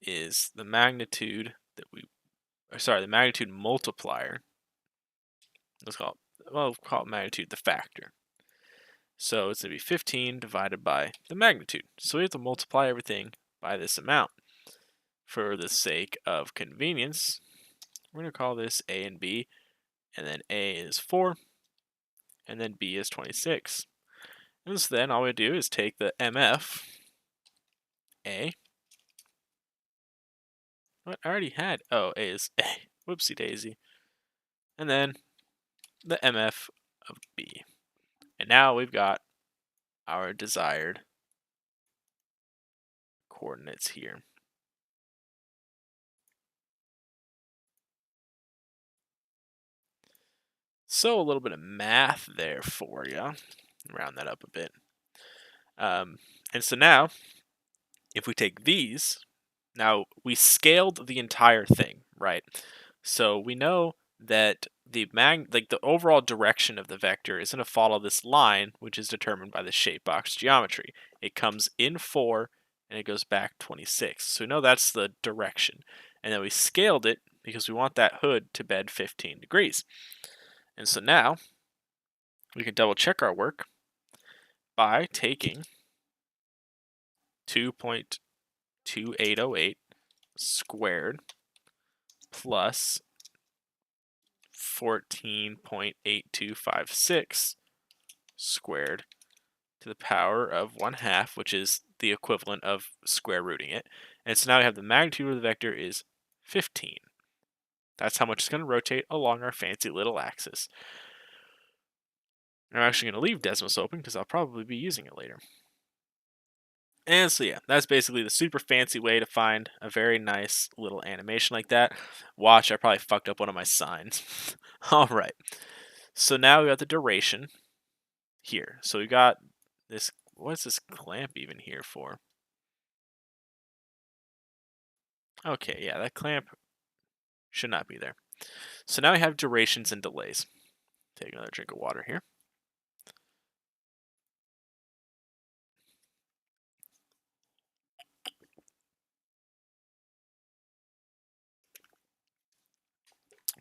is the magnitude that the magnitude multiplier. We'll call it magnitude the factor. So it's going to be 15 divided by the magnitude. So we have to multiply everything by this amount. For the sake of convenience, we're going to call this A and B, and then A is 4, and then B is 26. And so then all we do is take the MF, A. What? I already had, A is A. Whoopsie daisy. And then the MF of B. And now we've got our desired coordinates here. So a little bit of math there for you. Round that up a bit. And so now, if we take these, now we scaled the entire thing, right? So we know that the overall direction of the vector is going to follow this line, which is determined by the shape box geometry. It comes in 4 and it goes back 26. So we know that's the direction. And then we scaled it because we want that hood to bed 15 degrees. And so now we can double check our work by taking 2.2808 squared plus 14.8256 squared to the power of 1/2, which is the equivalent of square rooting it. And so now we have the magnitude of the vector is 15. That's how much it's going to rotate along our fancy little axis. I'm actually going to leave Desmos open because I'll probably be using it later. And so yeah, that's basically the super fancy way to find a very nice little animation like that. Watch, I probably fucked up one of my signs. Alright, so now we got the duration here. So we got this, what's this clamp even here for? Okay, yeah, that clamp should not be there. So now we have durations and delays. Take another drink of water here.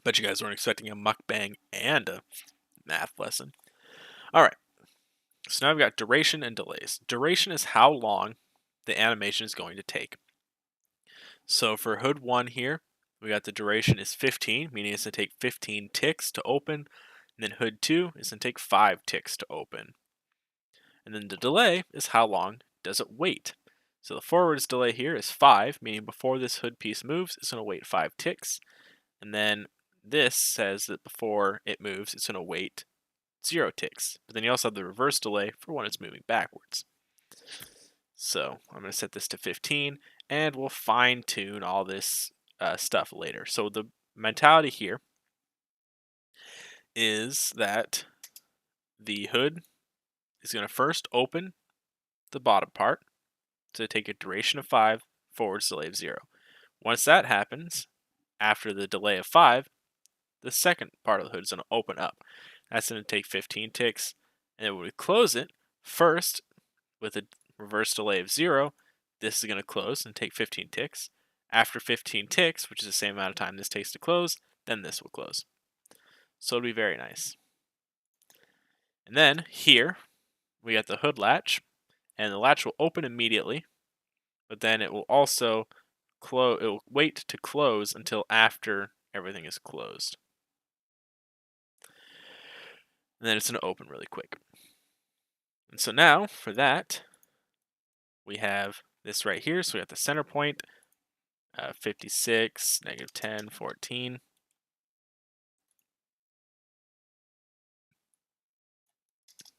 Bet you guys weren't expecting a mukbang and a math lesson. Alright, so now we've got duration and delays. Duration is how long the animation is going to take. So for hood 1 here, we got the duration is 15, meaning it's going to take 15 ticks to open. And then hood 2 is going to take 5 ticks to open. And then the delay is how long does it wait. So the forwards delay here is 5, meaning before this hood piece moves, it's going to wait 5 ticks. And then this says that before it moves, it's going to wait 0 ticks. But then you also have the reverse delay for when it's moving backwards. So I'm going to set this to 15, and we'll fine tune all this stuff later. So the mentality here is that the hood is going to first open the bottom part to take a duration of 5, forwards delay of 0. Once that happens, after the delay of 5, the second part of the hood is going to open up. That's going to take 15 ticks, and then when we close it, first with a reverse delay of 0, this is going to close and take 15 ticks. After 15 ticks, which is the same amount of time this takes to close, then this will close. So it'll be very nice. And then here, we got the hood latch, and the latch will open immediately, but then it will also close. It will wait to close until after everything is closed. And then it's going to open really quick. And so now, for that, we have this right here. So we have the center point, 56, negative 10, 14.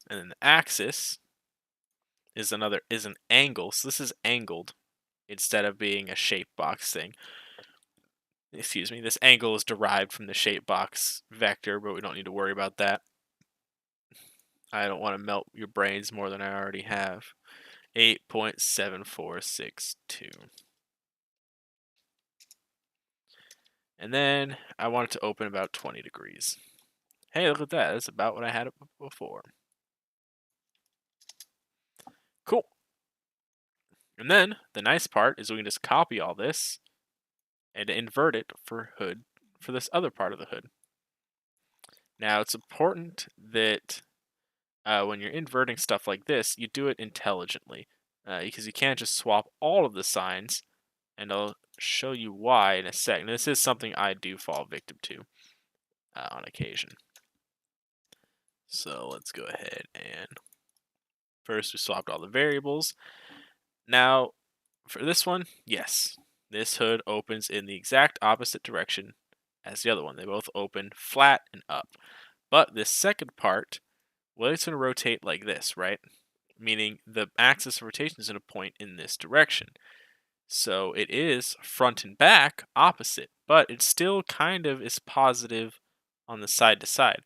And then the axis is an angle. So this is angled instead of being a shape box thing. Excuse me, this angle is derived from the shape box vector, but we don't need to worry about that. I don't want to melt your brains more than I already have. 8.7462. And then I want it to open about 20 degrees. Hey, look at that. That's about what I had it before. Cool. And then the nice part is we can just copy all this and invert it for this other part of the hood. Now it's important that when you're inverting stuff like this, you do it intelligently, because you can't just swap all of the signs, and I'll show you why in a sec. Now, this is something I do fall victim to on occasion. So let's go ahead and first we swapped all the variables. Now for this one, yes, this hood opens in the exact opposite direction as the other one. They both open flat and up. But this second part, well, it's going to rotate like this, right? Meaning the axis of rotation is going to point in this direction. So it is front and back opposite, but it still kind of is positive on the side to side.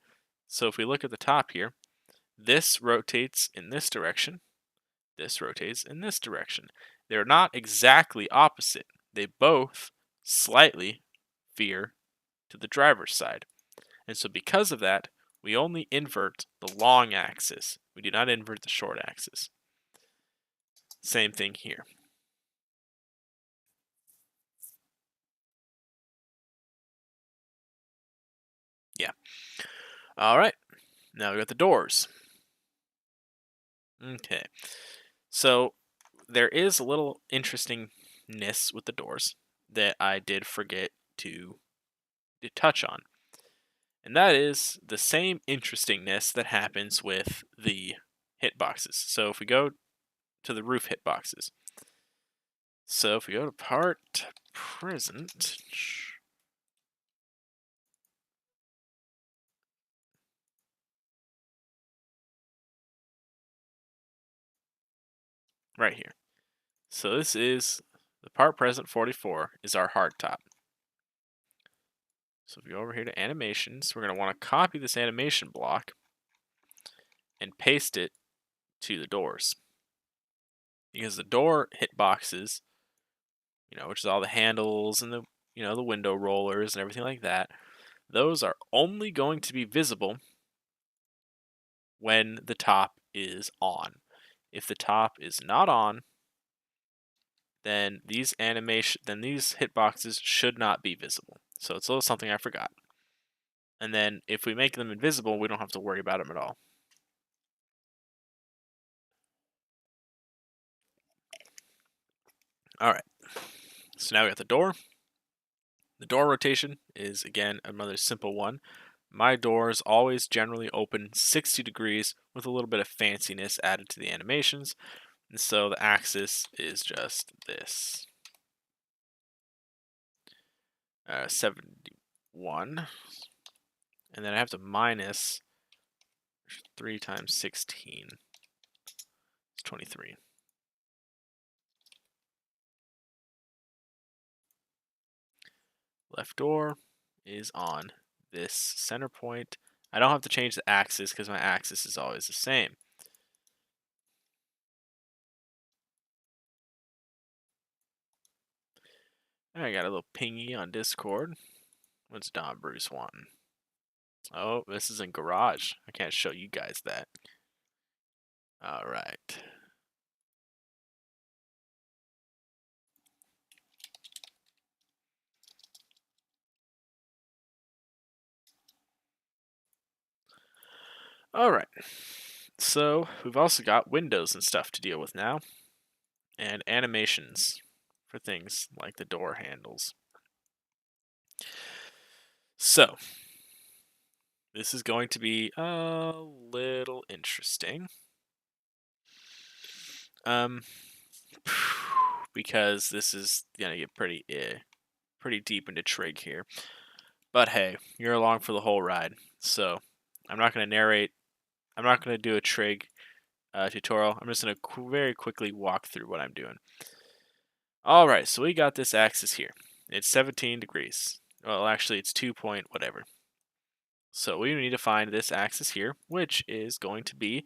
So if we look at the top here, this rotates in this direction, this rotates in this direction. They're not exactly opposite. They both slightly veer to the driver's side. And so because of that, we only invert the long axis. We do not invert the short axis. Same thing here. Yeah. All right. Now we got the doors. Okay. So there is a little interestingness with the doors that I did forget to touch on. And that is the same interestingness that happens with the hitboxes. So if we go to the roof hitboxes. So if we go to part present, right here. So this is the part present 44 is our hardtop. So if we go over here to animations, we're going to want to copy this animation block and paste it to the doors. Because the door hitboxes, which is all the handles and the window rollers and everything like that, those are only going to be visible when the top is on. If the top is not on, then these hitboxes should not be visible. So it's a little something I forgot. And then if we make them invisible, we don't have to worry about them at all. All right. So now we got the door. The door rotation is, again, another simple one. My doors always generally open 60 degrees with a little bit of fanciness added to the animations. And so the axis is just this. 71. And then I have to minus 3 times 16. It's 23. Left door is on this center point. I don't have to change the axis because my axis is always the same. I got a little pingy on Discord. What's Don Bruce wanting? Oh, this is in Garage. I can't show you guys that. All right. All right. So we've also got windows and stuff to deal with now, and animations for things like the door handles. So this is going to be a little interesting. Because this is gonna get pretty deep into trig here. But hey, you're along for the whole ride. So I'm not gonna narrate. I'm not gonna do a trig tutorial. I'm just gonna very quickly walk through what I'm doing. All right, so we got this axis here. It's 17 degrees. Well, actually, it's 2 point whatever. So we need to find this axis here, which is going to be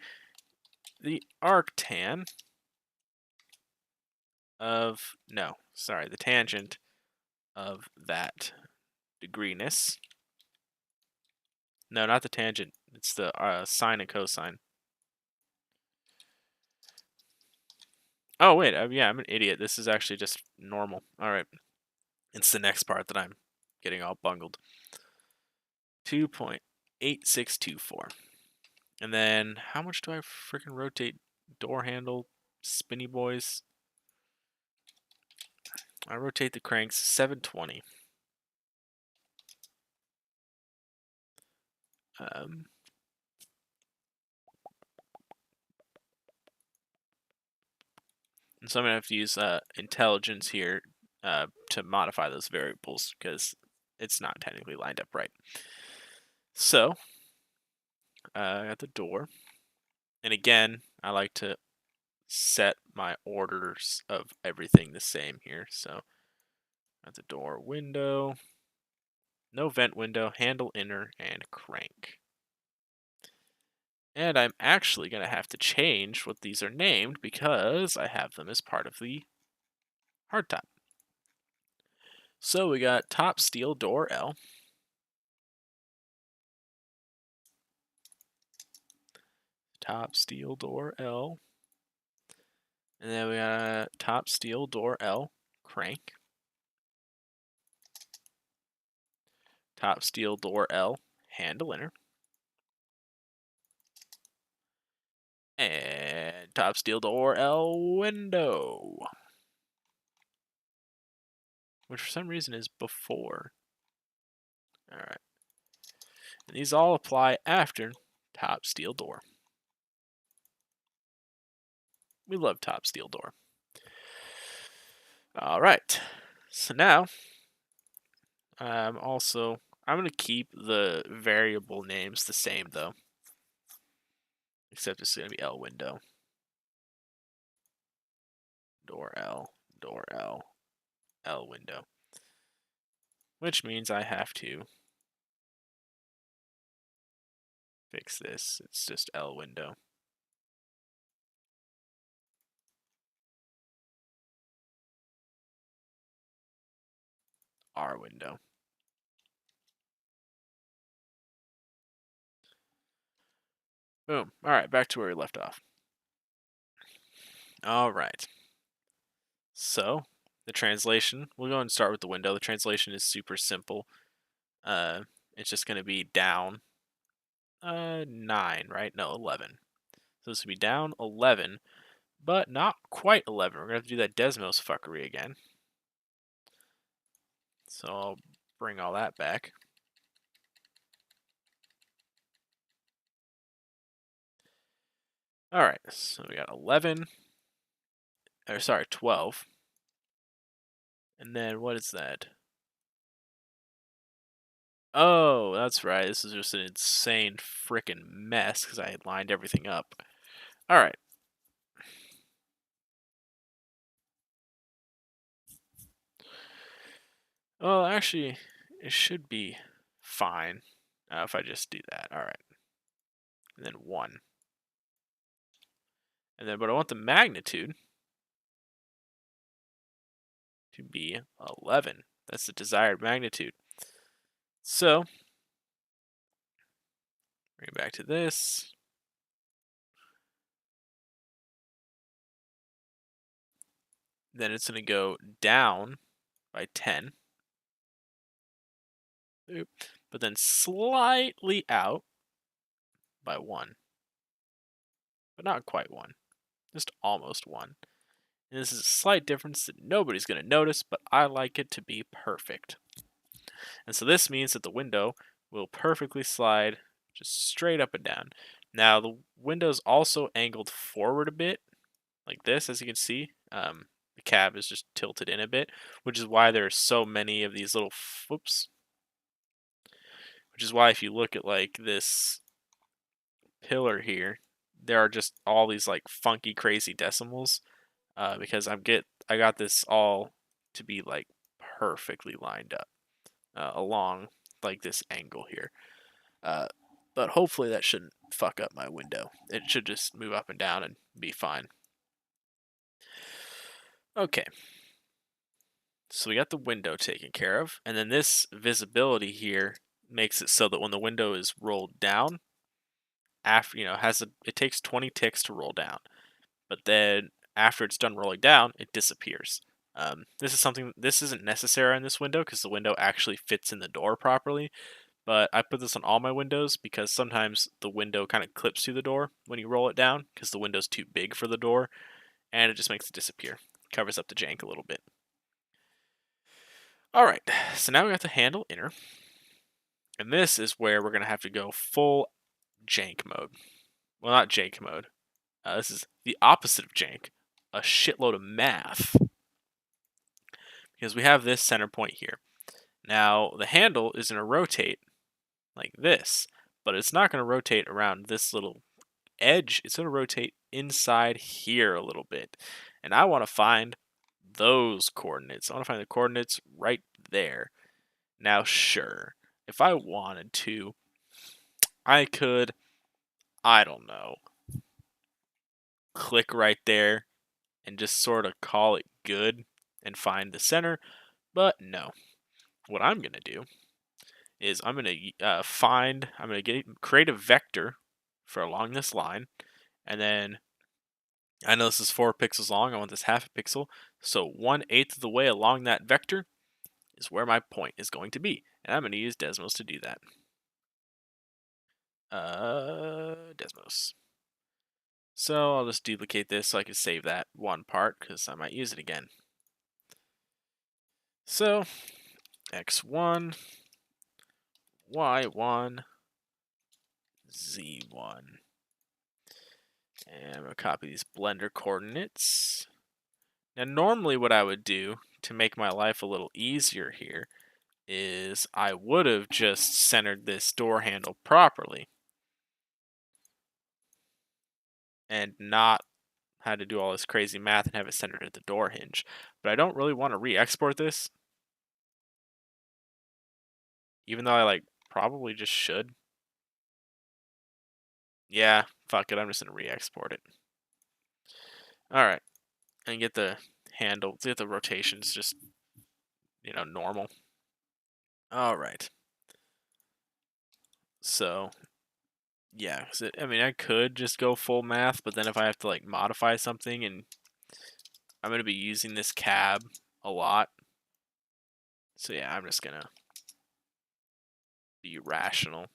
the arctan of, the tangent of that degreeness. No, not the tangent. It's the sine and cosine. Oh, wait. Yeah, I'm an idiot. This is actually just normal. All right. It's the next part that I'm getting all bungled. 2.8624. And then how much do I freaking rotate door handle spinny boys? I rotate the cranks 720. And so I'm going to have to use intelligence here to modify those variables because it's not technically lined up right. So I got the door. And again, I like to set my orders of everything the same here. So at the door, window, no vent window, handle inner, and crank. And I'm actually going to have to change what these are named because I have them as part of the hardtop. So we got top steel door L. Top steel door L. And then we got top steel door L crank. Top steel door L handle inner. And top steel door L window. Which for some reason is before. Alright. And these all apply after top steel door. We love top steel door. All right. So now, I'm going to keep the variable names the same though, except it's going to be L window, door L, L window, which means I have to fix this. It's just L window. R window. Boom. All right, back to where we left off. All right. So, the translation, we'll go and start with the window. The translation is super simple. It's just going to be down 9, right? No, 11. So this would be down 11, but not quite 11. We're going to have to do that Desmos fuckery again. So I'll bring all that back. All right, so we got 11, or sorry, 12. And then what is that? Oh, that's right. This is just an insane freaking mess because I had lined everything up. All right. Well, actually, it should be fine if I just do that. All right. And then 1. And then, but I want the magnitude to be 11. That's the desired magnitude. So, bring it back to this. Then it's going to go down by 10. Oop. But then slightly out by 1. But not quite 1. Just almost 1. And this is a slight difference that nobody's going to notice, but I like it to be perfect. And so this means that the window will perfectly slide just straight up and down. Now the window's also angled forward a bit, like this, as you can see. The cab is just tilted in a bit, which is why there are so many of these little, whoops. Which is why if you look at like this pillar here, there are just all these like funky, crazy decimals. Because I got this all to be like perfectly lined up along like this angle here. But hopefully that shouldn't fuck up my window. It should just move up and down and be fine. Okay. So we got the window taken care of, and then this visibility here makes it so that when the window is rolled down, after it takes 20 ticks to roll down, but then after it's done rolling down, it disappears. This isn't necessary on this window because the window actually fits in the door properly. But I put this on all my windows because sometimes the window kind of clips through the door when you roll it down because the window's too big for the door, and it just makes it disappear. Covers up the jank a little bit. All right, so now we got the handle inner, and this is where we're gonna have to go full jank mode. Well, not jank mode. This is the opposite of jank, a shitload of math, because we have this center point here. Now the handle is gonna rotate like this, but it's not gonna rotate around this little edge. It's gonna rotate inside here a little bit, and I want to find those coordinates. I want to find the coordinates right there. Now, sure, if I wanted to, I could, I don't know, click right there and just sort of call it good and find the center, but no. What I'm going to do is I'm going to create a vector for along this line, and then I know this is 4 pixels long. I want this half a pixel. So 1/8 of the way along that vector is where my point is going to be. And I'm going to use Desmos to do that. Desmos. So I'll just duplicate this so I can save that one part because I might use it again. So x1, y1, z1. And I'm going to copy these blender coordinates. Now, normally what I would do to make my life a little easier here is I would have just centered this door handle properly and not had to do all this crazy math and have it centered at the door hinge. But I don't really want to re-export this, even though I probably just should. Yeah, fuck it, I'm just gonna re-export it. Alright, and get the handle, get the rotations just, normal. Alright. So, yeah, I could just go full math, but then if I have to modify something, and I'm gonna be using this cab a lot. So yeah, I'm just gonna be rational.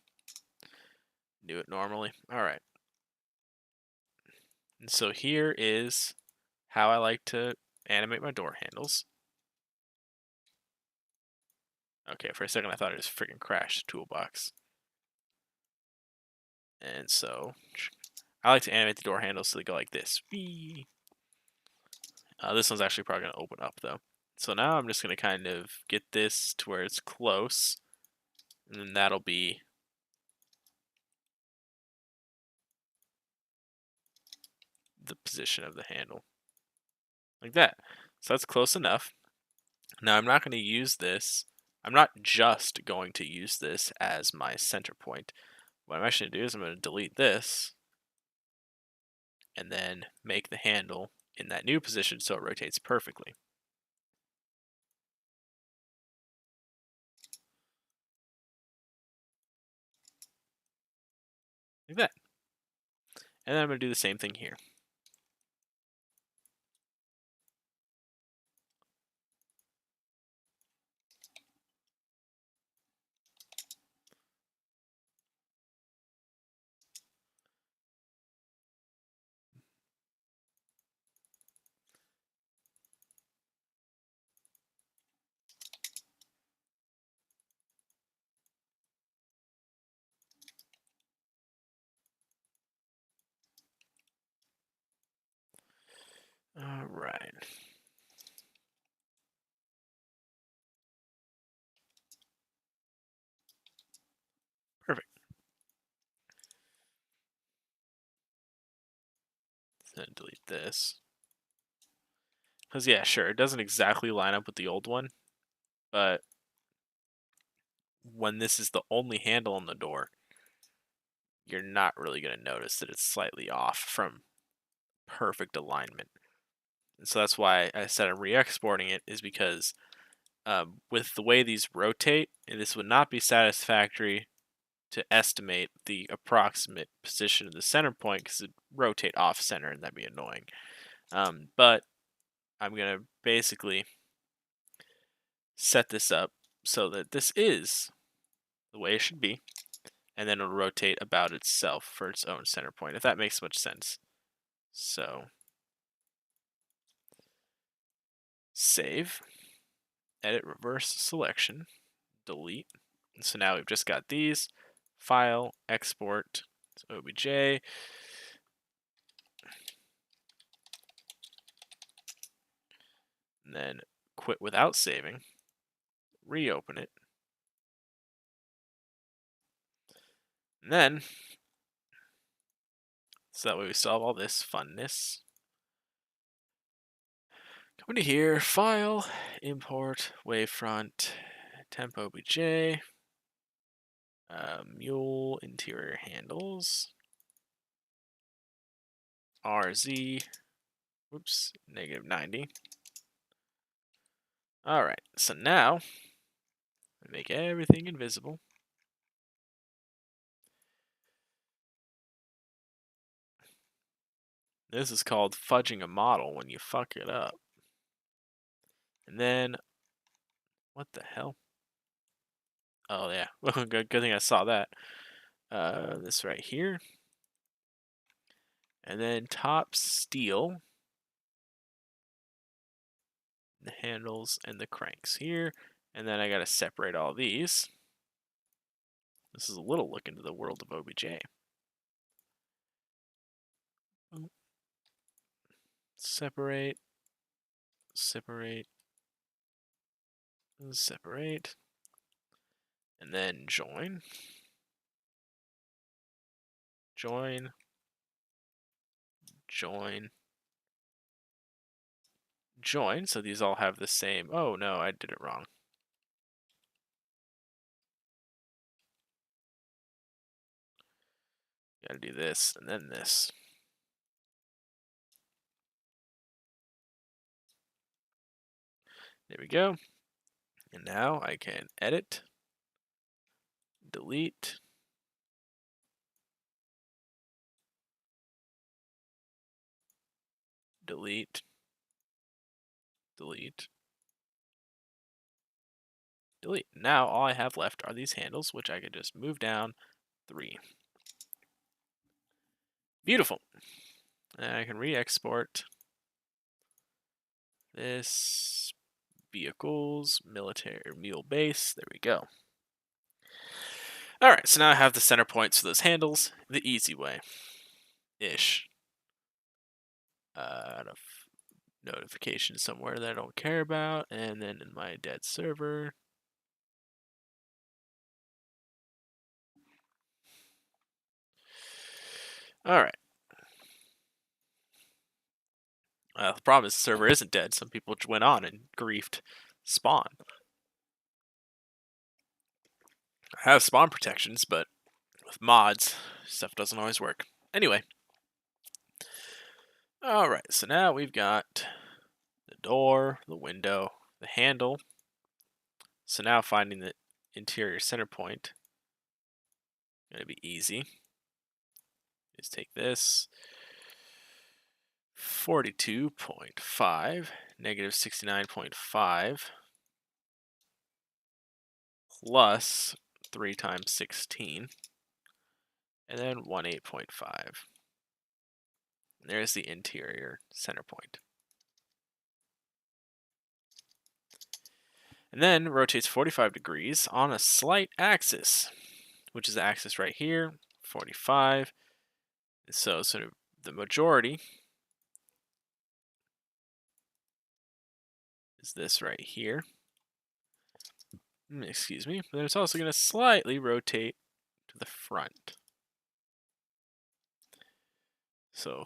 Do it normally. Alright. And so here is how I like to animate my door handles. Okay, for a second I thought I just freaking crashed the toolbox. And so I like to animate the door handles so they go like this. This one's actually probably going to open up though. So now I'm just going to kind of get this to where it's close. And then that'll be the position of the handle. Like that. So that's close enough. Now I'm not going to use this. I'm not just going to use this as my center point. What I'm actually going to do is I'm going to delete this and then make the handle in that new position so it rotates perfectly. Like that. And then I'm going to do the same thing here. All right. Perfect. Then delete this. Because, yeah, sure, it doesn't exactly line up with the old one, but when this is the only handle on the door, you're not really going to notice that it's slightly off from perfect alignment. And so that's why I said I'm re-exporting it, is because with the way these rotate, this would not be satisfactory to estimate the approximate position of the center point because it'd rotate off center and that'd be annoying. But I'm going to basically set this up so that this is the way it should be, and then it'll rotate about itself for its own center point, if that makes much sense. So, save, edit reverse selection, delete. And so now we've just got these, file, export, to OBJ, and then quit without saving, reopen it, and then, so that way we still have all this funness. Come into here, file, import, wavefront, temp obj, mule interior handles, RZ, whoops, -90. All right, so now we make everything invisible. This is called fudging a model when you fuck it up. And then, what the hell? Oh yeah, good thing I saw that. This right here. And then top steel, the handles and the cranks here. And then I gotta separate all these. This is a little look into the world of OBJ. separate, separate, separate, and then join, join, join, join. So these all have the same. Oh no, I did it wrong. Gotta do this and then this. There we go. And now I can edit, delete, delete, delete, delete. Now all I have left are these handles, which I can just move down 3. Beautiful. And I can re-export this vehicles, military mule base. There we go. All right, so now I have the center points for those handles the easy way. Ish. Out of notification somewhere that I don't care about, and then in my dead server. All right. The problem is the server isn't dead. Some people went on and griefed spawn. I have spawn protections, but with mods, stuff doesn't always work. Anyway. Alright, so now we've got the door, the window, the handle. So now finding the interior center point is going to be easy. Just take this. 42.5, negative 69.5, plus 3 times 16, and then 18.5. There's the interior center point. And then rotates 45 degrees on a slight axis, which is the axis right here, 45. So sort of the majority is this right here. Excuse me. But it's also going to slightly rotate to the front. So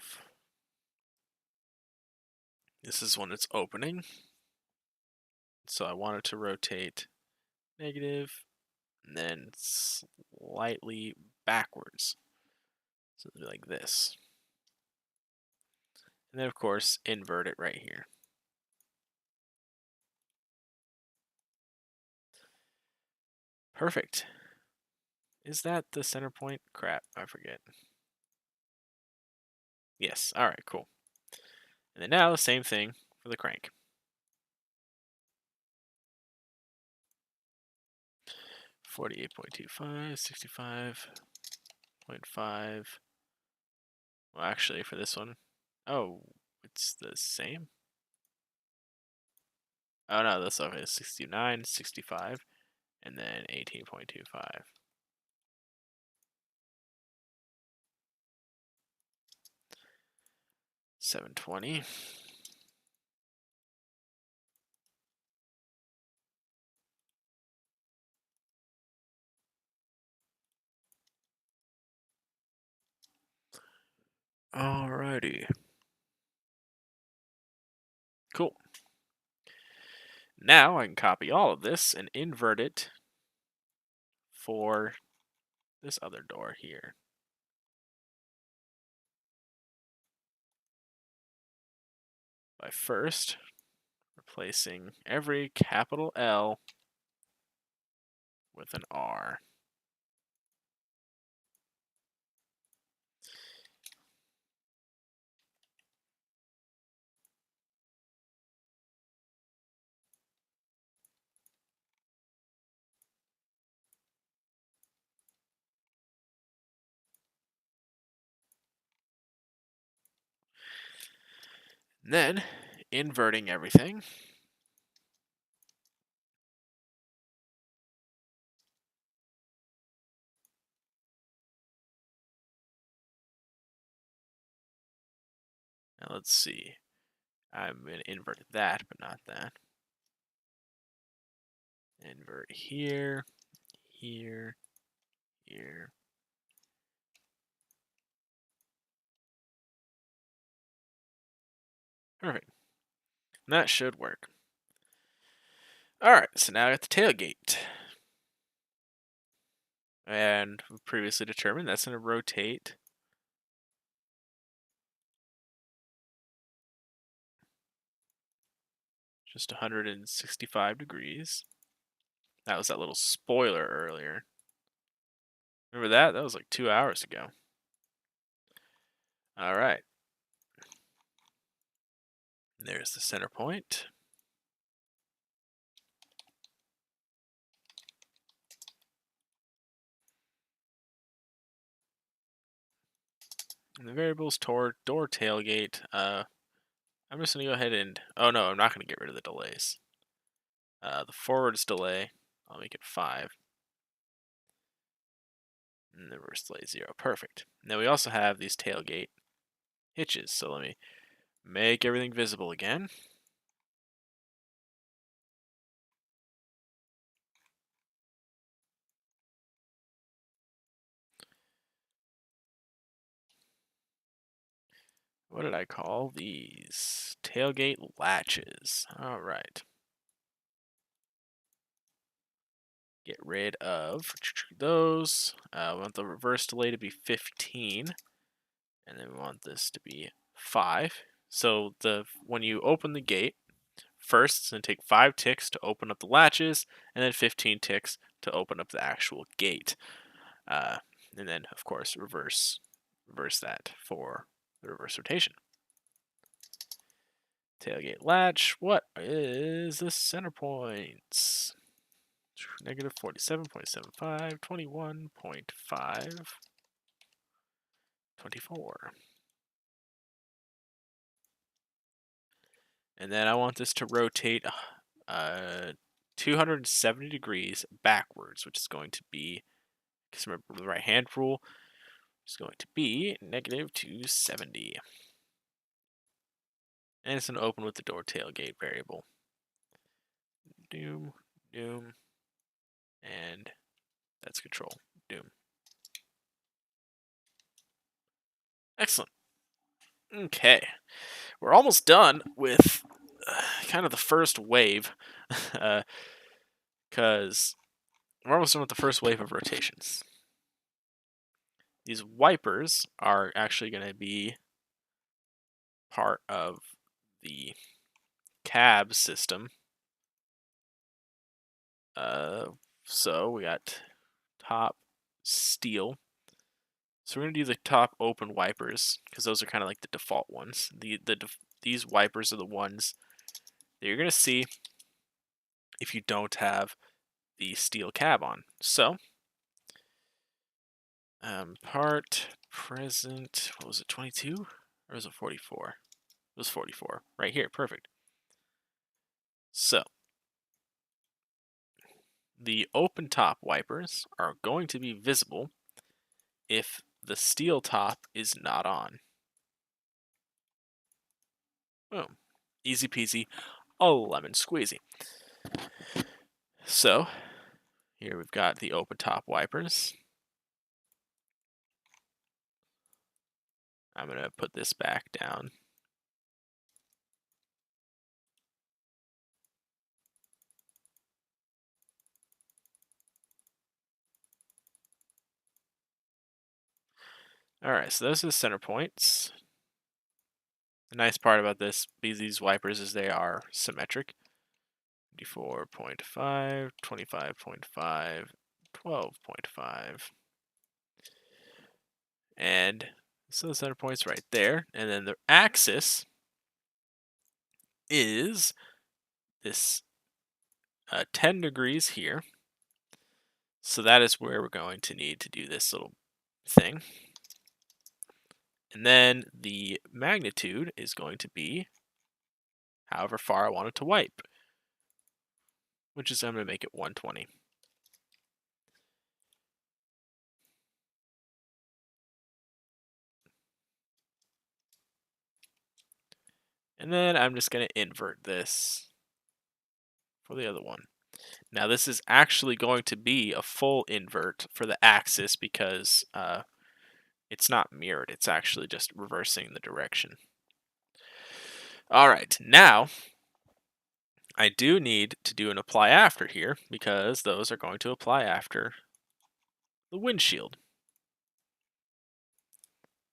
this is when it's opening. So I want it to rotate negative and then slightly backwards. So it'll be like this. And then of course invert it right here. Perfect. Is that the center point? Crap, I forget. Yes, alright, cool. And then now the same thing for the crank. 48.25, 65.5. Well, actually, for this one, oh, it's the same? Oh, no, that's okay. 69, 65, and then 18.25. $720. Alrighty. Cool. Now I can copy all of this and invert it for this other door here. By first replacing every capital L with an R. And then inverting everything. Now let's see. I'm going to invert that, but not that. Invert here, here, here. Perfect. That should work. Alright, so now I got the tailgate. And we previously determined that's going to rotate just 165 degrees. That was that little spoiler earlier. Remember that? That was like 2 hours ago. Alright. There's the center point. And the variables door tailgate. I'm just gonna go ahead and oh no, I'm not gonna get rid of the delays. The forwards delay, I'll make it 5. And the reverse delay 0. Perfect. Now we also have these tailgate hitches. So let me make everything visible again. What did I call these? Tailgate latches. All right. Get rid of those. We want the reverse delay to be 15. And then we want this to be 5. So when you open the gate, first it's going to take 5 ticks to open up the latches, and then 15 ticks to open up the actual gate. And then, of course, reverse that for the reverse rotation. Tailgate latch. What is the center points? Negative 47.75, 21.5, 24. And then I want this to rotate 270 degrees backwards, which is going to be, because remember the right hand rule, is going to be negative 270. And it's going to open with the door tailgate variable. Doom, doom, and that's control. Doom. Excellent. Okay. We're almost done with kind of the first wave, because we're almost done with the first wave of rotations. These wipers are actually going to be part of the cab system. So we got top steel. So we're going to do the top open wipers because those are kind of like the default ones. These wipers are the ones that you're going to see if you don't have the steel cab on. So part present, what was it, 22 or was it 44? It was 44 right here. Perfect. So the open top wipers are going to be visible if the steel top is not on. Boom. Easy peasy, a lemon squeezy. So here we've got the open top wipers. I'm going to put this back down. Alright, so those are the center points. The nice part about these wipers is they are symmetric. 24.5, 25.5, 12.5. And so the center point's right there. And then the axis is this 10 degrees here. So that is where we're going to need to do this little thing. And then the magnitude is going to be however far I want it to wipe, which is I'm going to make it 120. And then I'm just going to invert this for the other one. Now this is actually going to be a full invert for the axis because it's not mirrored. It's actually just reversing the direction. All right, now I do need to do an apply after here because those are going to apply after the windshield,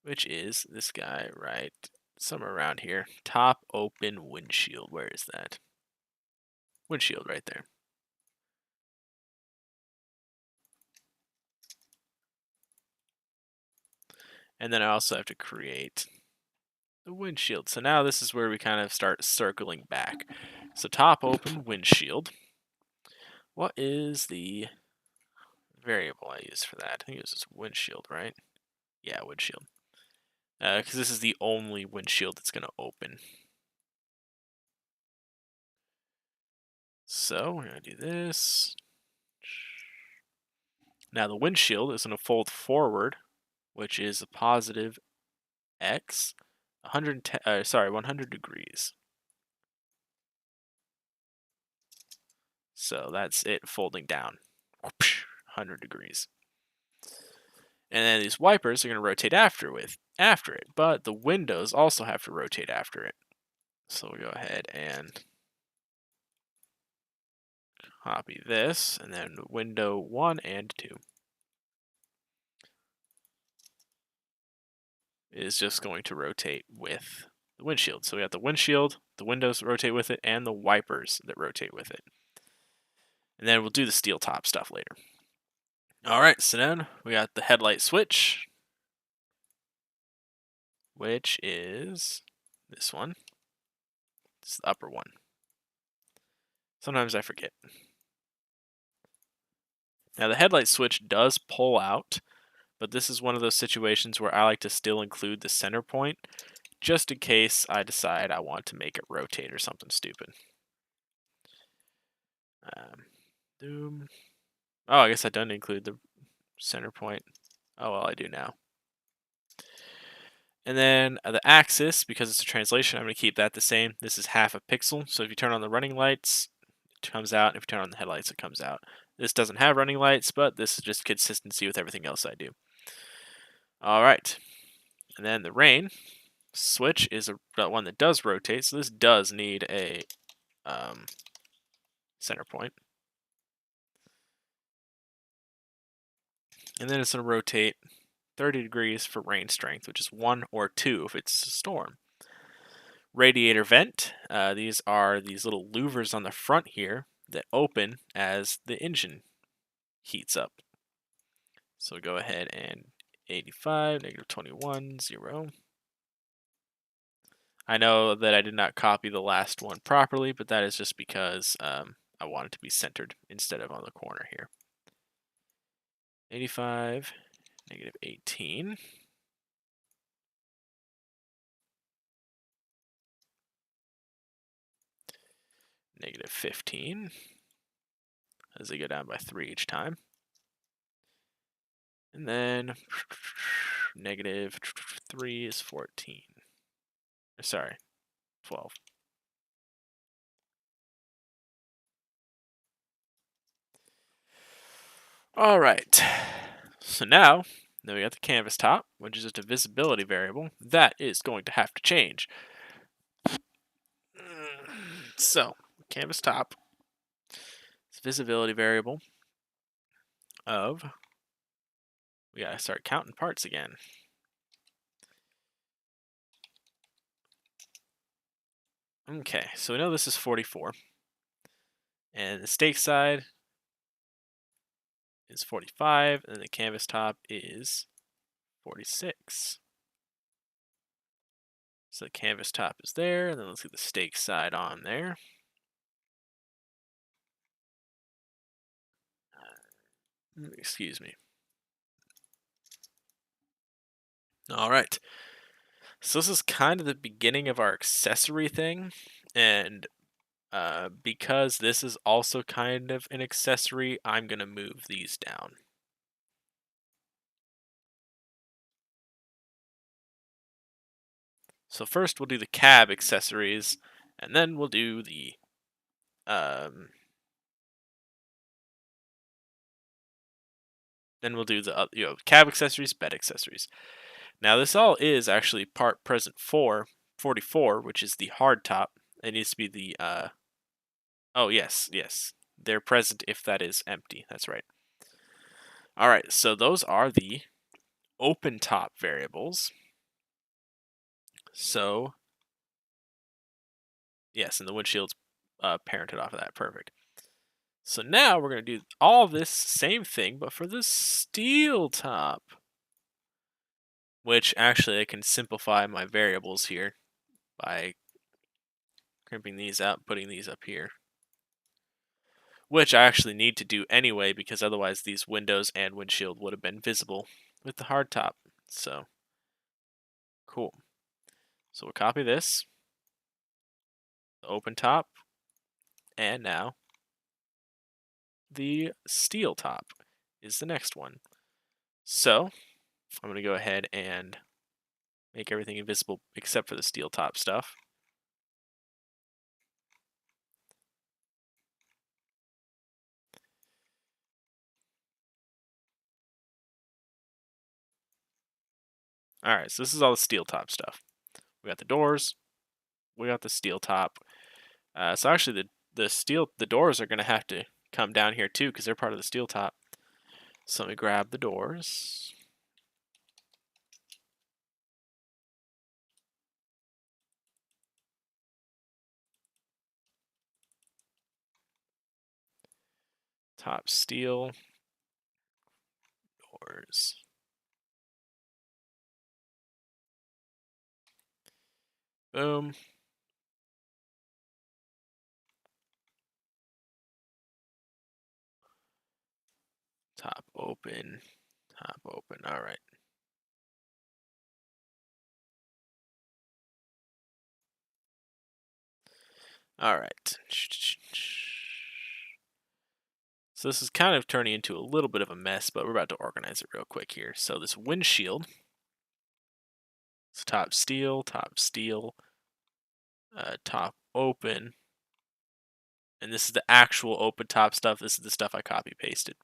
which is this guy right somewhere around here. Top open windshield. Where is that? Windshield right there. And then I also have to create the windshield. So now this is where we kind of start circling back. So top open windshield. What is the variable I use for that? I think it was just windshield, right? Yeah, windshield. Because this is the only windshield that's going to open. So we're going to do this. Now the windshield is going to fold forward, which is a positive x, 100 degrees. So that's it folding down, 100 degrees. And then these wipers are going to rotate after it, but the windows also have to rotate after it. So we'll go ahead and copy this, and then window 1 and 2 is just going to rotate with the windshield. So we got the windshield, the windows rotate with it, and the wipers that rotate with it. And then we'll do the steel top stuff later. All right, so then we got the headlight switch, which is this one. It's the upper one. Sometimes I forget. Now the headlight switch does pull out, but this is one of those situations where I like to still include the center point, just in case I decide I want to make it rotate or something stupid. Doom. Oh, I guess I don't include the center point. Oh, well, I do now. And then the axis, because it's a translation, I'm going to keep that the same. This is half a pixel, so if you turn on the running lights, it comes out. If you turn on the headlights, it comes out. This doesn't have running lights, but this is just consistency with everything else I do. All right. And then the rain switch is the one that does rotate, so this does need a center point. And then it's going to rotate 30 degrees for rain strength, which is 1 or 2 if it's a storm. Radiator vent, these are these little louvers on the front here that open as the engine heats up. So go ahead and 85, -21, 0. I know that I did not copy the last one properly, but that is just because I want it to be centered instead of on the corner here. 85, -18. -15, as they go down by 3 each time. And then -3 is 14. Sorry, 12. All right. So now we got the canvas top, which is just a visibility variable. That is going to have to change. So, canvas top is visibility variable of, we gotta start counting parts again. Okay, so we know this is 44. And the stake side is 45, and the canvas top is 46. So the canvas top is there, and then let's get the stake side on there. Excuse me. All right. So this is kind of the beginning of our accessory thing, and because this is also kind of an accessory, I'm going to move these down. So first we'll do the cab accessories, and then we'll do the cab accessories, bed accessories. Now this all is actually part present for 44, which is the hard top. It needs to be the oh yes, they're present if that is empty. That's right. All right, so those are the open top variables. So yes, and the windshield's parented off of that. Perfect. So now we're going to do all this same thing, but for the steel top. Which actually I can simplify my variables here by crimping these out, putting these up here. Which I actually need to do anyway, because otherwise these windows and windshield would have been visible with the hard top. So, cool. So we'll copy this, the open top, and now the steel top is the next one. So, I'm going to go ahead and make everything invisible except for the steel top stuff. Alright, so this is all the steel top stuff. We got the doors, we got the steel top. So actually the doors are going to have to come down here too, because they're part of the steel top. So let me grab the doors. Top steel doors. Boom. Top open. Top open. All right. All right. So this is kind of turning into a little bit of a mess, but we're about to organize it real quick here. So this windshield. It's top steel, top open. And this is the actual open top stuff. This is the stuff I copy pasted.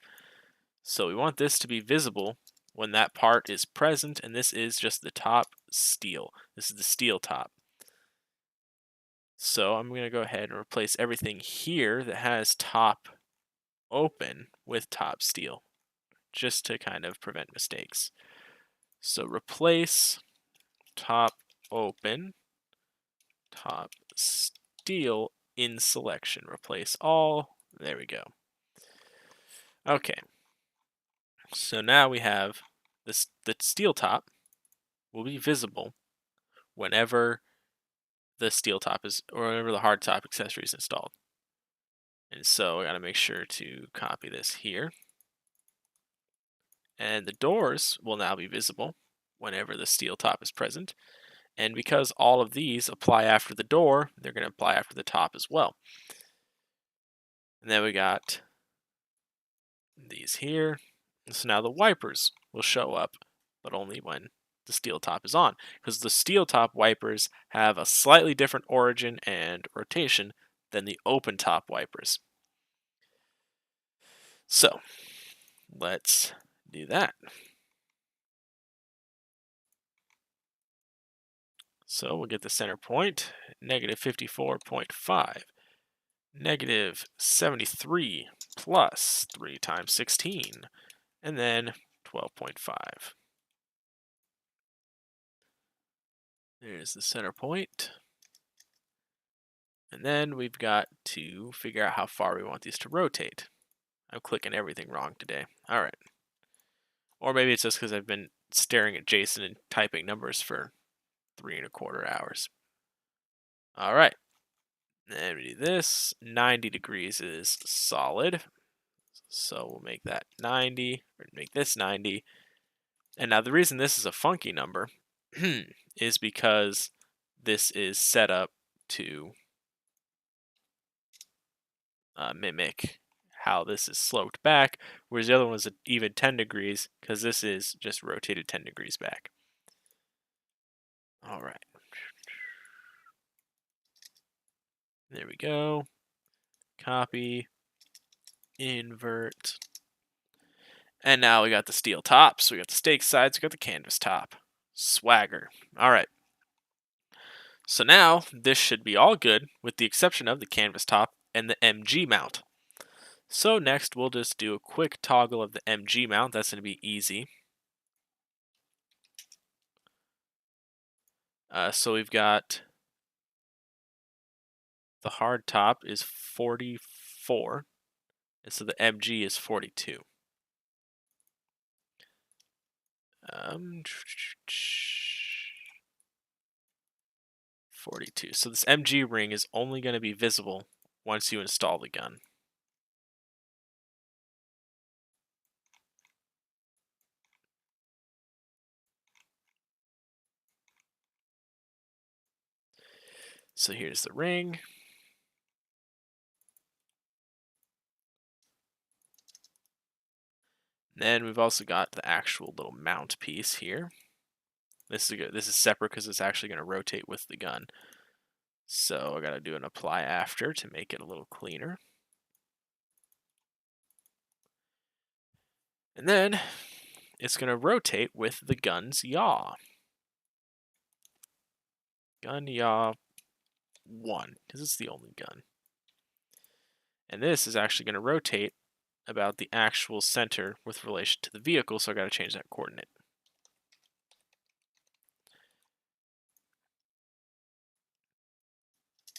So we want this to be visible when that part is present, and this is just the top steel. This is the steel top. So I'm going to go ahead and replace everything here that has top open with top steel, just to kind of prevent mistakes. So replace top open, top steel in selection. Replace all. There we go. Okay. So now we have this. The steel top will be visible whenever the steel top is, or whenever the hard top accessory is installed. And so I got to make sure to copy this here. And the doors will now be visible whenever the steel top is present. And because all of these apply after the door, they're going to apply after the top as well. And then we got these here. So now the wipers will show up, but only when the steel top is on, because the steel top wipers have a slightly different origin and rotation than the open top wipers. So let's do that. So we'll get the center point, negative 54.5, negative 73 plus 3 times 16, and then 12.5. There's the center point. And then we've got to figure out how far we want these to rotate. I'm clicking everything wrong today. All right. Or maybe it's just because I've been staring at Json and typing numbers for 3¼ hours. All right. Then we do this. 90 degrees is solid. So we'll make that 90, or make this 90. And now the reason this is a funky number is because this is set up to mimic how this is sloped back, whereas the other one was even 10 degrees, because this is just rotated 10 degrees back. All right. There we go. Copy, invert. And now we got the steel top. So we got the stake sides, we got the canvas top. Swagger. All right. So now this should be all good with the exception of the canvas top and the MG mount. So next we'll just do a quick toggle of the MG mount. That's going to be easy. So we've got the hard top is 44, and so the MG is 42. 42. So this MG ring is only going to be visible once you install the gun. So here's the ring. And then we've also got the actual little mount piece here. This is separate because it's actually going to rotate with the gun. So I got to do an apply after to make it a little cleaner. And then it's going to rotate with the gun's yaw. Gun yaw 1, because it's the only gun. And this is actually going to rotate about the actual center with relation to the vehicle, so I got to change that coordinate.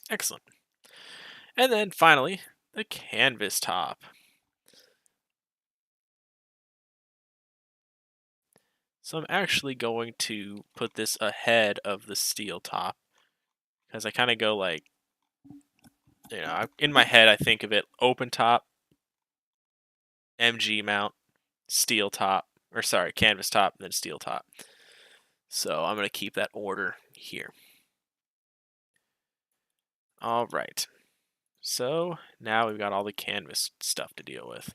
Excellent. And then finally, the canvas top. So I'm actually going to put this ahead of the steel top because I kind of go like, in my head I think of it open top, MG mount, steel top, or sorry, canvas top, then steel top. So I'm going to keep that order here. All right. So now we've got all the canvas stuff to deal with.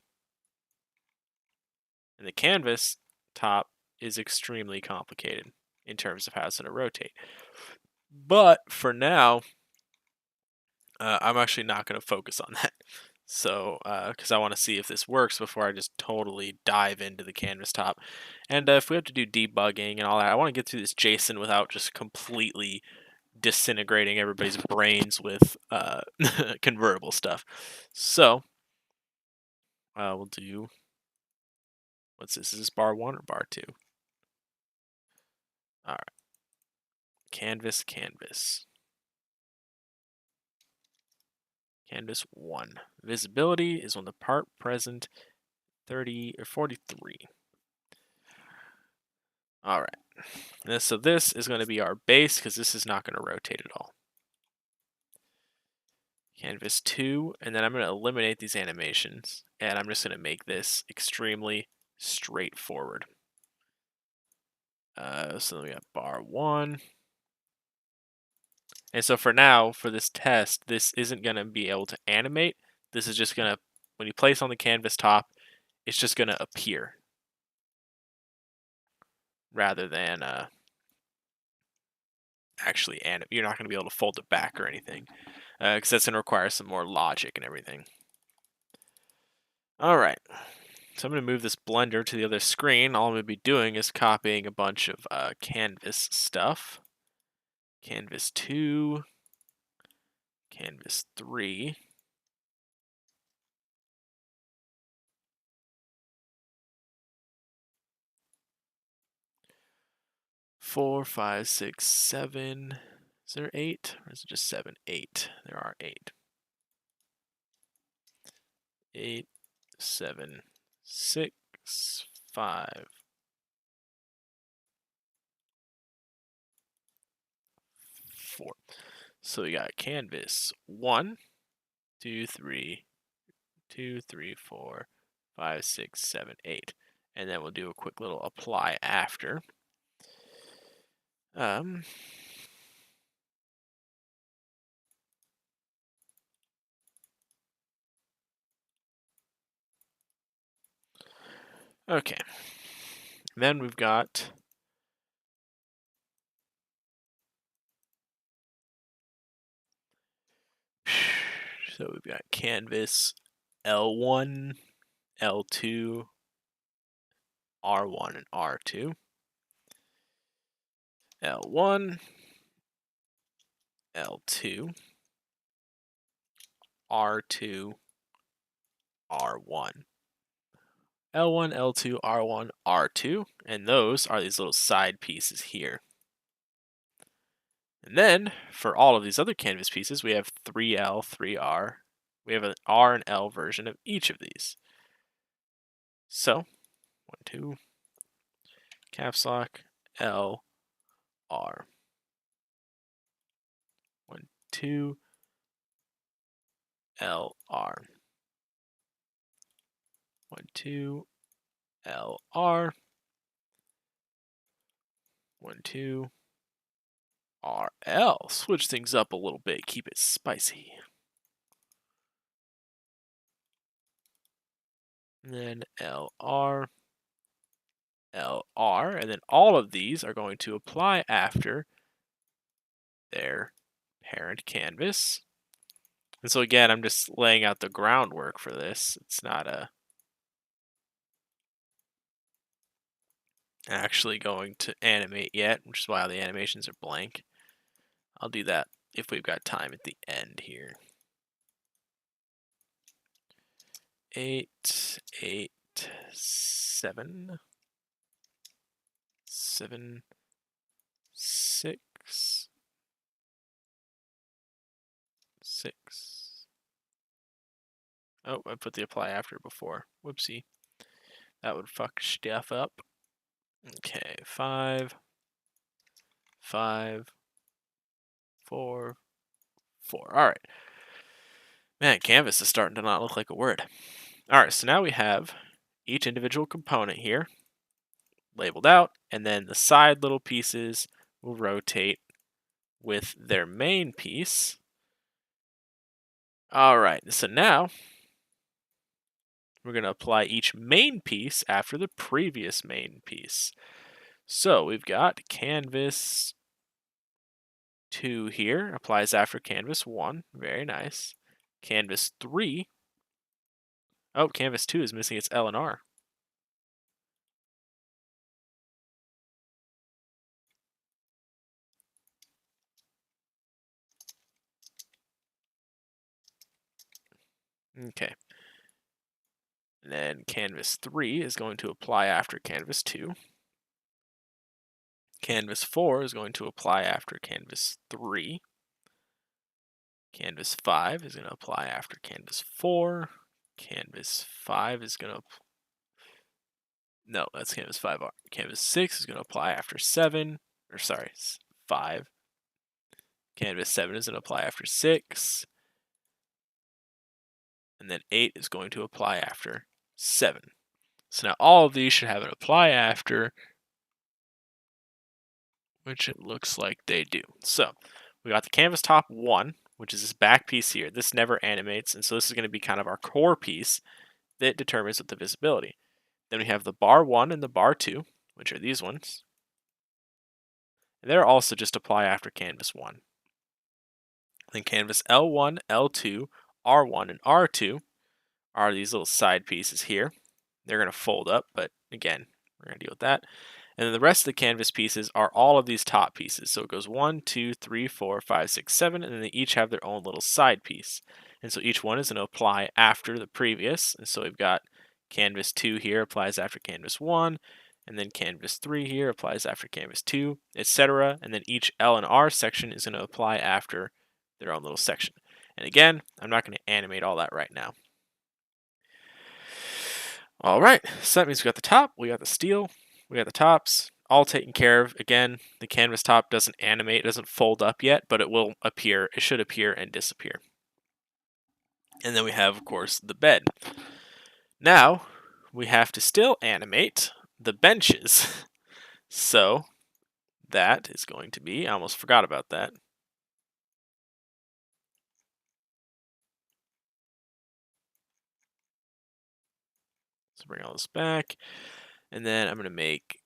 And the canvas top is extremely complicated in terms of how it's going to rotate. But for now, I'm actually not going to focus on that. So, because I want to see if this works before I just totally dive into the canvas top. And if we have to do debugging and all that, I want to get through this Json without just completely disintegrating everybody's brains with convertible stuff. So, we'll do, what's this? Is this bar 1 or bar 2? All right. Canvas, canvas. Canvas 1. Visibility is when the part present 30 or 43. All right. So this is going to be our base because this is not going to rotate at all. Canvas 2, and then I'm going to eliminate these animations, and I'm just going to make this extremely straightforward. So we got bar 1. And so for now, for this test, this isn't going to be able to animate. This is just going to, when you place on the canvas top, it's just going to appear rather than actually animate. You're not going to be able to fold it back or anything because that's going to require some more logic and everything. All right. So I'm going to move this blender to the other screen. All I'm going to be doing is copying a bunch of canvas stuff. Canvas 2, canvas 3. Four, 5, 6, 7. Is there 8? Or is it just 7? 8. There are 8. 8, 7, 6, 5, 4. So we got canvas 1, 2, 3, 2, 3, 4, 5, 6, 7, 8. And then we'll do a quick little apply after. Okay. Then we've got So we've got canvas L1, L2, R1, and R2. L1, L2, R2, R1. L1, L2, R1, R2, and those are these little side pieces here. And then, for all of these other canvas pieces, we have 3L, 3R. We have an R and L version of each of these. So, 1, 2, caps lock, L, R. 1, 2, L, R. 1, 2, L, R. 1, 2, R, L. Switch things up a little bit, keep it spicy. And then L, R, L, R. And then all of these are going to apply after their parent canvas. And so again, I'm just laying out the groundwork for this. It's not actually going to animate yet, which is why all the animations are blank. I'll do that if we've got time at the end here. 8, 8, 7, 7, 6, 6. Oh, I put the apply after before. Whoopsie. That would fuck stuff up. Okay, 5, 5, 4, 4. All right. Man, canvas is starting to not look like a word. All right, so now we have each individual component here labeled out, and then the side little pieces will rotate with their main piece. All right, so now we're going to apply each main piece after the previous main piece. So we've got canvas 2 here, applies after canvas 1. Very nice. Canvas 3. Oh, canvas 2 is missing its L and R. Okay. And then canvas 3 is going to apply after canvas 2. Canvas 4 is going to apply after canvas 3. Canvas 5 is going to apply after canvas 4. Canvas 5 is going to... No, that's canvas 5R. Canvas 6 is going to apply after 7. Or sorry, 5. Canvas 7 is going to apply after 6. And then 8 is going to apply after 7. So now all of these should have an apply after, which it looks like they do. So we got the canvas top 1, which is this back piece here. This never animates, and so this is going to be kind of our core piece that determines with the visibility. Then we have the bar 1 and the bar 2, which are these ones. And they're also just apply after canvas 1. Then canvas L1, L2, R1, and R2 are these little side pieces here. They're going to fold up, but again, we're going to deal with that. And then the rest of the canvas pieces are all of these top pieces. So it goes 1, 2, 3, 4, 5, 6, 7, and then they each have their own little side piece. And so each one is going to apply after the previous. And so we've got canvas 2 here applies after canvas 1, and then canvas 3 here applies after canvas 2, etc. And then each L and R section is going to apply after their own little section. And again, I'm not going to animate all that right now. All right, so that means we got the top, we got the steel, we got the tops, all taken care of. Again, the canvas top doesn't animate, it doesn't fold up yet, but it will appear, it should appear and disappear. And then we have, of course, the bed. Now, we have to still animate the benches. So, that is going to be, I almost forgot about that. So bring all this back, and then I'm going to make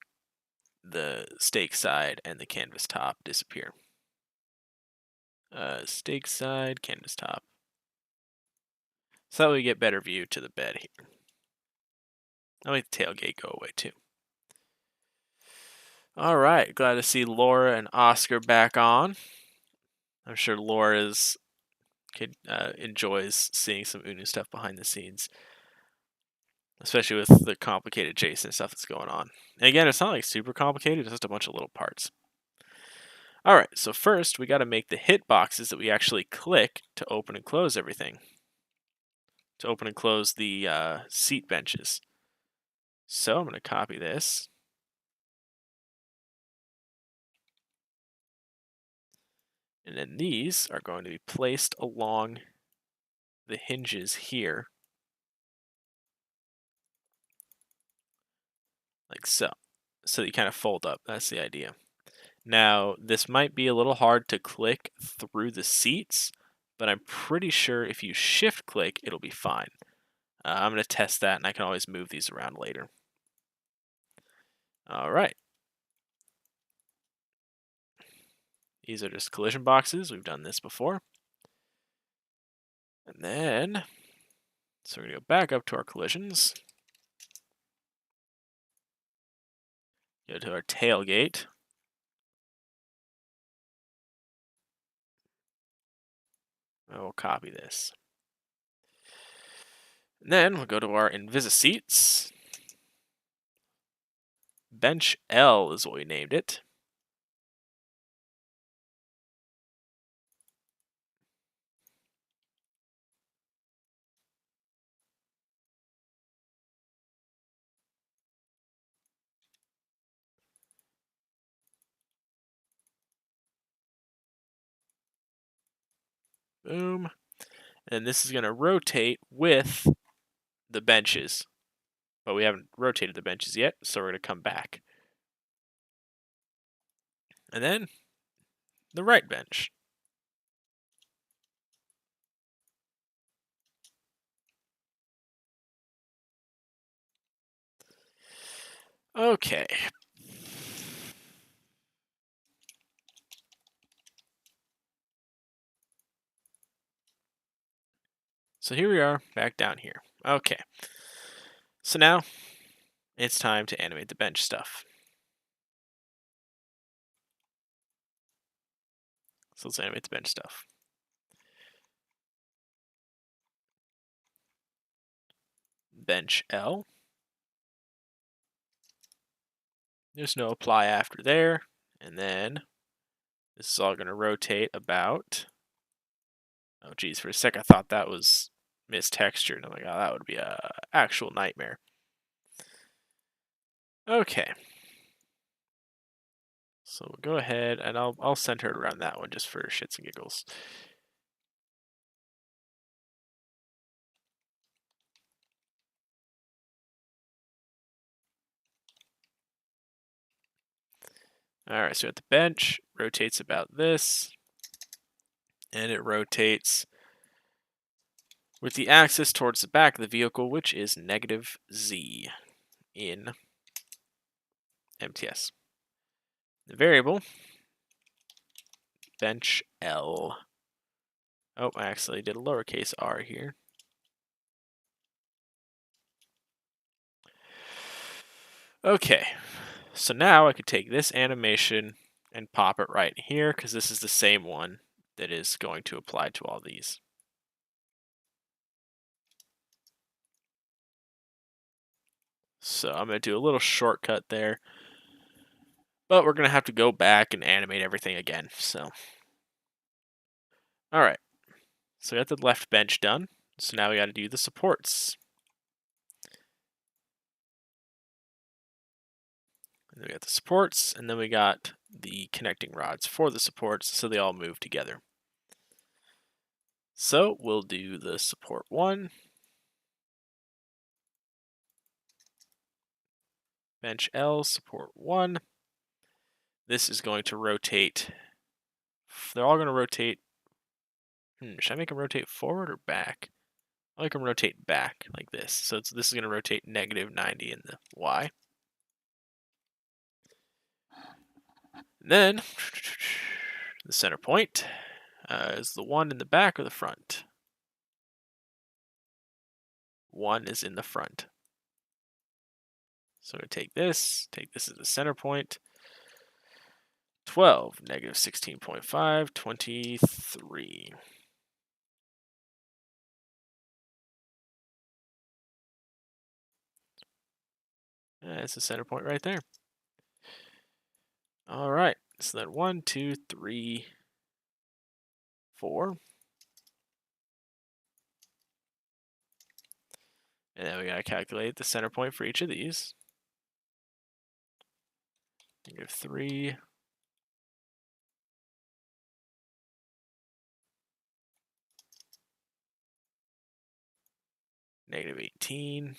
the stake side and the canvas top disappear. Stake side, canvas top. So that way we get better view to the bed here. I'll make the tailgate go away too. All right, glad to see Laura and Oscar back on. I'm sure Laura enjoys seeing some UNU stuff behind the scenes, especially with the complicated Json stuff that's going on. And again, it's not like super complicated, it's just a bunch of little parts. All right, so first we got to make the hit boxes that we actually click to open and close everything. To open and close the seat benches. So I'm going to copy this. And then these are going to be placed along the hinges here. Like so. So that you kind of fold up. That's the idea. Now, this might be a little hard to click through the seats, but I'm pretty sure if you shift click, it'll be fine. I'm going to test that, and I can always move these around later. All right. These are just collision boxes. We've done this before. And then, so we're going to go back up to our collisions. Go to our tailgate. And we'll copy this. And then we'll go to our Invisiseats. Bench L is what we named it. Boom. And this is going to rotate with the benches. But we haven't rotated the benches yet, so we're going to come back. And then the right bench. Okay. So here we are, back down here. Okay. So now it's time to animate the bench stuff. So let's animate the bench stuff. Bench L. There's no apply after there. And then this is all going to rotate about. Oh, geez, for a sec I thought that was mistextured. I'm like, oh, that would be an actual nightmare. Okay. So we'll go ahead and I'll center it around that one just for shits and giggles. All right, so at the bench, rotates about this, and it rotates with the axis towards the back of the vehicle, which is -z in MTS. The variable, bench L. Oh, I actually did a lowercase r here. Okay, so now I could take this animation and pop it right here, because this is the same one that is going to apply to all these. So I'm going to do a little shortcut there, but we're going to have to go back and animate everything again. So, all right, so we got the left bench done. So now we got to do the supports. And then we got the supports, and then we got the connecting rods for the supports, so they all move together. So we'll do the support 1. Bench L, support 1. This is going to rotate. They're all going to rotate. Should I make them rotate forward or back? I'll make them rotate back like this. So this is going to rotate -90 in the Y. And then the center point is the one in the back or the front. 1 is in the front. So I'm going to take this as the center point. 12, negative 16.5, 23. That's the center point right there. All right, so then 1, 2, 3, 4. And then we got to calculate the center point for each of these. Negative 3. Negative 18.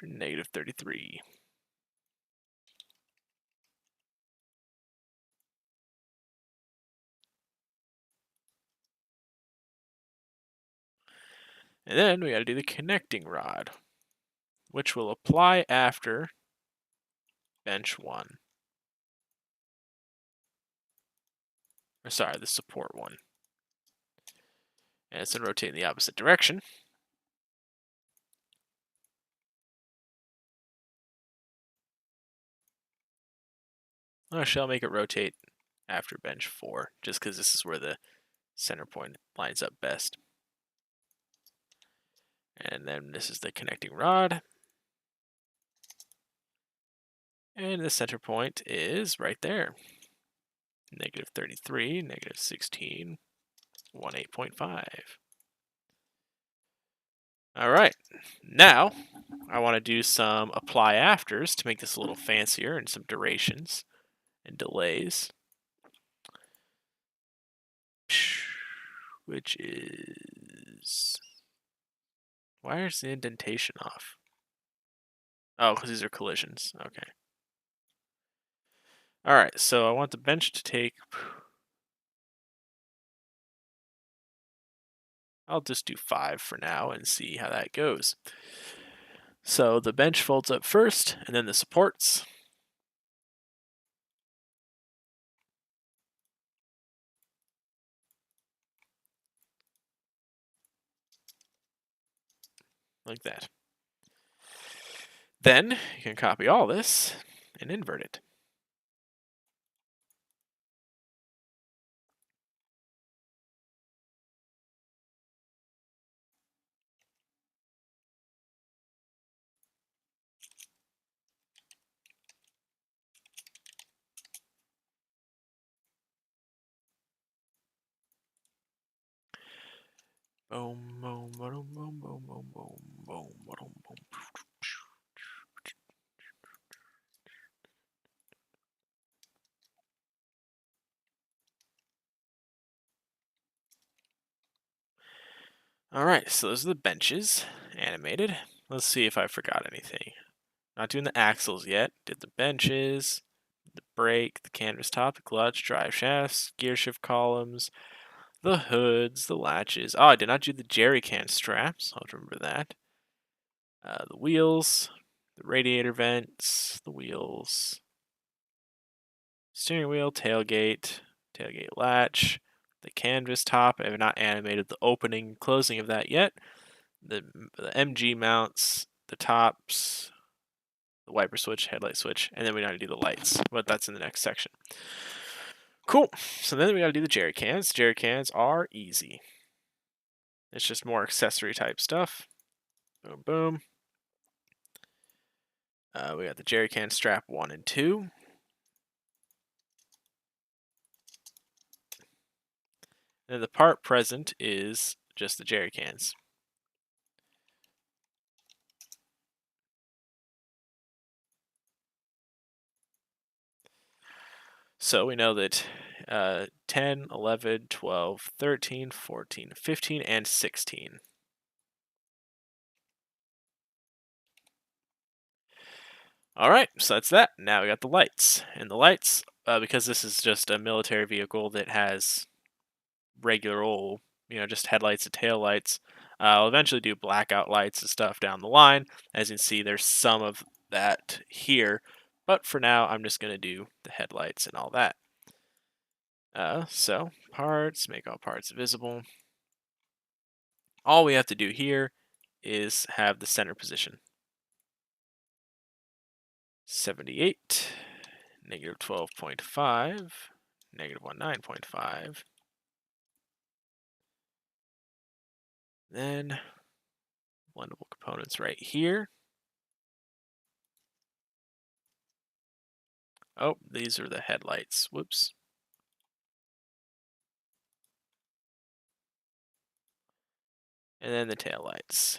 Negative 33. And then we got to do the connecting rod, which will apply after bench 1. Or sorry, the support 1. And it's going to rotate in the opposite direction. I shall make it rotate after bench 4, just because this is where the center point lines up best. And then this is the connecting rod. And the center point is right there. Negative 33, negative 16, 18.5. All right, now I want to do some apply afters to make this a little fancier and some durations and delays. Which is... Why is the indentation off? Oh, because these are collisions. Okay. All right, so I want the bench to take... I'll just do 5 for now and see how that goes. So the bench folds up first, and then the supports. Like that. Then you can copy all this and invert it. Boom, boom, boom, boom, boom, boom, boom, boom, boom, boom. All right, so those are the benches animated. Let's see if I forgot anything. Not doing the axles yet. Did the benches, the brake, the canvas top, the clutch, drive shafts, gear shift columns, the hoods, the latches. Oh, I did not do the jerry can straps. I'll remember that. The wheels, the radiator vents, the wheels, steering wheel, tailgate, tailgate latch, the canvas top. I have not animated the opening and closing of that yet. The MG mounts, the tops, the wiper switch, headlight switch, and then we got to do the lights, but that's in the next section. Cool. So then we got to do the jerry cans. Jerry cans are easy. It's just more accessory type stuff. Boom, boom. We got the jerry can strap 1 and 2. And the part present is just the jerry cans. So we know that 10, 11, 12, 13, 14, 15, and 16. All right, so that's that. Now we got the lights. And the lights, because this is just a military vehicle that has regular old, just headlights and taillights, I'll eventually do blackout lights and stuff down the line. As you can see, there's some of that here, But for now, I'm just going to do the headlights and all that. So parts, make all parts visible. All we have to do here is have the center position. 78, negative 12.5, negative 19.5. Then blendable components right here. Oh, these are the headlights. Whoops. And then the taillights.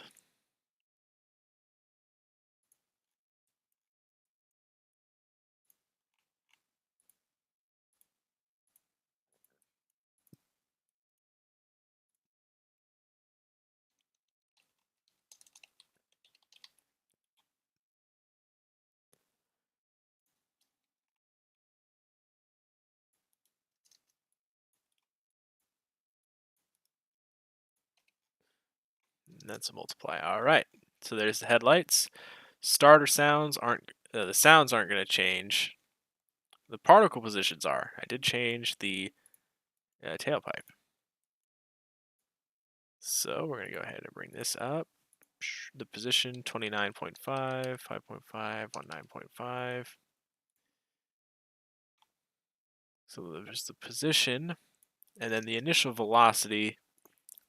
And that's a multiply. All right. So there's the headlights. Starter sounds aren't the sounds aren't going to change. The particle positions are. I did change the tailpipe. So we're going to go ahead and bring this up. The position 29.5, 5.5, 19.5. So there's the position, and then the initial velocity.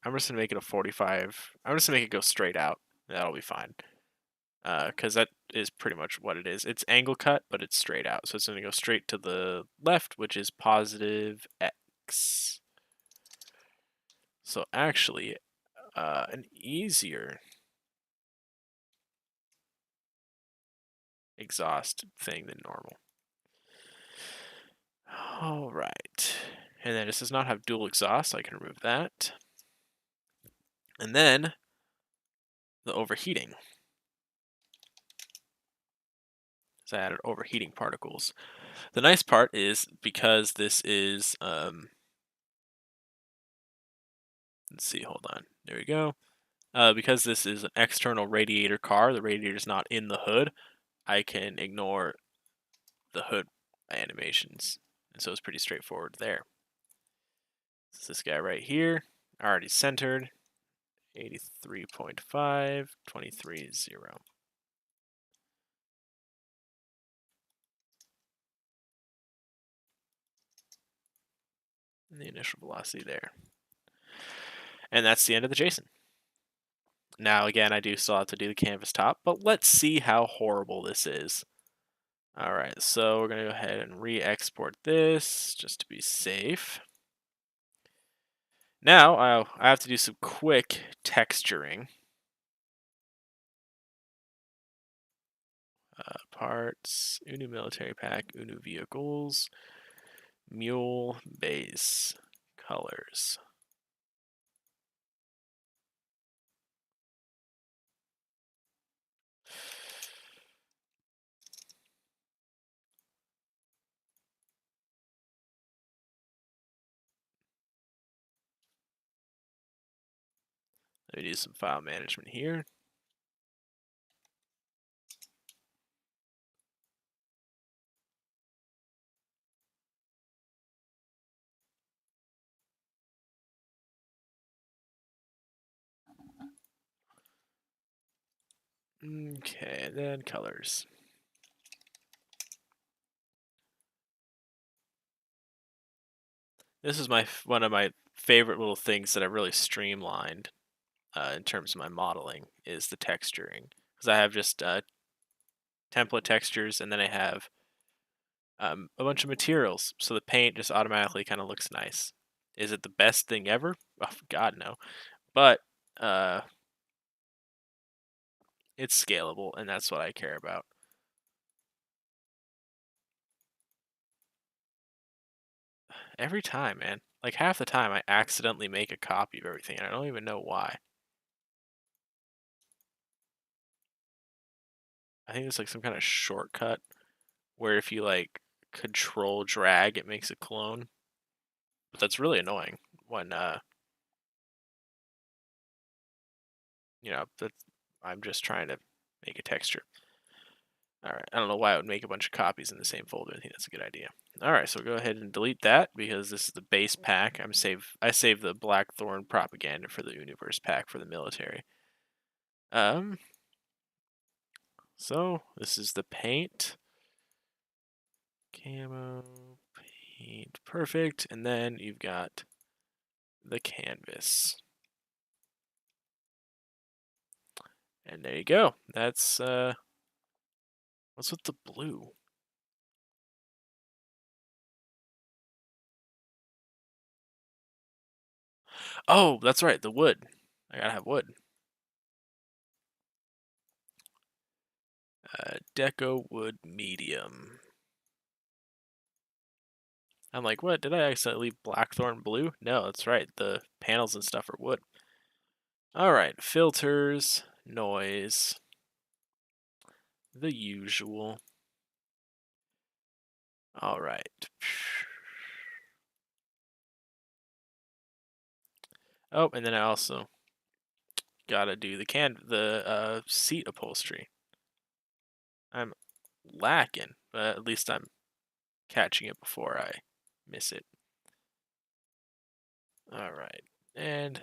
I'm just gonna make it a 45. I'm just gonna make it go straight out. That'll be fine. Because that is pretty much what it is. It's angle cut, but it's straight out. So it's gonna go straight to the left, which is positive x. So actually, an easier exhaust thing than normal. All right. And then this does not have dual exhaust, so I can remove that. And then the overheating. So I added overheating particles. The nice part is because this is, let's see, hold on. There we go. Because this is an external radiator car, the radiator is not in the hood, I can ignore the hood animations. And so it's pretty straightforward there. It's this guy right here, already centered, 83.5, 23.0. And the initial velocity there. And that's the end of the Json. Now, again, I do still have to do the canvas top, but let's see how horrible this is. All right, so we're going to go ahead and re-export this just to be safe. Now, I have to do some quick texturing. Parts, UNU military pack, UNU vehicles, mule base, colors. Let me do some file management here. Okay, then colors. This is one of my favorite little things that I've really streamlined in terms of my modeling is the texturing. Because I have just template textures, and then I have a bunch of materials, so the paint just automatically kind of looks nice. Is it the best thing ever? Oh, God, no. But it's scalable, and that's what I care about. Every time, man. Like half the time, I accidentally make a copy of everything, and I don't even know why. I think it's like some kind of shortcut where if you like control drag, it makes a clone. But that's really annoying when you know, that I'm just trying to make a texture. Alright, I don't know why I would make a bunch of copies in the same folder. I think that's a good idea. Alright, so we'll go ahead and delete that because this is the base pack. I saved the Blackthorn propaganda for the Universe pack for the military. So this is the paint. Camo, paint, perfect. And then you've got the canvas. And there you go. That's, what's with the blue? Oh, that's right, the wood. I gotta have wood. Deco wood medium. I'm like, what? Did I accidentally leave Blackthorn blue? No, that's right. The panels and stuff are wood. Alright, filters, noise, the usual. Alright. Oh, and then I also gotta do the seat upholstery. I'm lacking, but at least I'm catching it before I miss it. Alright, and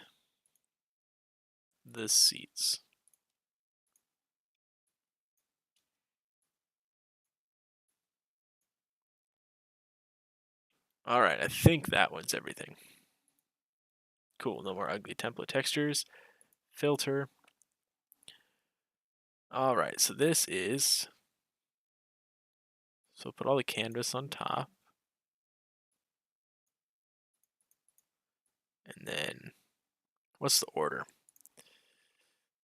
the seats. Alright, I think that one's everything. Cool, no more ugly template textures. Filter. Alright, so this is... So put all the canvas on top. And then, what's the order?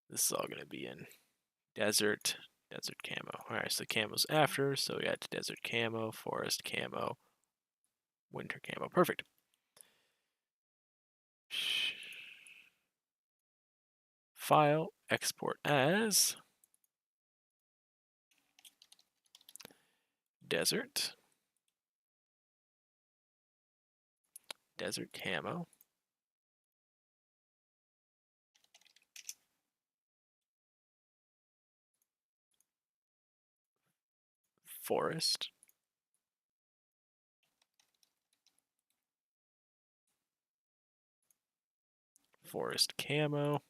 This is all going to be in desert, desert camo. Alright, so camo's after, so we got desert camo, forest camo, winter camo. Perfect. File, export as desert, desert camo, forest, forest camo,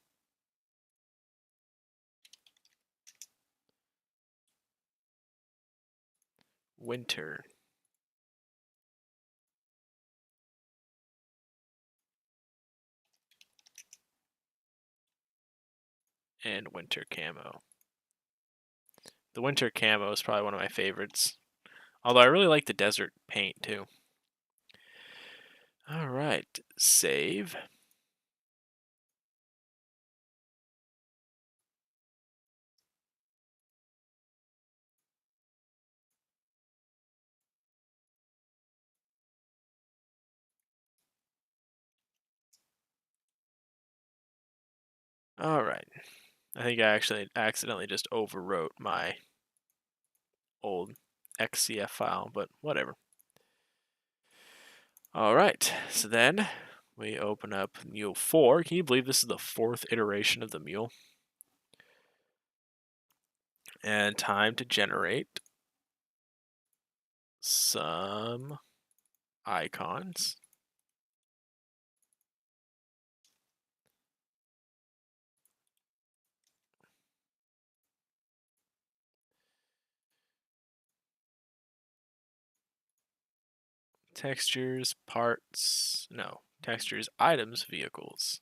winter, and winter camo. The winter camo is probably one of my favorites. Although I really like the desert paint too. Alright, save. Alright. I think I actually accidentally just overwrote my old XCF file, but whatever. Alright, so then we open up Mule 4. Can you believe this is the 4th iteration of the Mule? And time to generate some icons. Textures, parts, no, textures, items, vehicles.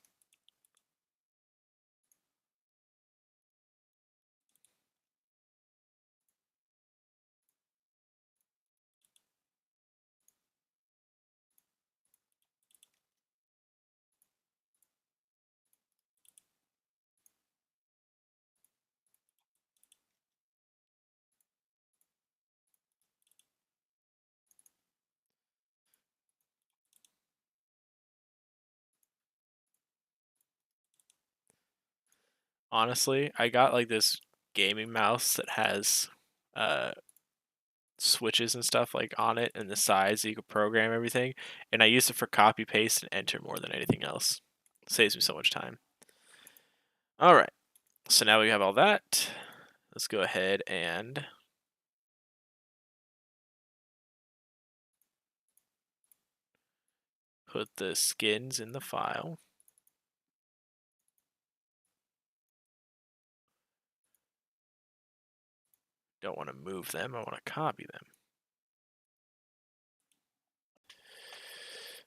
Honestly, I got like this gaming mouse that has switches and stuff like on it and the size so you can program everything, and I use it for copy paste and enter more than anything else. Saves me so much time. All right, so now we have all that. Let's go ahead and put the skins in the file. Don't want to move them, I want to copy them.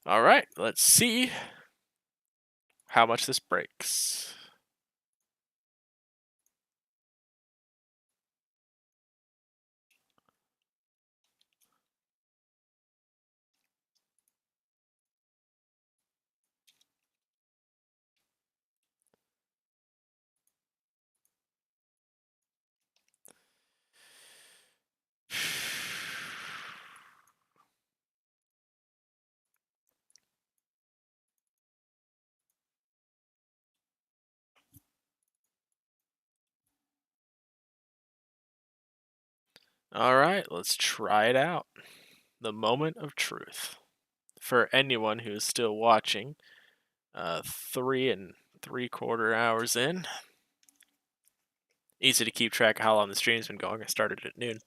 All right, let's see how much this breaks. All right, let's try it out. The moment of truth. For anyone who's still watching, 3 3/4 hours in. Easy to keep track of how long the stream's been going. I started at noon.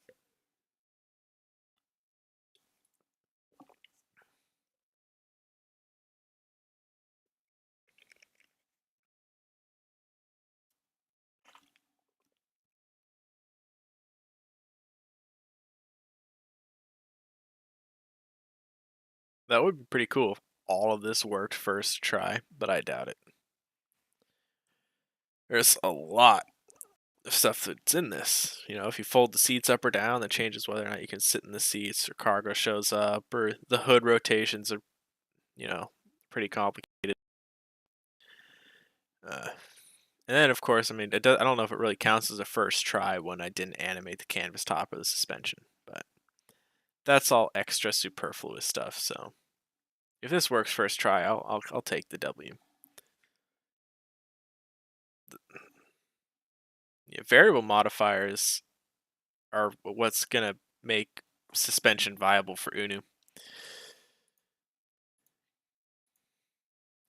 That would be pretty cool if all of this worked first try, but I doubt it. There's a lot of stuff that's in this. You know, if you fold the seats up or down, that changes whether or not you can sit in the seats, or cargo shows up, or the hood rotations are, you know, pretty complicated. And then, of course, I mean, I don't know if it really counts as a first try when I didn't animate the canvas top or the suspension, but that's all extra superfluous stuff. So if this works first try, I'll take the W. Yeah, variable modifiers are what's gonna make suspension viable for UNU,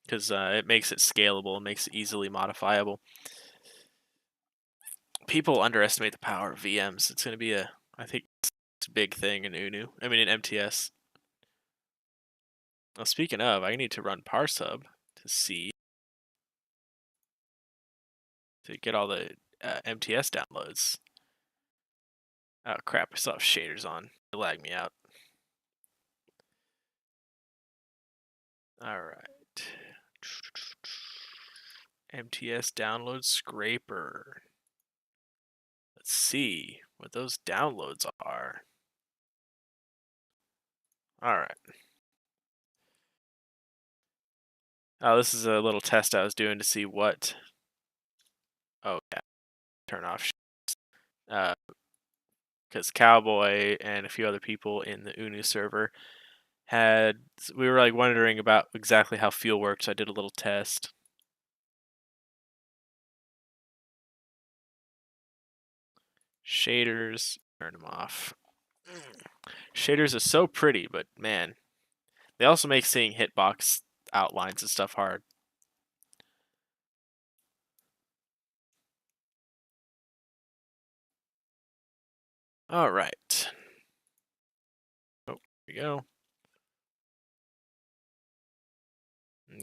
because it makes it scalable, it makes it easily modifiable. People underestimate the power of VMs. It's gonna be I think it's a big thing in UNU. I mean in MTS. Well, speaking of, I need to run parsub to see to get all the MTS downloads. Oh crap! I still have shaders on. It lagged me out. All right. MTS download scraper. Let's see what those downloads are. All right. Oh, this is a little test I was doing to see what. Oh yeah, turn off. Because Cowboy and a few other people in the UNU server we were like wondering about exactly how fuel works. So I did a little test. Shaders, turn them off. Shaders are so pretty, but man, they also make seeing hitbox outlines and stuff hard. All right. Oh, here we go.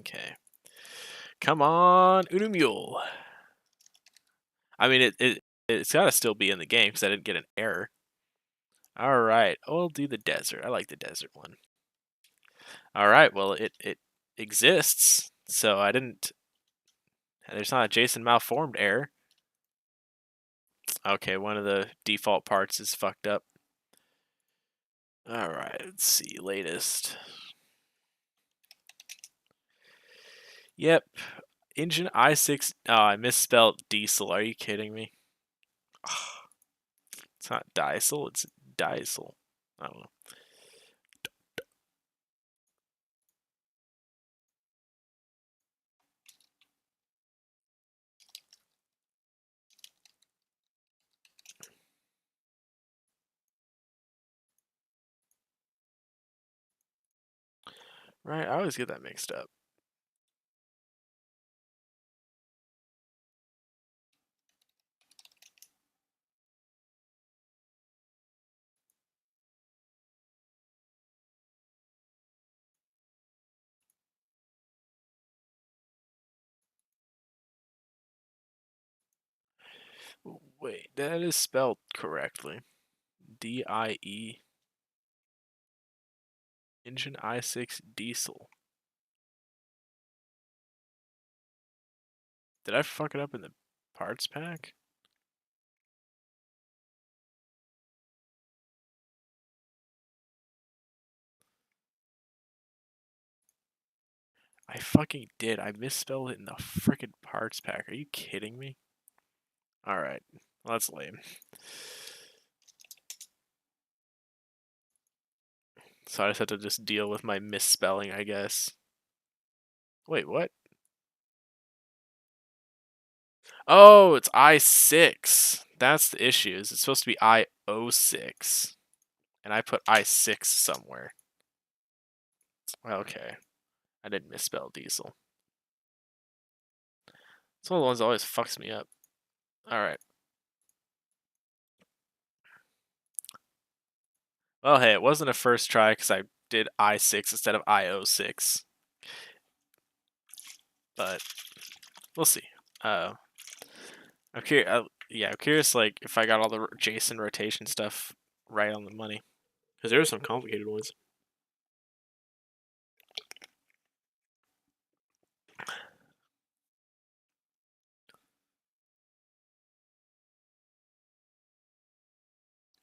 Okay. Come on, UNU Mule. I mean, it's got to still be in the game because I didn't get an error. All right. I'll do the desert. I like the desert one. All right. Well, it exists, so I didn't. There's not a Json malformed error. Okay, one of the default parts is fucked up. All right. Let's see. Latest. Yep. Engine i6. Oh, I misspelled diesel. Are you kidding me? It's not diesel. It's diesel. I don't know. Right, I always get that mixed up. Wait, that is spelled correctly. D-I-E. Engine i6 diesel. Did I fuck it up in the parts pack? I fucking did. I misspelled it in the frickin' parts pack. Are you kidding me? Alright. Well, that's lame. So I just have to just deal with my misspelling, I guess. Wait, what? Oh, it's I6. That's the issue. Is it's supposed to be I06. And I put I6 somewhere. Okay. I didn't misspell diesel. It's one of the ones that always fucks me up. Alright. Well, hey, it wasn't a first try because I did I6 instead of I06. But we'll see. I'm curious. Yeah, I'm curious. Like, if I got all the Json rotation stuff right on the money, because there are some complicated ones.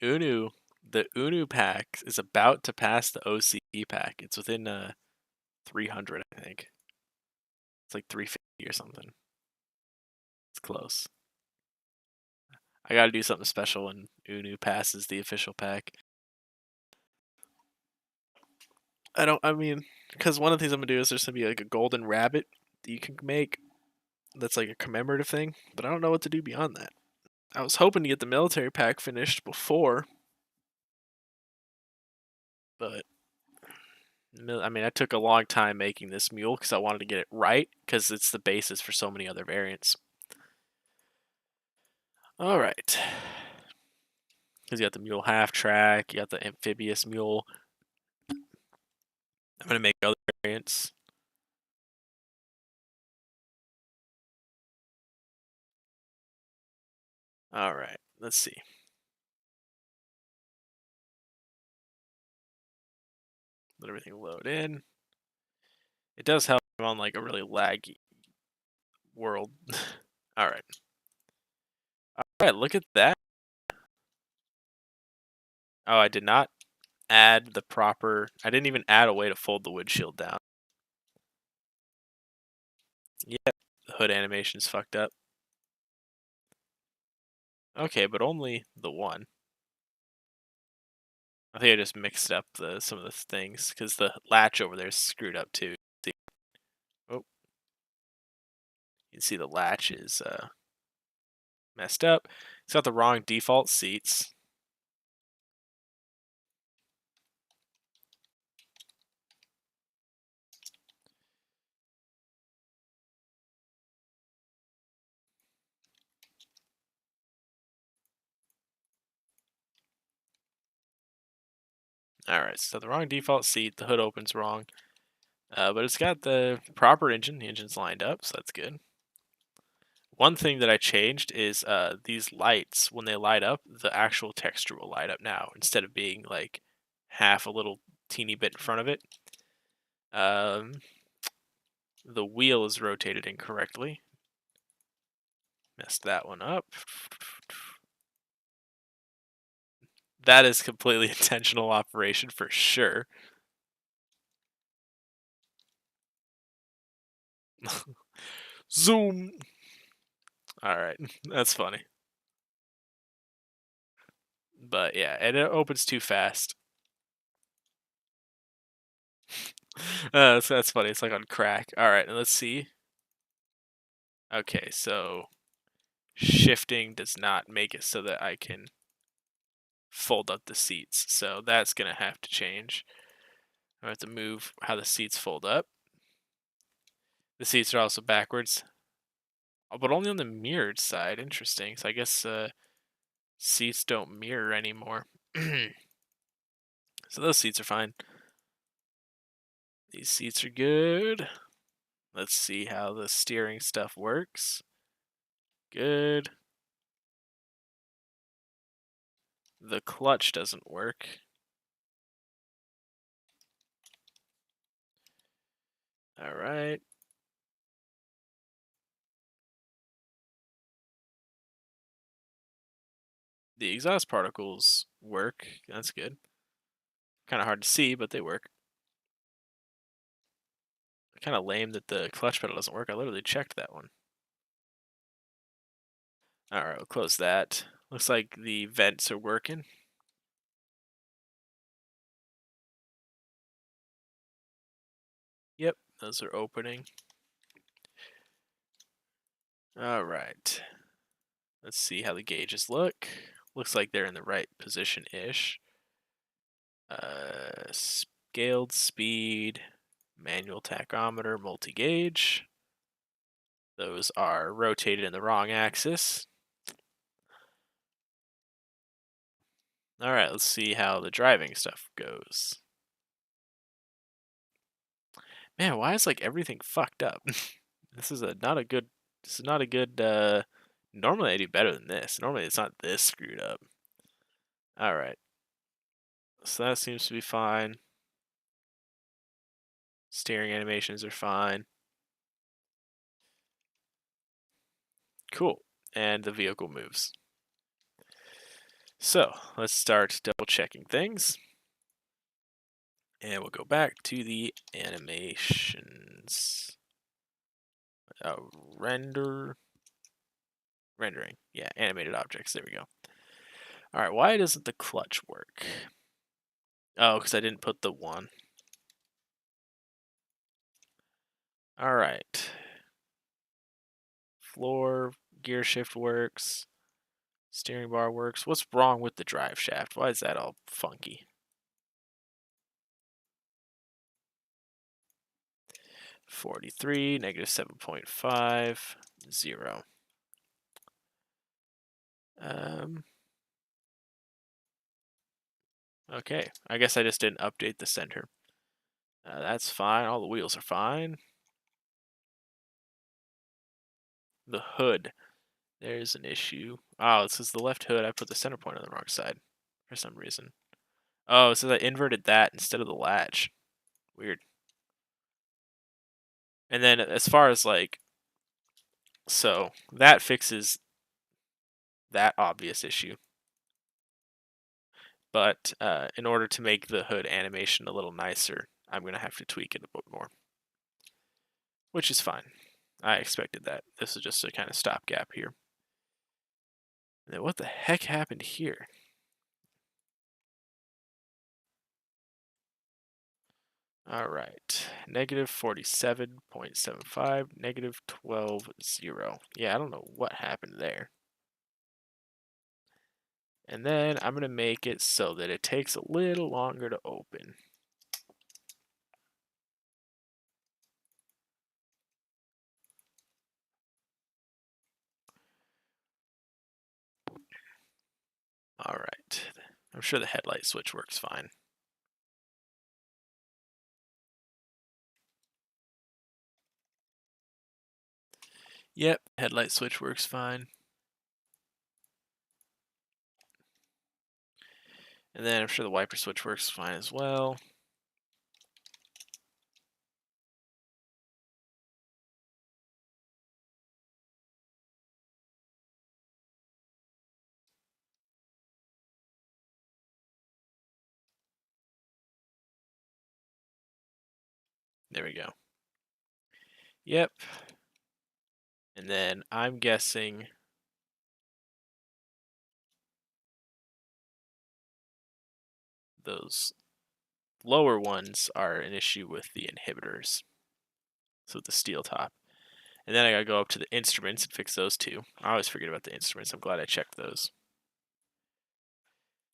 UNU, the UNU pack is about to pass the OCE pack. It's within 300, I think. It's like 350 or something. It's close. I got to do something special when UNU passes the official pack. I mean, because one of the things I'm gonna do is there's gonna be like a golden rabbit that you can make. That's like a commemorative thing, but I don't know what to do beyond that. I was hoping to get the military pack finished before, but I mean, I took a long time making this mule because I wanted to get it right because it's the basis for so many other variants. All right, because you got the mule half track, you got the amphibious mule. I'm gonna make other variants. All right, let's see. Let everything load in. It does help on like a really laggy world. All right. All right, look at that. Oh, I did not add the proper. I didn't even add a way to fold the windshield down. Yep, the hood animation's fucked up. Okay, but only the one. I think I just mixed up some of the things because the latch over there is screwed up too. See? Oh, you can see the latch is messed up. It's got the wrong default seats. Alright, so the wrong default seat, the hood opens wrong. But it's got the proper engine. The engine's lined up, so that's good. One thing that I changed is these lights, when they light up, the actual texture will light up now instead of being like half a little teeny bit in front of it. The wheel is rotated incorrectly. Messed that one up. That is completely intentional operation for sure. Zoom. All right, that's funny. But yeah, and it opens too fast. That's funny. It's like on crack. All right, let's see. Okay, so shifting does not make it so that I can fold up the seats. So that's gonna have to change. I have to move how the seats fold up. The seats are also backwards, but only on the mirrored side. Interesting. So I guess seats don't mirror anymore. So those seats are fine. These seats are good. Let's see how the steering stuff works. Good. the clutch doesn't work. All right. The exhaust particles work. That's good. Kind of hard to see, but they work. Kind of lame that the clutch pedal doesn't work. I literally checked that one. All right, we'll close that. Looks like the vents are working. Yep, those are opening. All right. Let's see how the gauges look. Looks like they're in the right position-ish. Scaled speed, manual tachometer, multi-gauge. Those are rotated in the wrong axis. All right, let's see how the driving stuff goes. Man, why is like everything fucked up? This is not a good. This is not a good. Normally I do better than this. Normally it's not this screwed up. All right, so that seems to be fine. Steering animations are fine. Cool, and the vehicle moves. So let's start double checking things. And we'll go back to the animations. Rendering. Yeah, animated objects. There we go. All right, why doesn't the clutch work? Oh, because I didn't put the one. All right. Floor, gear shift works. Steering bar works. What's wrong with the drive shaft? Why is that all funky? 43, negative 7.5, 0. Okay, I guess I just didn't update the center. That's fine. All the wheels are fine. The hood. There's an issue. Oh, it says the left hood. I put the center point on the wrong side for some reason. Oh, it says I inverted that instead of the latch. Weird. And then as far as like, so that fixes that obvious issue. But in order to make the hood animation a little nicer, I'm going to have to tweak it a bit more. Which is fine. I expected that. This is just a kind of stopgap here. And then what the heck happened here? All right, negative 47.75, negative 12.0. Yeah, I don't know what happened there. And then I'm going to make it so that it takes a little longer to open. All right, I'm sure the headlight switch works fine. Yep, headlight switch works fine. And then I'm sure the wiper switch works fine as well. There we go. Yep. And then I'm guessing those lower ones are an issue with the inhibitors. So the steel top. And then I gotta go up to the instruments and fix those too. I always forget about the instruments. I'm glad I checked those.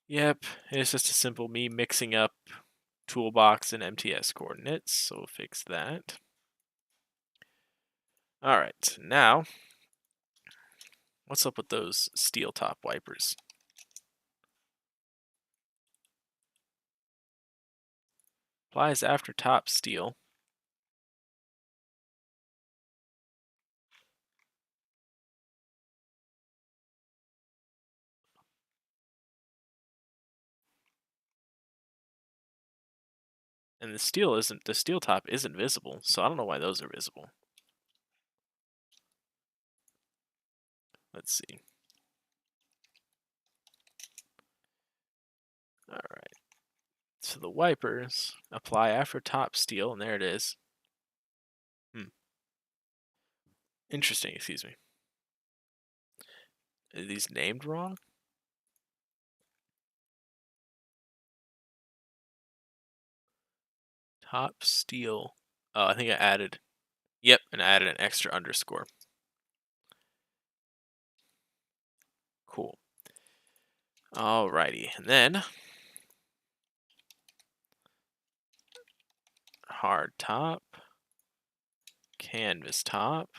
Yep, it's just a simple me mixing up toolbox and MTS coordinates, so we'll fix that. Alright, now, what's up with those steel top wipers? Applies after top steel. And the steel top isn't visible, so I don't know why those are visible. Let's see. All right. So the wipers apply after top steel, and there it is. Interesting, excuse me. Are these named wrong? Top steel. Oh, I think I added. Yep, and I added an extra underscore. Cool. Alrighty, and then hard top, canvas top,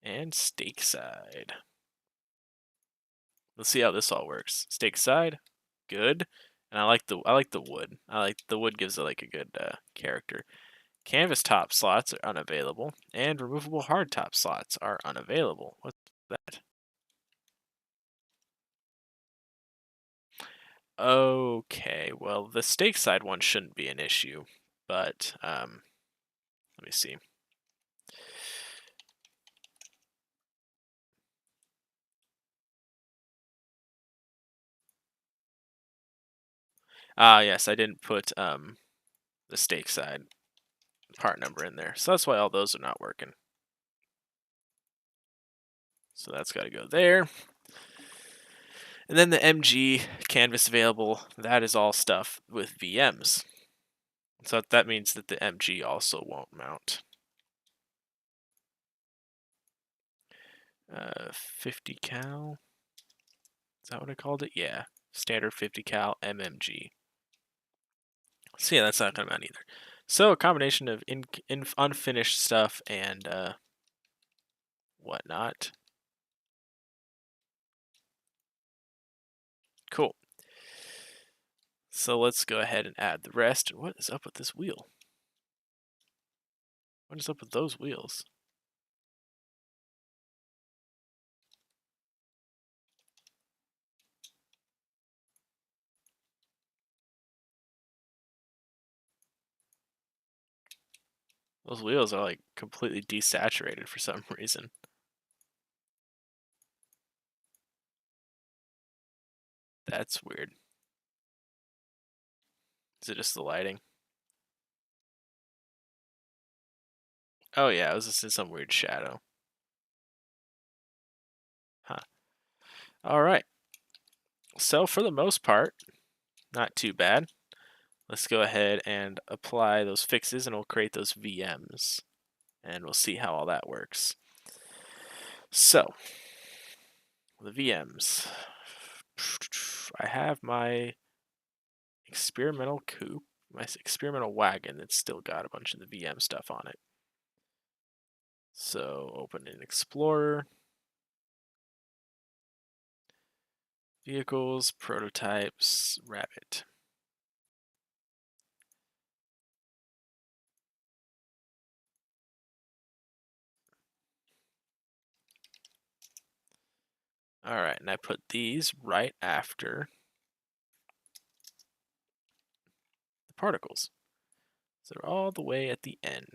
and stake side. Let's see how this all works. Stake side, good. And I like the wood. I like the wood gives it like a good character. Canvas top slots are unavailable, and removable hard top slots are unavailable. What's that? Okay, well the stake side one shouldn't be an issue, but let me see. Yes, I didn't put the stake side part number in there, so that's why all those are not working. So that's got to go there. And then the MG canvas available, that is all stuff with VMs. So that means that the MG also won't mount. 50 cal. Is that what I called it? Yeah, standard 50 cal MMG. So yeah, that's not going to mount either. So a combination of unfinished stuff and whatnot. Cool. So let's go ahead and add the rest. What is up with this wheel? What is up with those wheels? Those wheels are like completely desaturated for some reason. That's weird. Is it just the lighting? Oh yeah, it was just in some weird shadow. Huh. Alright. So for the most part, not too bad. Let's go ahead and apply those fixes and we'll create those VMs. And we'll see how all that works. So, the VMs. I have my experimental coupe, my experimental wagon that's still got a bunch of the VM stuff on it. So, open an Explorer. Vehicles, prototypes, Rabbit. Alright, and I put these right after the particles. So they're all the way at the end.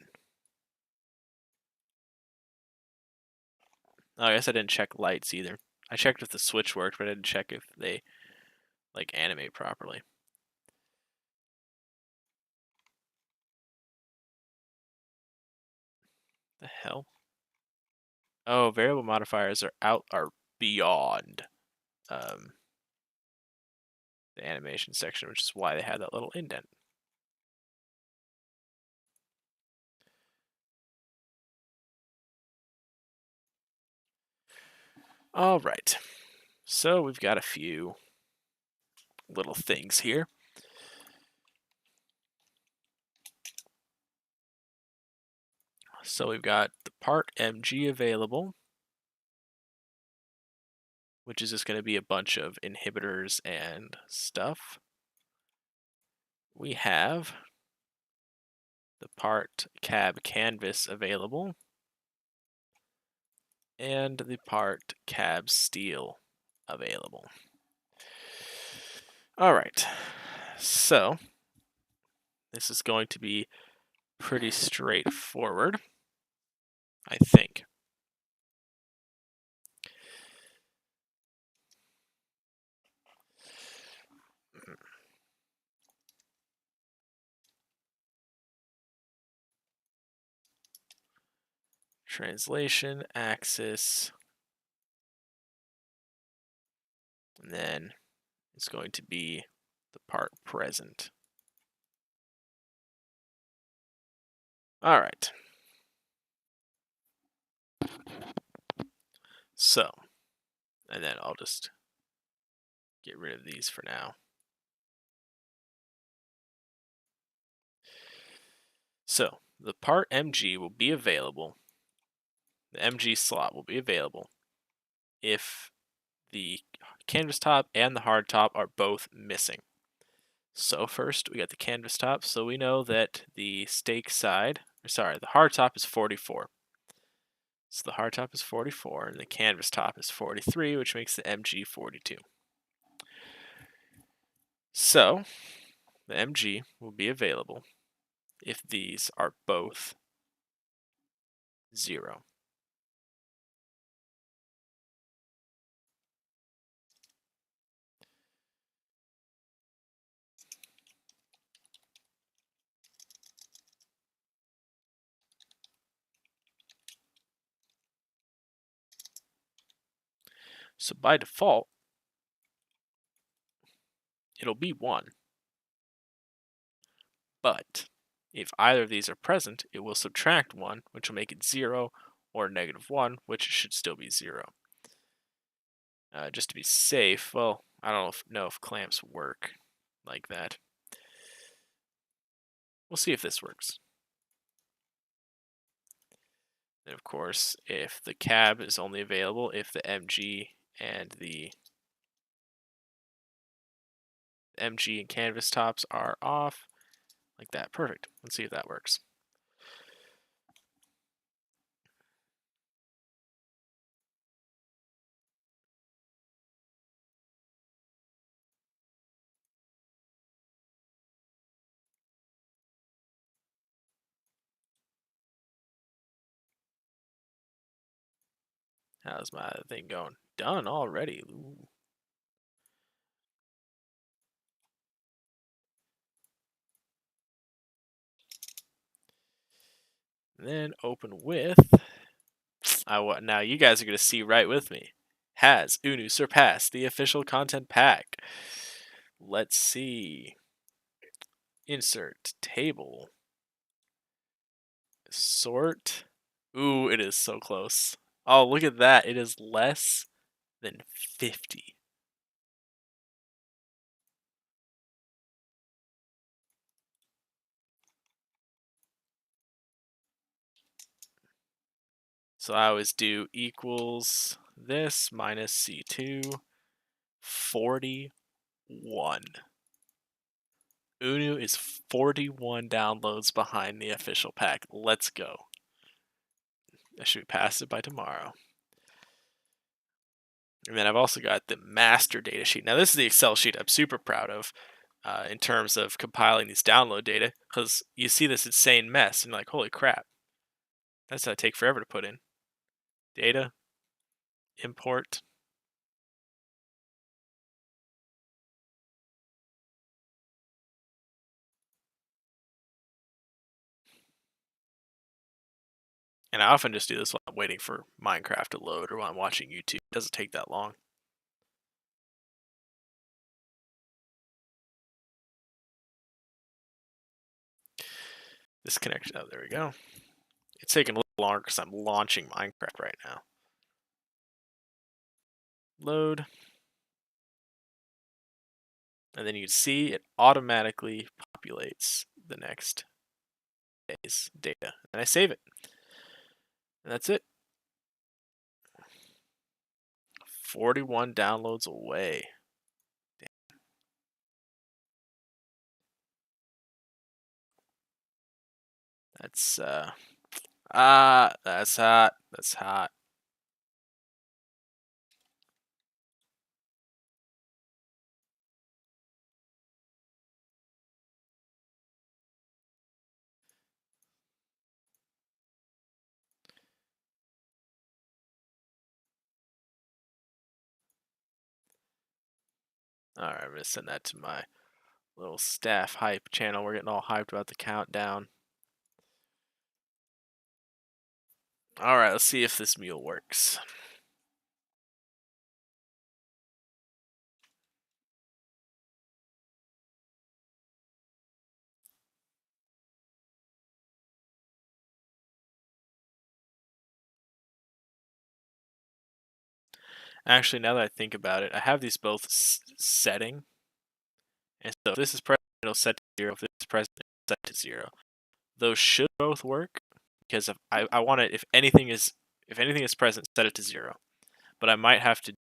Oh, I guess I didn't check lights either. I checked if the switch worked, but I didn't check if they like animate properly. The hell? Oh, variable modifiers are beyond the animation section, which is why they had that little indent. All right. So we've got a few little things here. So we've got the part MG available, which is just going to be a bunch of inhibitors and stuff. We have the part cab canvas available, and the part cab steel available. All right, so This is going to be pretty straightforward, I think. Translation, axis, and then it's going to be the part present. All right. So, and then I'll just get rid of these for now. So, the part MG will be available, the MG slot will be available if the canvas top and the hard top are both missing. So first we got the canvas top, so we know that the stake side, the hard top is 44. So the hard top is 44 and the canvas top is 43, which makes the MG 42. So the MG will be available if these are both 0. So by default, it'll be 1. But if either of these are present, it will subtract 1, which will make it 0, or -1, which should still be 0. Just to be safe, well, I don't know if clamps work like that. We'll see if this works. And of course, if the cab is only available if the MG and the MG and canvas tops are off, like that. Perfect. Let's see if that works. How's my thing going? Done already. Ooh. And then open with. Now you guys are going to see right with me. Has UNU surpassed the official content pack? Let's see. Insert table. Sort. Ooh, it is so close. Oh, look at that. It is less than 50. So I always do equals this minus C2, 41. UNU is 41 downloads behind the official pack. Let's go. I should be past it by tomorrow. And then I've also got the master data sheet. Now this is the Excel sheet I'm super proud of in terms of compiling these download data, because you see this insane mess and you're like, holy crap, that's gonna take forever to put in. Data, import. And I often just do this while I'm waiting for Minecraft to load or while I'm watching YouTube. It doesn't take that long. This connection, oh, there we go. It's taking a little longer because I'm launching Minecraft right now. Load. And then you see it automatically populates the next day's data. And I save it. And that's it. 41 downloads away. That's that's hot. That's hot. Alright, I'm gonna send that to my little staff hype channel. We're getting all hyped about the countdown. Alright, let's see if this mule works. Actually, now that I think about it, I have these both setting. And so if this is present, it'll set to 0. If this is present, it'll set to 0. Those should both work because if I want it, if anything is present, set it to 0. But I might have to do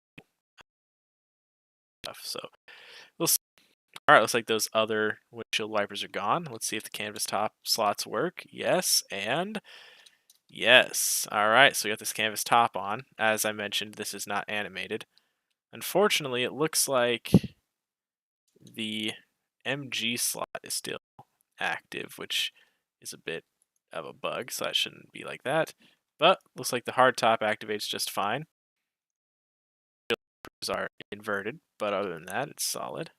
stuff. So we'll see. All right, looks like those other windshield wipers are gone. Let's see if the canvas top slots work. Yes, and yes. All right, so we got this canvas top on. As I mentioned, this is not animated. Unfortunately, it looks like the MG slot is still active, which is a bit of a bug, so that shouldn't be like that. But looks like the hard top activates just fine. Are inverted, but other than that, it's solid.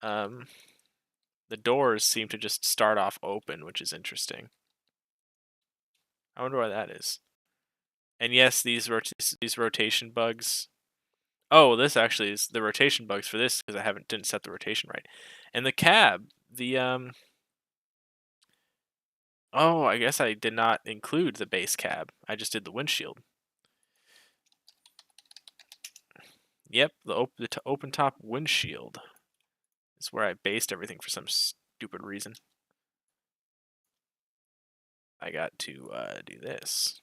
The doors seem to just start off open, which is interesting. I wonder why that is. And yes, these rotation bugs. Oh, this actually is the rotation bugs for this because I didn't set the rotation right. And the cab, oh, I guess I did not include the base cab. I just did the windshield. Yep, the open top windshield is where I based everything for some stupid reason. I got to do this.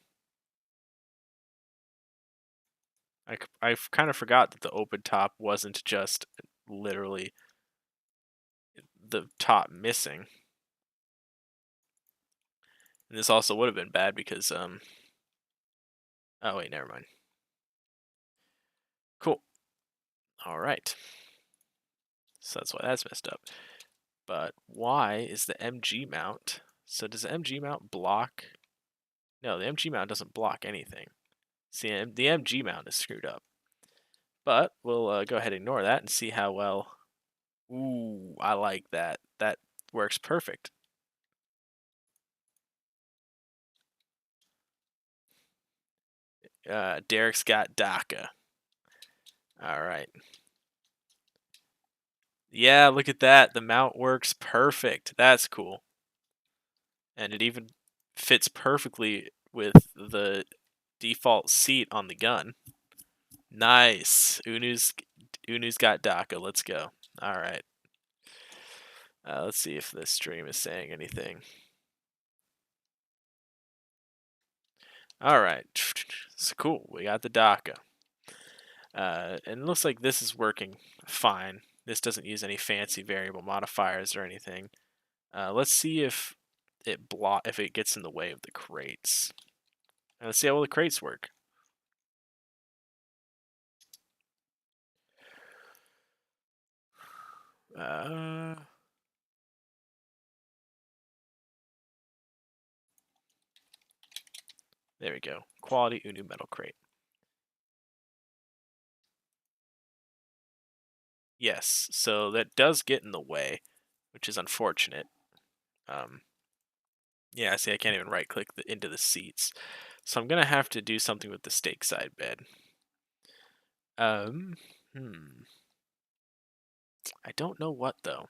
I kind of forgot that the open top wasn't just literally the top missing. And this also would have been bad because oh wait, never mind. Cool. All right. So that's why that's messed up. But why is the MG mount? So does the MG mount block? No, the MG mount doesn't block anything. See, the MG mount is screwed up. But we'll go ahead and ignore that and see how well. Ooh, I like that. That works perfect. Derek's got DACA. All right. Yeah, look at that. The mount works perfect. That's cool. And it even fits perfectly with the default seat on the gun. Nice. UNU's got DACA. Let's go. All right. Let's see if this stream is saying anything. All right. It's cool. We got the DACA. And it looks like this is working fine. This doesn't use any fancy variable modifiers or anything. Let's see if it gets in the way of the crates. And let's see how well the crates work. There we go. Quality UNU metal crate. Yes, so that does get in the way, which is unfortunate. Yeah, see, I can't even right-click into the seats. So I'm going to have to do something with the stake side bed. I don't know what, though.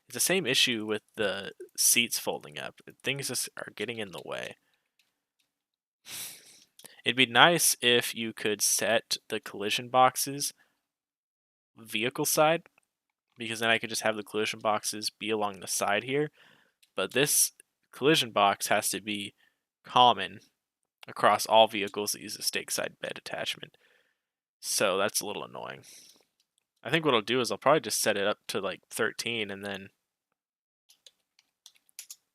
It's the same issue with the seats folding up. Things just are getting in the way. It'd be nice if you could set the collision boxes vehicle side, because then I could just have the collision boxes be along the side here. But this collision box has to be common across all vehicles that use a stake side bed attachment. So that's a little annoying. I think what I'll do is I'll probably just set it up to like 13 and then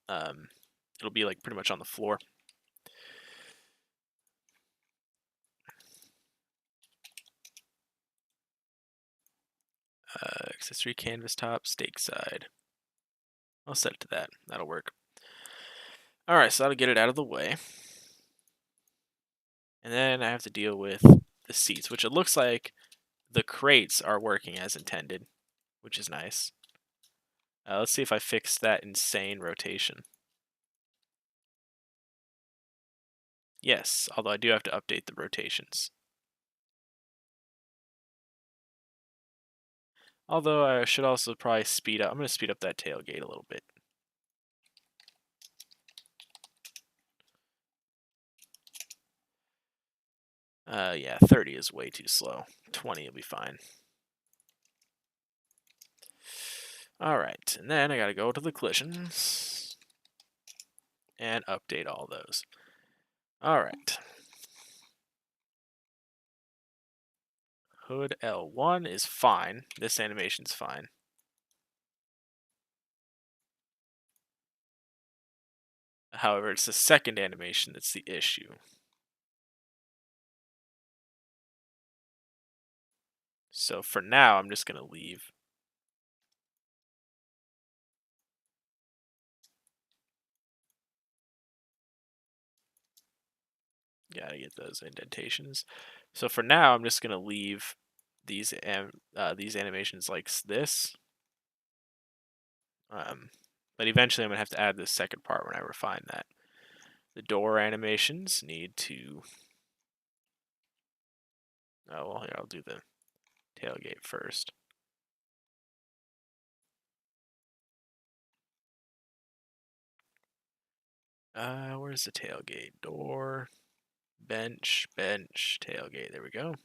it'll be like pretty much on the floor. Accessory canvas top, stake side. I'll set it to that. That'll work. All right, so that'll get it out of the way. And then I have to deal with the seats, which it looks like the crates are working as intended, which is nice. Let's see if I fix that insane rotation. Yes, although I do have to update the rotations. Although I should also probably speed up. I'm going to speed up that tailgate a little bit. Yeah, 30 is way too slow. 20 will be fine. Alright, and then I gotta go to the collisions and update all those. Alright. Hood L1 is fine. This animation's fine. However, it's the second animation that's the issue. So for now, I'm just gonna leave. Gotta get those indentations. So for now, I'm just gonna leave these animations like this. But eventually, I'm gonna have to add this second part when I refine that. The door animations need to. Oh well, here I'll do the tailgate first. Where's the tailgate? Door, bench, tailgate. There we go.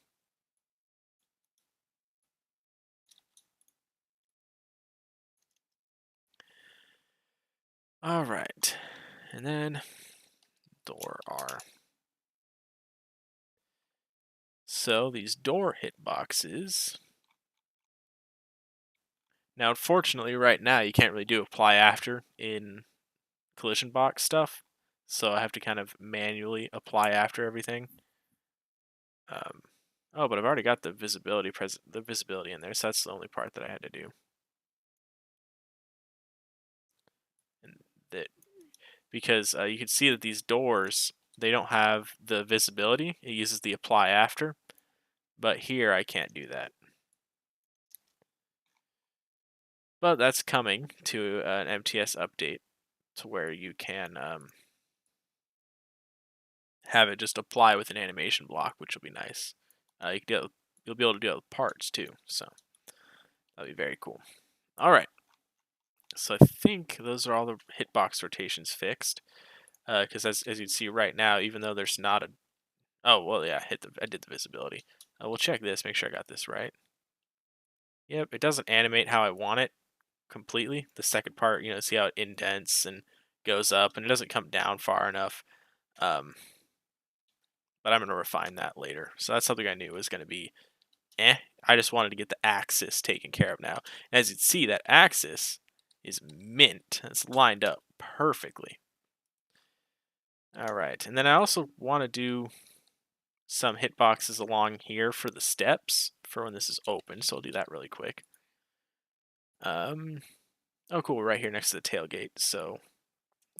All right, and then door R. So these door hitboxes. Now, unfortunately, right now you can't really do apply after in collision box stuff, so I have to kind of manually apply after everything. Oh, but I've already got the visibility in there, so that's the only part that I had to do. And that because you can see that these doors, they don't have the visibility. It uses the apply after, but here I can't do that. But that's coming to an MTS update to where you can have it just apply with an animation block, which will be nice. You'll be able to do it with parts too, so that'll be very cool. All right, so I think those are all the hitbox rotations fixed. Because as you can see right now, even though there's not a oh well yeah, I did the visibility. We'll check this, make sure I got this right. Yep, it doesn't animate how I want it completely. The second part, see how it indents and goes up, and it doesn't come down far enough. But I'm going to refine that later. So that's something I knew was going to be I just wanted to get the axis taken care of now. And as you can see, that axis is mint. It's lined up perfectly. All right, and then I also want to do some hitboxes along here for the steps for when this is open. So I'll do that really quick. Oh, cool. We're right here next to the tailgate. So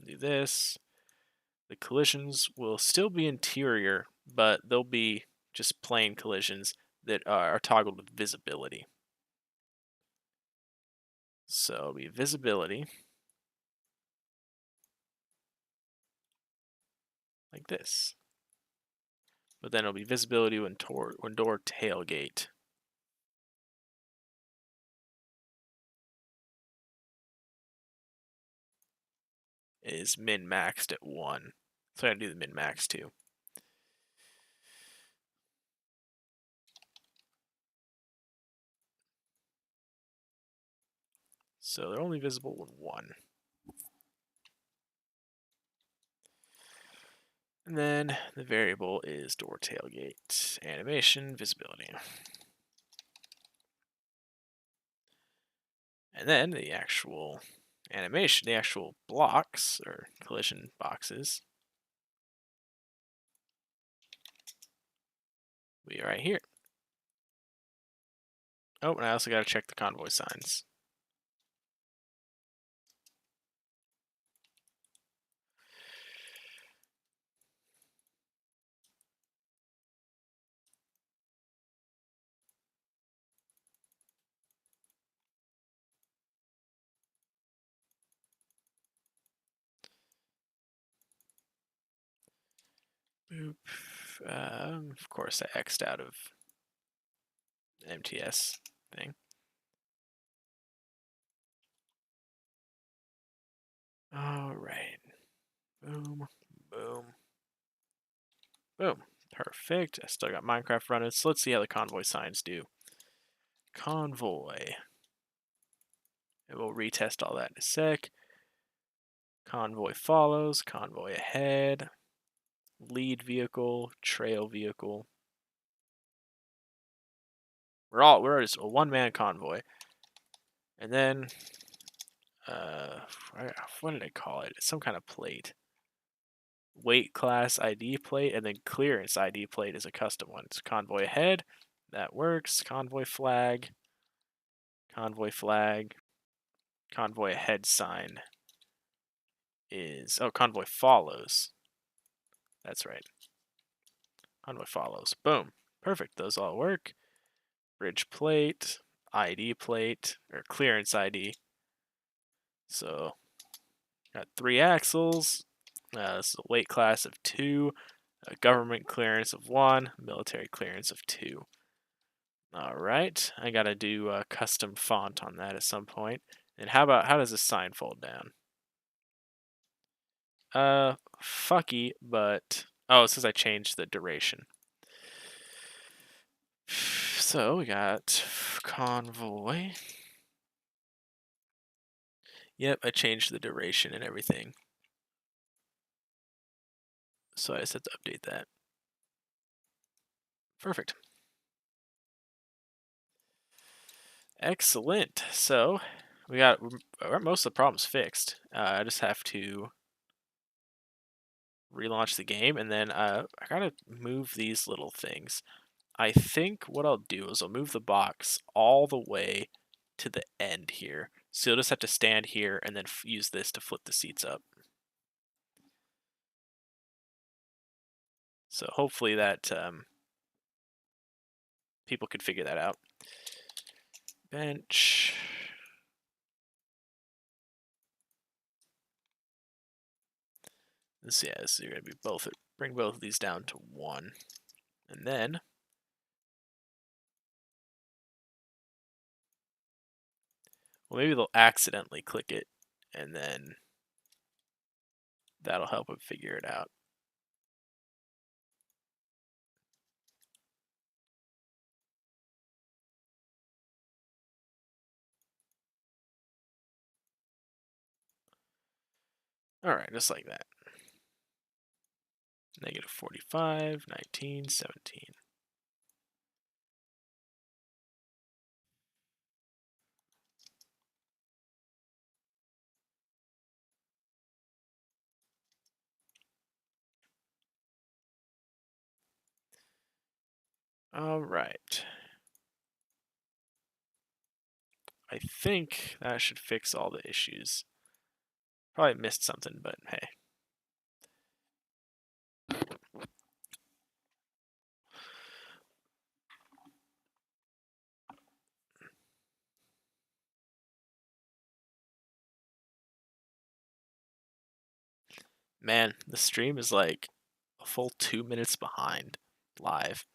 do this. The collisions will still be interior, but they'll be just plain collisions that are toggled with visibility. So it'll be visibility like this. But then it'll be visibility when door tailgate. Is min-maxed at 1. So I gotta do the min-max too. So they're only visible when 1. And then the variable is door tailgate animation visibility. And then the actual animation, the actual blocks or collision boxes, will be right here. Oh, and I also got to check the convoy signs. Boop. Of course, I X'd out of the MTS thing. All right. Boom, boom, boom. Perfect. I still got Minecraft running, so let's see how the convoy signs do. Convoy. And we'll retest all that in a sec. Convoy follows, convoy ahead, lead vehicle, trail vehicle. We're just a one-man convoy. And then what did I call it? It's some kind of plate. Weight class ID plate, and then clearance ID plate is a custom one. It's convoy ahead. That works. Convoy flag. Convoy flag. Convoy ahead sign is convoy follows. That's right. Convoy follows. Boom. Perfect. Those all work. Bridge plate, ID plate, or clearance ID. So got 3 axles. This is a weight class of 2, a government clearance of 1, military clearance of 2. All right, I gotta do a custom font on that at some point. And how does this sign fold down? Fucky, but it says I changed the duration. So we got convoy. Yep, I changed the duration and everything. So I just have to update that. Perfect. Excellent. So we got most of the problems fixed. I just have to relaunch the game, and then I gotta move these little things. I think what I'll do is I'll move the box all the way to the end here. So you'll just have to stand here and then use this to flip the seats up. So hopefully that people could figure that out. Bench. This is going to be bring both of these down to 1. And then maybe they'll accidentally click it, and then that'll help them figure it out. All right, just like that. Negative 45, 19, 17. All right. I think that should fix all the issues. Probably missed something, but hey. Man, the stream is like a full 2 minutes behind live.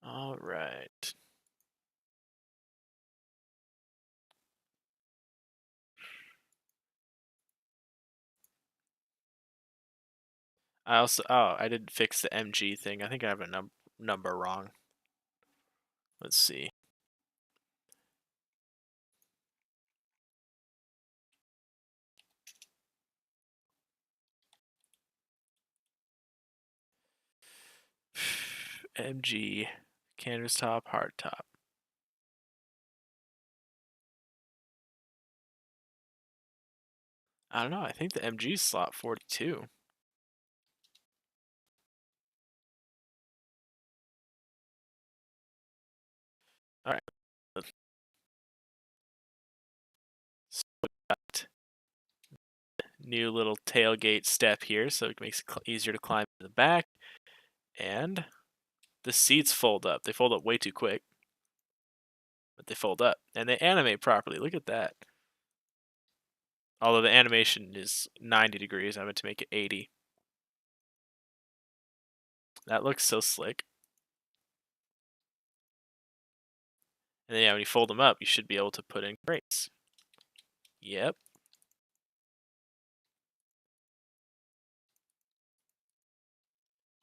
All right. I didn't fix the MG thing. I think I have a number wrong. Let's see. MG, canvas top, hard top. I don't know. I think the MG slot 42. All right. So we got new little tailgate step here, so it makes it easier to climb in the back. And the seats fold up. They fold up way too quick, but they fold up and they animate properly. Look at that. Although the animation is 90 degrees, I meant to make it 80. That looks so slick. And then, yeah, when you fold them up, you should be able to put in crates. Yep.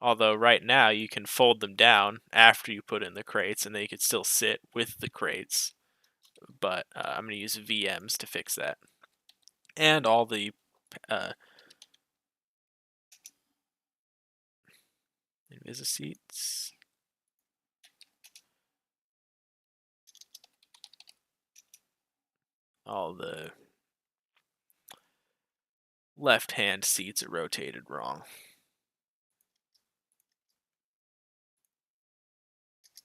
Although right now you can fold them down after you put in the crates, and they could still sit with the crates. But I'm going to use VMs to fix that. And all the Invisa seats. All the left-hand seats are rotated wrong.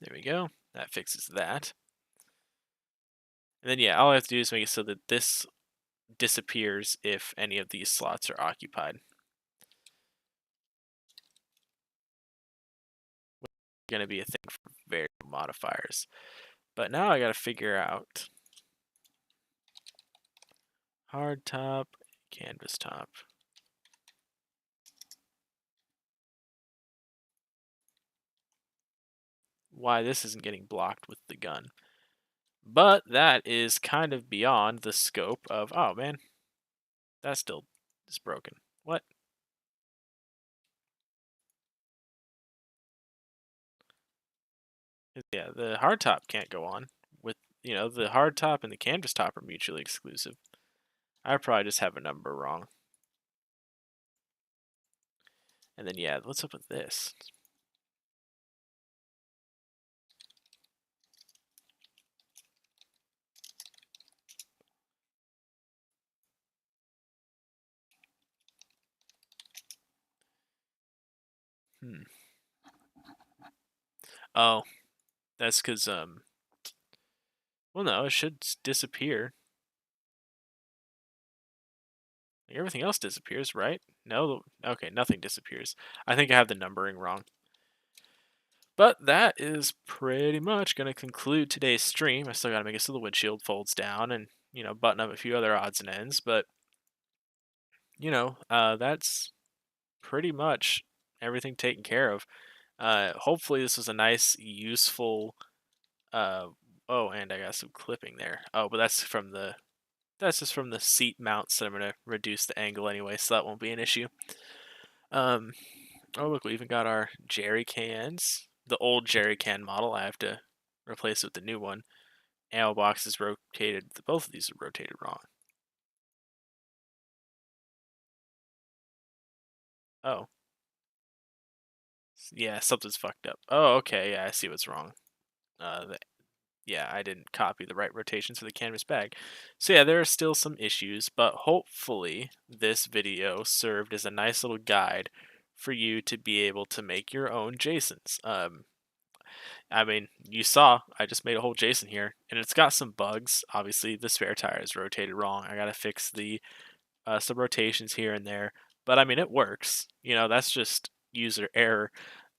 There we go. That fixes that. And then, yeah, all I have to do is make it so that this disappears if any of these slots are occupied. Going to be a thing for variable modifiers. But now I got to figure out hard top, canvas top. Why this isn't getting blocked with the gun. But that is kind of beyond the scope of, oh man, that still is broken. What? Yeah, the hard top can't go on. With, the hard top and the canvas top are mutually exclusive. I probably just have a number wrong. And then, yeah, what's up with this? Oh, that's because, well, no, it should disappear. Everything else disappears, right? No, okay, nothing disappears. I think I have the numbering wrong. But that is pretty much going to conclude today's stream. I still got to make it so the windshield folds down and, button up a few other odds and ends. But, that's pretty much everything taken care of. Hopefully this was a nice, useful, oh, and I got some clipping there. Oh, but that's just from the seat mounts that I'm going to reduce the angle anyway, so that won't be an issue. Oh, look, we even got our jerry cans. The old jerry can model, I have to replace it with the new one. Ammo box is rotated. Both of these are rotated wrong. Oh. Yeah, something's fucked up. Oh, okay, yeah, I see what's wrong. Yeah, I didn't copy the right rotations for the canvas bag. So yeah, there are still some issues, but hopefully this video served as a nice little guide for you to be able to make your own Jasons. I mean, you saw I just made a whole Jason here, and it's got some bugs. Obviously, the spare tire is rotated wrong. I gotta fix the some rotations here and there, but I mean, it works. That's just user error.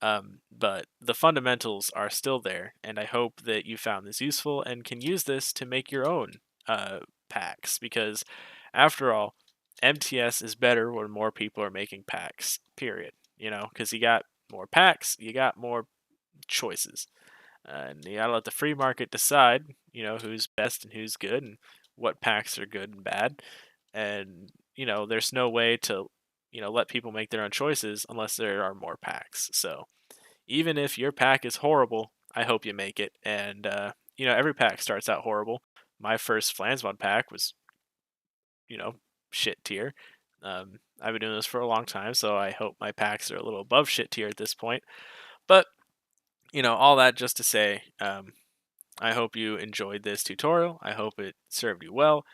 But the fundamentals are still there, and I hope that you found this useful and can use this to make your own packs, because after all, MTS is better when more people are making packs, period. Because you got more packs, you got more choices. And you gotta let the free market decide, who's best and who's good and what packs are good and bad. And, there's no way to, let people make their own choices unless there are more packs. So even if your pack is horrible, I hope you make it. And, every pack starts out horrible. My first Flansmon pack was, you know, shit tier. I've been doing this for a long time, so I hope my packs are a little above shit tier at this point. But all that just to say, I hope you enjoyed this tutorial. I hope it served you well,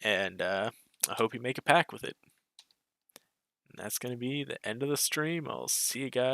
and I hope you make a pack with it. And that's going to be the end of the stream. I'll see you guys.